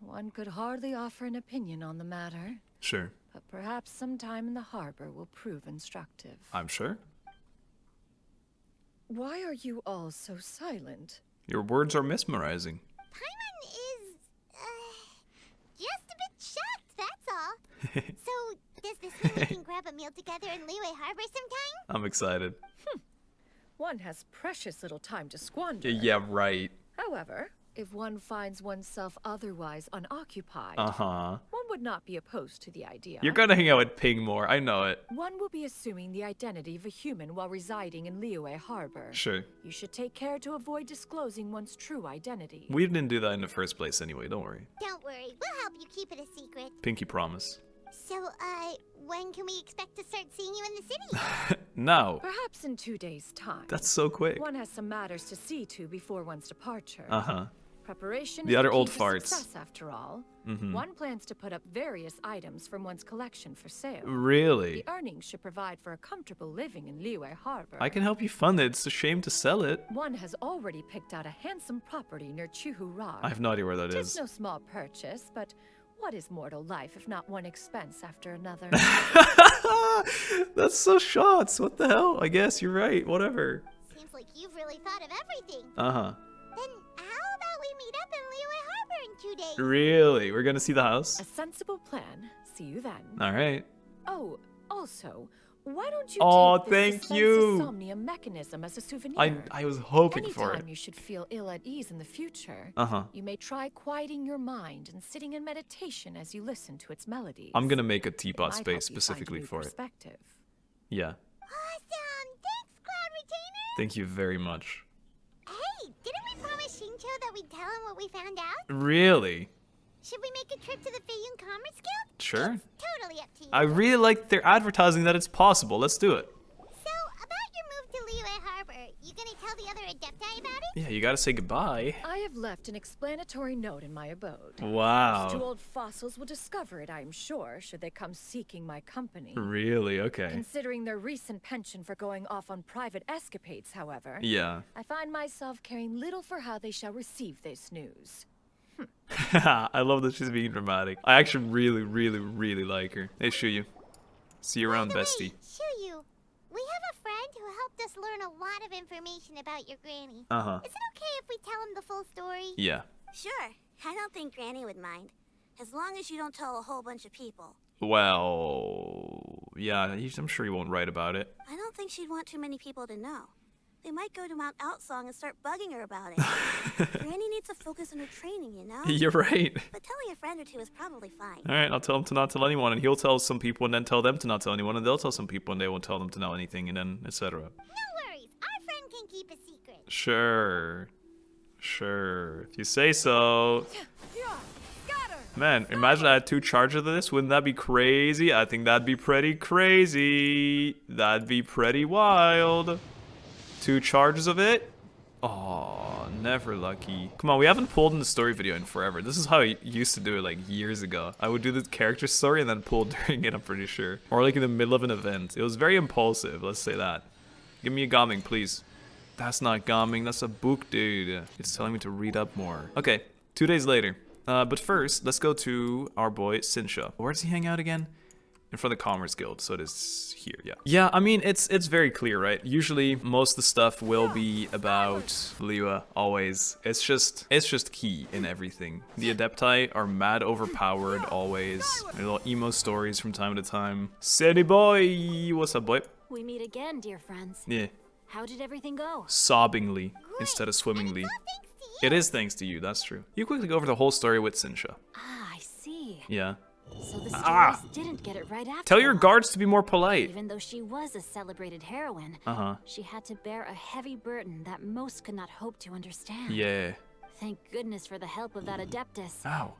One could hardly offer an opinion on the matter. Sure. But perhaps some time in the harbor will prove instructive. I'm sure. Why are you all so silent? Your words are mesmerizing. Paimon is, just a bit shocked, that's all. So, does this mean we can grab a meal together in Liyue Harbor sometime? I'm excited. One has precious little time to squander. Yeah, right. However, if one finds oneself otherwise unoccupied, Uh-huh. one would not be opposed to the idea. You're gonna hang out with Ping more, I know it. One will be assuming the identity of a human while residing in Liyue Harbor. Sure. You should take care to avoid disclosing one's true identity. We didn't do that in the first place anyway, don't worry. Don't worry, we'll help you keep it a secret. Pinky promise. So, when can we expect to start seeing you in the city? Now. Perhaps in 2 days' time. That's so quick. One has some matters to see to before one's departure. Uh-huh. Preparation The is other key old to farts. Success, after all. Mm-hmm. One plans to put up various items from one's collection for sale. Really? The earnings should provide for a comfortable living in Liyue Harbor. I can help you fund it. It's a shame to sell it. One has already picked out a handsome property near Shuyu. I have no idea where that It's is. no small purchase, but what is mortal life if not one expense after another? That's so shots. What the hell? I guess you're right. Whatever. Seems like you've really thought of everything. Uh-huh. Then how about we meet up in Liyue Harbor in 2 days? Really? We're gonna see the house? A sensible plan. See you then. All right. Oh, also, why don't you take thank this you. insomnia mechanism as a souvenir? I was hoping for it. Anytime you should feel ill at ease in the future, Uh-huh. you may try quieting your mind and sitting in meditation as you listen to its melodies. I'm gonna make a It teapot might space help you find a specifically new for it. perspective. Yeah. Awesome! Thanks, Cloud Retainer! Thank you very much. Hey, didn't we promise Shincho that we'd tell him what we found out? Really? Should we make a trip to the Feiyun Commerce Guild? Sure. Totally up to you. I really like their advertising that it's possible. Let's do it. So, about your move to Liyue Harbor, you gonna tell the other adepti about it? Yeah, you gotta say goodbye. I have left an explanatory note in my abode. Wow. Those 2 old fossils will discover it, I am sure, should they come seeking my company. Really? Okay. Considering their recent penchant for going off on private escapades, however, Yeah. I find myself caring little for how they shall receive this news. I love that she's being dramatic. I actually really, really, really like her. Hey, Shuyu. See you around, bestie. Shuyu, we have a friend who helped us learn a lot of information about your granny. Uh-huh. Is it okay if we tell him the full story? Yeah. Sure. I don't think Granny would mind. As long as you don't tell a whole bunch of people. Well, yeah, I'm sure he won't write about it. I don't think she'd want too many people to know. They might go to Mount Outsong and start bugging her about it. Granny needs to focus on her training, you know? You're right. But telling a friend or two is probably fine. All right, I'll tell him to not tell anyone, and he'll tell some people and then tell them to not tell anyone, and they'll tell some people and they won't tell them to know anything, and then etc. No worries, our friend can keep a secret. Sure. Sure. If you say so. Man, imagine I had 2 charges of this. Wouldn't that be crazy? I think that'd be pretty crazy. That'd be pretty wild. 2 charges of it? Oh, never lucky. Come on, we haven't pulled in the story video in forever. This is how I used to do it like years ago. I would do the character story and then pull during it, I'm pretty sure. Or like in the middle of an event. It was very impulsive, let's say that. Give me a Gaming, please. That's not Gaming, that's a book, dude. It's telling me to read up more. Okay, 2 days later. But first, let's go to our boy, Sinsha. Where does he hang out again? In front of the Commerce Guild, so it is here, yeah. Yeah, I mean, it's very clear, right? Usually, most of the stuff will be about Liyue, always. It's just key in everything. The Adepti are mad overpowered, always. Little emo stories from time to time. City boy! What's up, boy? We meet again, dear friends. Yeah. How did everything go? Sobbingly, instead of swimmingly. It is thanks to you, that's true. You quickly go over the whole story with Sinsha. Ah, I see. Yeah. So the Stewaress didn't get it right after Tell your all. guards to be more polite. Even though she was a celebrated heroine, she had to bear a heavy burden that most could not hope to understand. Yeah. Thank goodness for the help of that Adeptus. Ow.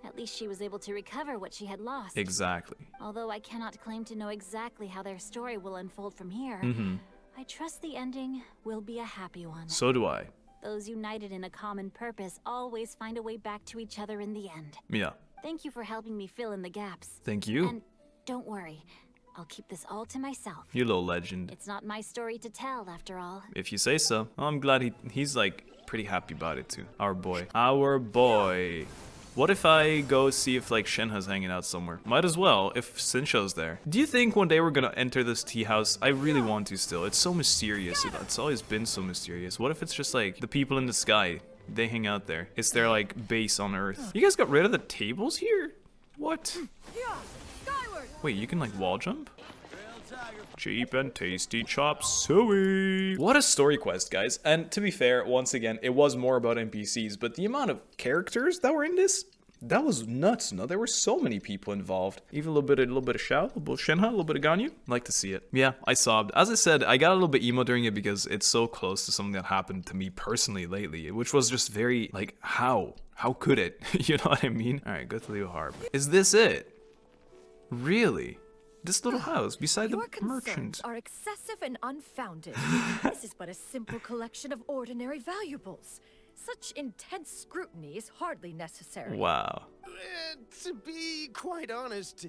At least she was able to recover what she had lost. Exactly. Although I cannot claim to know exactly how their story will unfold from here, I trust the ending will be a happy one. So do I. Those united in a common purpose always find a way back to each other in the end. Yeah. Thank you for helping me fill in the gaps. Thank you. And don't worry, I'll keep this all to myself. You little legend. It's not my story to tell, after all. If you say so. Oh, I'm glad he's like pretty happy about it too. Our boy. Our boy. What if I go see if like Shenhe's hanging out somewhere? Might as well, if Sinsha's there. Do you think one day we're gonna enter this tea house? I really want to still. It's so mysterious. It's always been so mysterious. What if it's just like the people in the sky? They hang out there. It's their like base on Earth. You guys got rid of the tables here? What? Wait, you can like wall jump? Cheap and tasty chop suey. What a story quest, guys. And to be fair, once again, it was more about NPCs, but the amount of characters that were in this, that was nuts. No, there were so many people involved. Even a little bit of Xiao, a little bit of Shenhe, a little bit of Ganyu. Like to see it. Yeah, I sobbed. As I said, I got a little bit emo during it because it's so close to something that happened to me personally lately, which was just very like, how? How could it? You know what I mean? All right, go to Liyue Harbor. Is this it? Really? This little house beside the merchant. Are excessive and unfounded. This is but a simple collection of ordinary valuables. Such intense scrutiny is hardly necessary. Wow. To be quite honest,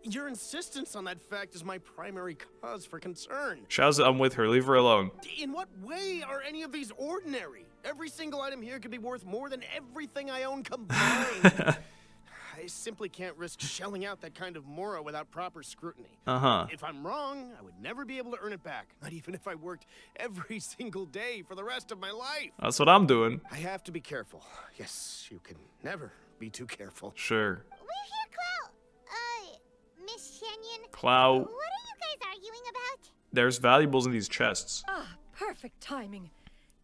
your insistence on that fact is my primary cause for concern. Xiao's, I'm with her. Leave her alone. In what way are any of these ordinary? Every single item here could be worth more than everything I own combined. I simply can't risk shelling out that kind of mora without proper scrutiny. If I'm wrong, I would never be able to earn it back, not even if I worked every single day for the rest of my life. That's what I'm doing. I have to be careful. Yes, you can never be too careful. Sure. We're here, Clow. Miss Xianyun. Clow. What are you guys arguing about? There's valuables in these chests. Ah, perfect timing.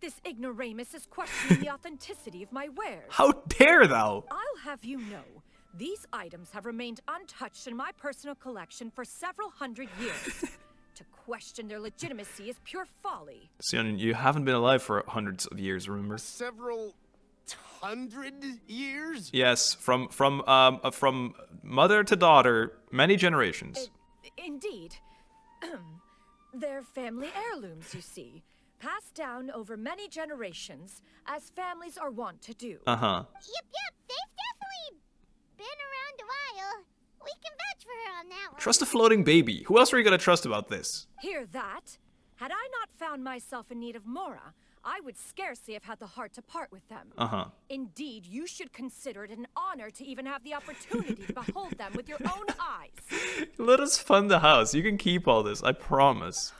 This ignoramus is questioning the authenticity of my wares. How dare thou? I'll have you know, these items have remained untouched in my personal collection for several hundred years. To question their legitimacy is pure folly. Xianyun, you haven't been alive for hundreds of years, remember? Several hundred years? Yes, from mother to daughter, many generations. Indeed. They're family heirlooms, you see. Passed down over many generations, as families are wont to do. Yep, they've definitely been around a while. We can vouch for her on that one. Trust a floating baby. Who else are you gonna trust about this? Hear that? Had I not found myself in need of mora, I would scarcely have had the heart to part with them. Indeed, you should consider it an honor to even have the opportunity to behold them with your own eyes. Let us fund the house. You can keep all this, I promise.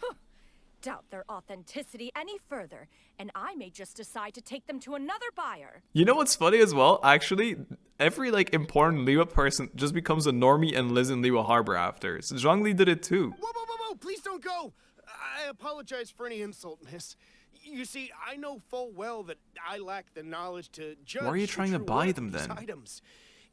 Doubt their authenticity any further, and I may just decide to take them to another buyer. You know what's funny as well? Actually, every like important Liyue person just becomes a normie and lives in Liyue Harbor after. So Zhongli did it too. Whoa, please don't go. I apologize for any insult, miss. You see, I know full well that I lack the knowledge to judge. Why are you trying to buy them then? Items.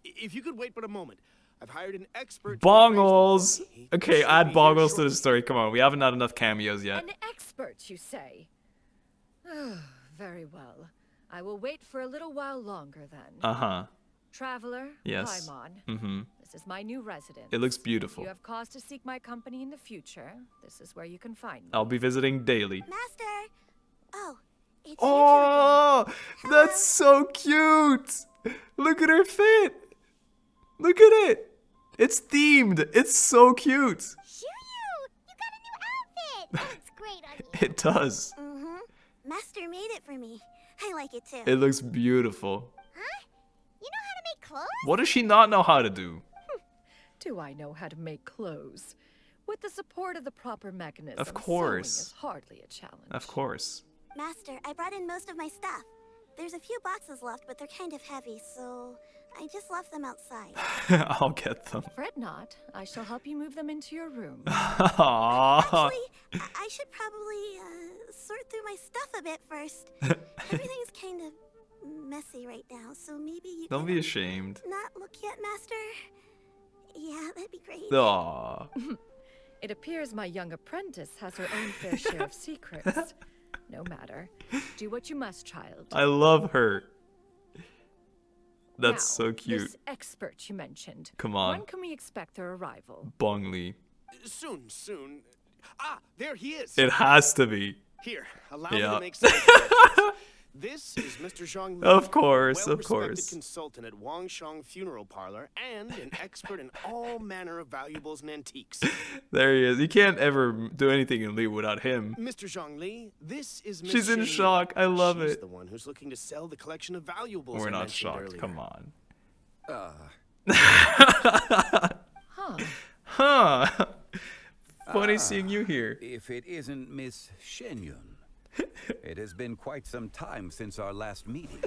If you could wait but a moment. I've hired an expert. Bongles! Okay, add Bongles to the story. Come on, we haven't had enough cameos yet. An expert, you say? Very well. I will wait for a little while longer then. Traveler, yes. Paimon. This is my new residence. It looks beautiful. If you have cause to seek my company in the future, this is where you can find me. I'll be visiting daily. Master! Oh, it's oh, that's so cute! Look at her fit! Look at it! It's themed! It's so cute! Shuyu! You got a new outfit! Looks great on you. It does. Master made it for me. I like it too. It looks beautiful. Huh? You know how to make clothes? What does she not know how to do? Do I know how to make clothes? With the support of the proper mechanism, of course. Sewing is hardly a challenge. Of course. Master, I brought in most of my stuff. There's a few boxes left, but they're kind of heavy, so I just left them outside. I'll get them. Fret not. I shall help you move them into your room. Actually, I should probably sort through my stuff a bit first. Everything's kind of messy right now, so maybe you Don't be ashamed. Not look yet, Master? Yeah, that'd be great. Aww. It appears my young apprentice has her own fair share of secrets. No matter. Do what you must, child. I love her. That's now, so cute. This expert you mentioned. Come on. When can we expect their arrival? Bongli. Soon. Ah, there he is. It has to be. Here, allow me to make some introductions. This is Mr. Zhang Li, of course. consultant at Wangshang Funeral Parlor and an expert in all manner of valuables and antiques. There he is. You can't ever do anything in Li without him. Mr. Zhang Li, this is Miss She's in Shenhe. shock. I love She's it. the one who's looking to sell the collection of valuables We're I not mentioned shocked. earlier. Come on. Funny seeing you here. If it isn't Miss Shenyun. It has been quite some time since our last meeting.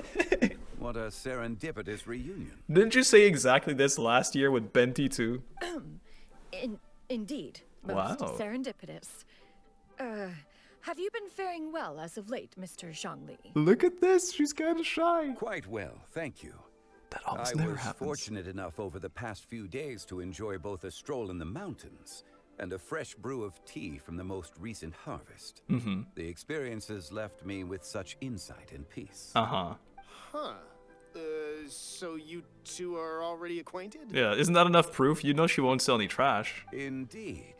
What a serendipitous reunion. Didn't you say exactly this last year with Benti too? Indeed. Most Wow. serendipitous. Have you been faring well as of late, Mr. Zhongli? Look at this. She's kind of shy. Quite well, thank you. That almost I never was happens. fortunate enough over the past few days to enjoy both a stroll in the mountains and a fresh brew of tea from the most recent harvest. The experiences left me with such insight and peace. Uh-huh. Huh. So you two are already acquainted? Yeah, isn't that enough proof? You know she won't sell any trash. Indeed.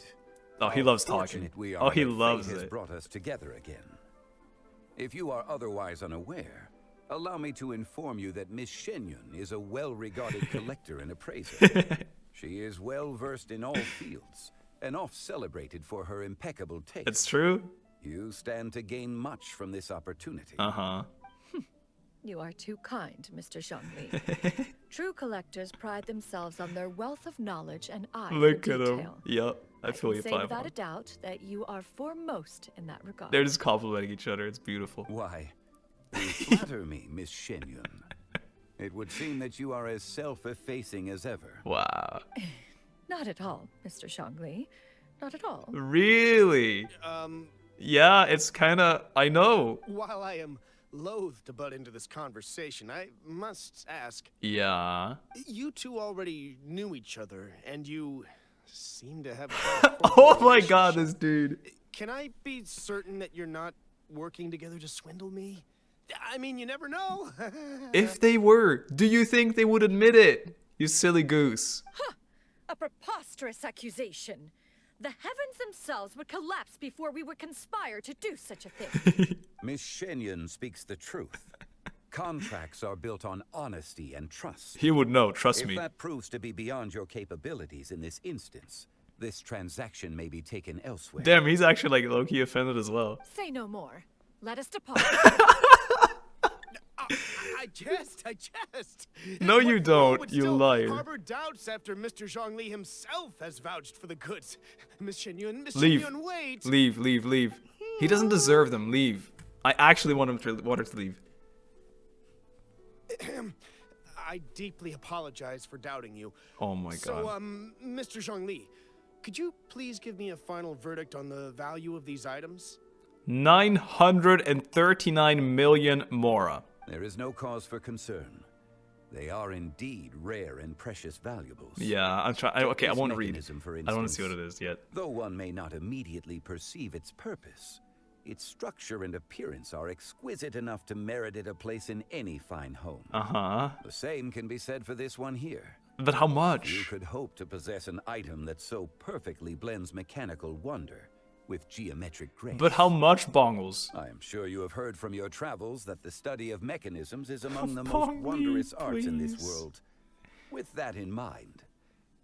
Oh, he loves talking. Fortunate we Oh, are he that loves fate has it. brought us together again. If you are otherwise unaware, allow me to inform you that Miss Xianyun is a well-regarded collector and appraiser. She is well-versed in all fields, and oft-celebrated for her impeccable taste. It's true. You stand to gain much from this opportunity. Uh-huh. You are too kind, Mr. Zhongli. True collectors pride themselves on their wealth of knowledge and eye Look for at detail. him. Yep, I feel can you say apply without for a doubt that you are foremost in that regard. They're just complimenting each other. It's beautiful. Why, you flatter me, Miss Xianyun. It would seem that you are as self-effacing as ever. Wow. Not at all, Mr. Zhongli. Not at all. Really? Yeah, it's kind of... I know. While I am loath to butt into this conversation, I must ask. Yeah. You two already knew each other, and you seem to have. Oh my god, this dude. Can I be certain that you're not working together to swindle me? I mean, you never know. If they were, do you think they would admit it? You silly goose. Huh! A preposterous accusation. The heavens themselves would collapse before we would conspire to do such a thing. Miss Xianyun speaks the truth. Contracts are built on honesty and trust. He would know, trust me. If that proves to be beyond your capabilities in this instance, this transaction may be taken elsewhere. Damn, he's actually like low-key offended as well. Say no more. Let us depart. I jest. No, you don't, Would you still liar. harbor doubts after Mr. Zhongli himself has vouched for the goods. Miss Xianyun, Leave. wait. Leave. He doesn't deserve them. Leave. I actually want her to leave. I deeply apologize for doubting you. Oh my god. So, Mr. Zhongli, could you please give me a final verdict on the value of these items? 939 million mora. There is no cause for concern. They are indeed rare and precious valuables. Yeah, I'm trying. Okay, I This won't read. mechanism, for I don't want to see what instance, it is yet. Though one may not immediately perceive its purpose, its structure and appearance are exquisite enough to merit it a place in any fine home. Uh-huh. The same can be said for this one here. But how much? You could hope to possess an item that so perfectly blends mechanical wonder with geometric grace. But how much, Bongles? I am sure you have heard from your travels that the study of mechanisms is among the most wondrous arts in this world. With that in mind,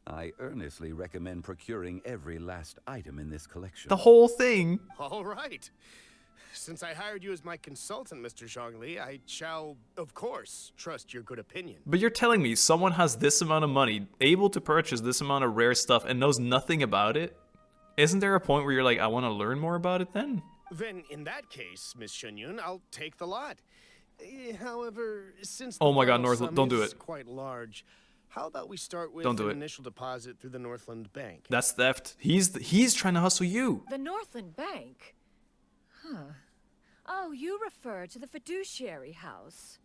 I earnestly recommend procuring every last item in this collection. The whole thing? All right. Since I hired you as my consultant, Mr. Zhongli, I shall, of course, trust your good opinion. But you're telling me someone has this amount of money, able to purchase this amount of rare stuff, and knows nothing about it? Isn't there a point where you're like, I want to learn more about it then? Then, in that case, Miss Xianyun, I'll take the lot. However, since Oh my god, final Northland, sum don't do is it. quite large, how about we start with Don't do an it. initial deposit through the Northland Bank? That's theft. He's trying to hustle you. The Northland Bank? Huh. Oh, you refer to the fiduciary house.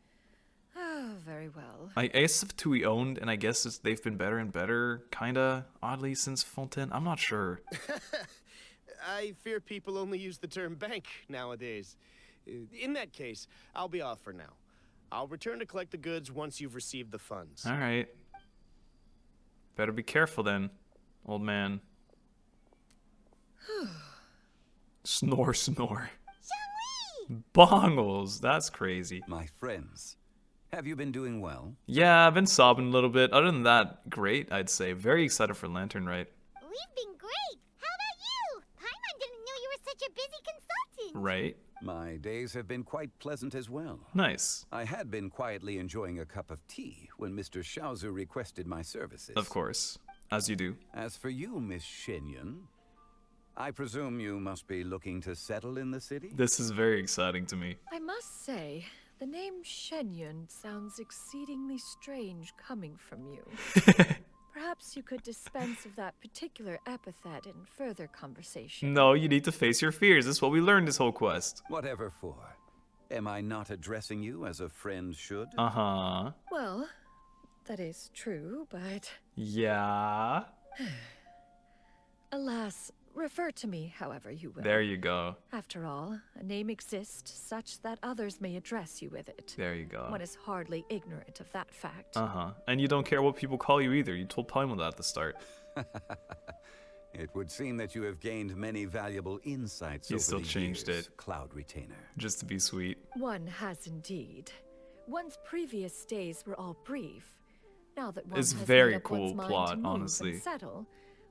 Oh, very well. I guess if Tui owned, and I guess they've been better and better, kinda, oddly, since Fontaine. I'm not sure. I fear people only use the term bank nowadays. In that case, I'll be off for now. I'll return to collect the goods once you've received the funds. Alright. Better be careful then, old man. Snore. Bongles, that's crazy. My friends, have you been doing well? Yeah, I've been sobbing a little bit. Other than that, great, I'd say. Very excited for Lantern Rite. We've been great. How about you? Paimon didn't know you were such a busy consultant. Right? My days have been quite pleasant as well. Nice. I had been quietly enjoying a cup of tea when Mr. Xiaozu requested my services. Of course, as you do. As for you, Miss Xianyun, I presume you must be looking to settle in the city? This is very exciting to me. I must say, the name Xianyun sounds exceedingly strange coming from you. Perhaps you could dispense of that particular epithet in further conversation. No, you need to face your fears. That's what we learned this whole quest. Whatever for. Am I not addressing you as a friend should? Uh-huh. Well, that is true, but... Yeah? Alas, refer to me however you will. There you go. After all, a name exists such that others may address you with it. There you go. One is hardly ignorant of that fact. Uh-huh. And you don't care what people call you either. You told Paimon that at the start. It would seem that you have gained many valuable insights You over still the changed years, it. Cloud Retainer. Just to be sweet. One has indeed. One's previous days were all brief. Now that one It's has very made up cool one's mind plot, to move honestly. and settle,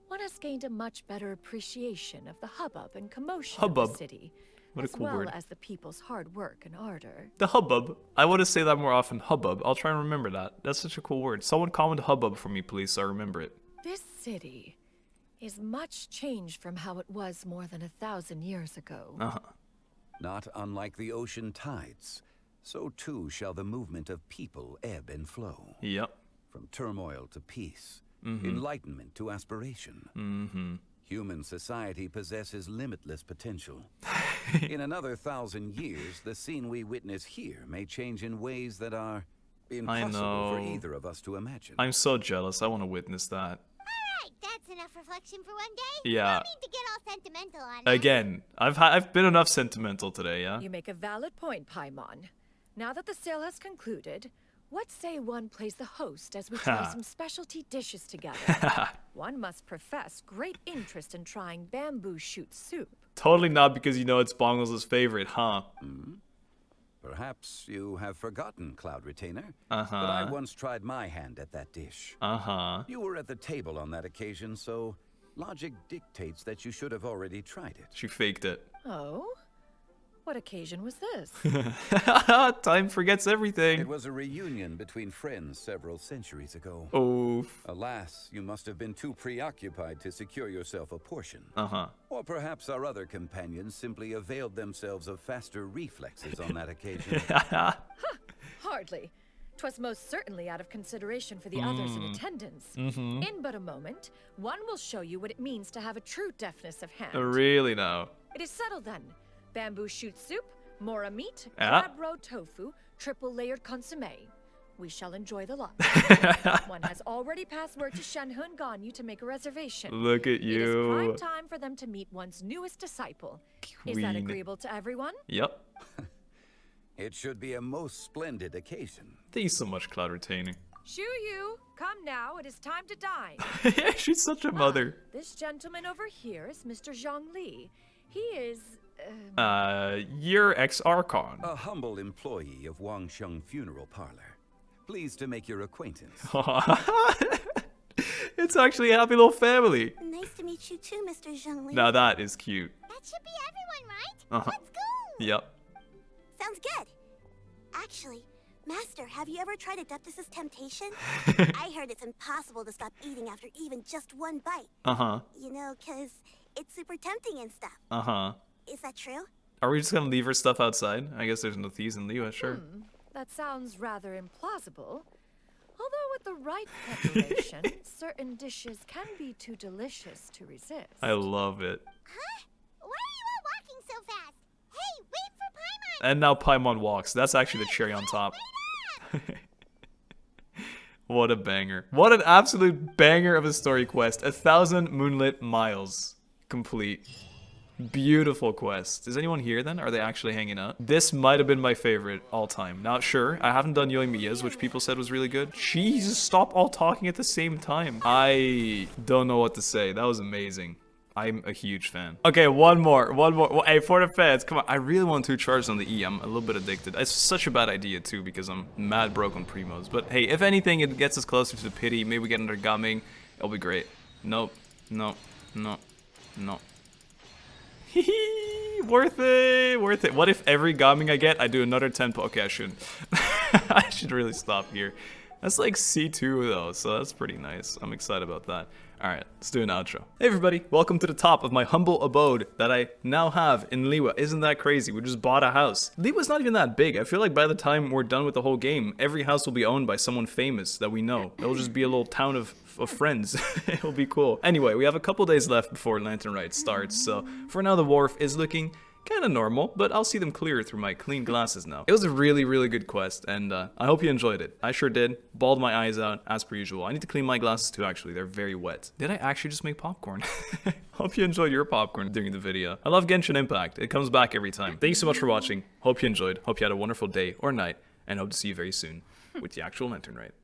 one has gained a much better appreciation of the hubbub and commotion Hubbub. of the city, What a as cool well word. as the people's hard work and ardor. The hubbub. I want to say that more often. Hubbub. I'll try and remember that. That's such a cool word. Someone comment hubbub for me, please, so I remember it. This city is much changed from how it was more than 1,000 years ago. Uh-huh. Not unlike the ocean tides, so too shall the movement of people ebb and flow. Yep. From turmoil to peace, Mhm. enlightenment to aspiration. Mm-hmm. Human society possesses limitless potential. In another 1,000 years, the scene we witness here may change in ways that are impossible for know. either of us to imagine. I'm so jealous. I want to witness that. Alright, that's enough reflection for one day. Yeah. No need to get all sentimental on us. Again, I've been enough sentimental today, yeah? You make a valid point, Paimon. Now that the sale has concluded, what say one plays the host as we try some specialty dishes together? One must profess great interest in trying bamboo shoot soup. Totally not because you know it's Bongles' favorite, huh? Perhaps you have forgotten, Cloud Retainer. Uh-huh. But I once tried my hand at that dish. Uh-huh. You were at the table on that occasion, so logic dictates that you should have already tried it. She faked it. Oh? What occasion was this? Time forgets everything. It was a reunion between friends several centuries ago. Oof. Alas, you must have been too preoccupied to secure yourself a portion. Uh-huh. Or perhaps our other companions simply availed themselves of faster reflexes on that occasion. Hardly. 'Twas most certainly out of consideration for the others in attendance. Mhm. In but a moment, one will show you what it means to have a true deftness of hand. Really now. It is settled then. Bamboo shoot soup, mora meat, Yeah. crab roe tofu, triple layered consomme. We shall enjoy the lot. One has already passed word to Shenhe and Ganyu to make a reservation. Look at It is you. prime time for them to meet one's newest disciple. Is that Queen. agreeable to everyone? Yep. It should be a most splendid occasion. Thank you so much, Cloud Retaining. Shuyu, come now. It is time to dine. Yeah, she's such a mother. This gentleman over here is Mr. Zhongli. He is... Your ex-Archon. A humble employee of Wang Sheng Funeral Parlor. Pleased to make your acquaintance. It's actually a happy little family. Nice to meet you too, Mr. Zhongli. Now that is cute. That should be everyone, right? Uh-huh. Let's go! Yep. Sounds good. Actually, Master, have you ever tried Adeptus' temptation? I heard it's impossible to stop eating after even just one bite. Uh-huh. You know, 'cause it's super tempting and stuff. Uh-huh. Is that true? Are we just gonna leave her stuff outside? I guess there's no thieves in Liyue, sure. That sounds rather implausible. Although with the right preparation, certain dishes can be too delicious to resist. I love it. Huh? Why are you all walking so fast? Hey, wait for Paimon! And now Paimon walks. That's actually the cherry on top. What a banger. What an absolute banger of a story quest. 1,000 moonlit miles. Complete. Beautiful quest. Is anyone here then? Are they actually hanging out? This might have been my favorite all time. Not sure. I haven't done Yoimiya's, which people said was really good. Jesus, stop all talking at the same time. I don't know what to say. That was amazing. I'm a huge fan. Okay, one more. Well, hey, for the fans, come on. I really want 2 charges on the E. I'm a little bit addicted. It's such a bad idea too because I'm mad broke on primos. But hey, if anything, it gets us closer to the pity. Maybe we get another Gaming. It'll be great. Nope. No. No. No. Worth it. Worth it. What if every Gaming I get, I do another 10 Okay, I shouldn't. I should really stop here. That's like C2 though, so that's pretty nice. I'm excited about that. Alright, let's do an outro. Hey everybody, welcome to the top of my humble abode that I now have in Liyue. Isn't that crazy? We just bought a house. Liyue's not even that big. I feel like by the time we're done with the whole game, every house will be owned by someone famous that we know. It'll just be a little town of friends. It'll be cool. Anyway, we have a couple days left before Lantern Rite starts, so for now the wharf is looking kind of normal, but I'll see them clearer through my clean glasses now. It was a really, really good quest, and I hope you enjoyed it. I sure did. Bawled my eyes out, as per usual. I need to clean my glasses too, actually. They're very wet. Did I actually just make popcorn? Hope you enjoyed your popcorn during the video. I love Genshin Impact. It comes back every time. Thank you so much for watching. Hope you enjoyed. Hope you had a wonderful day or night, and hope to see you very soon with the actual Lantern Rite.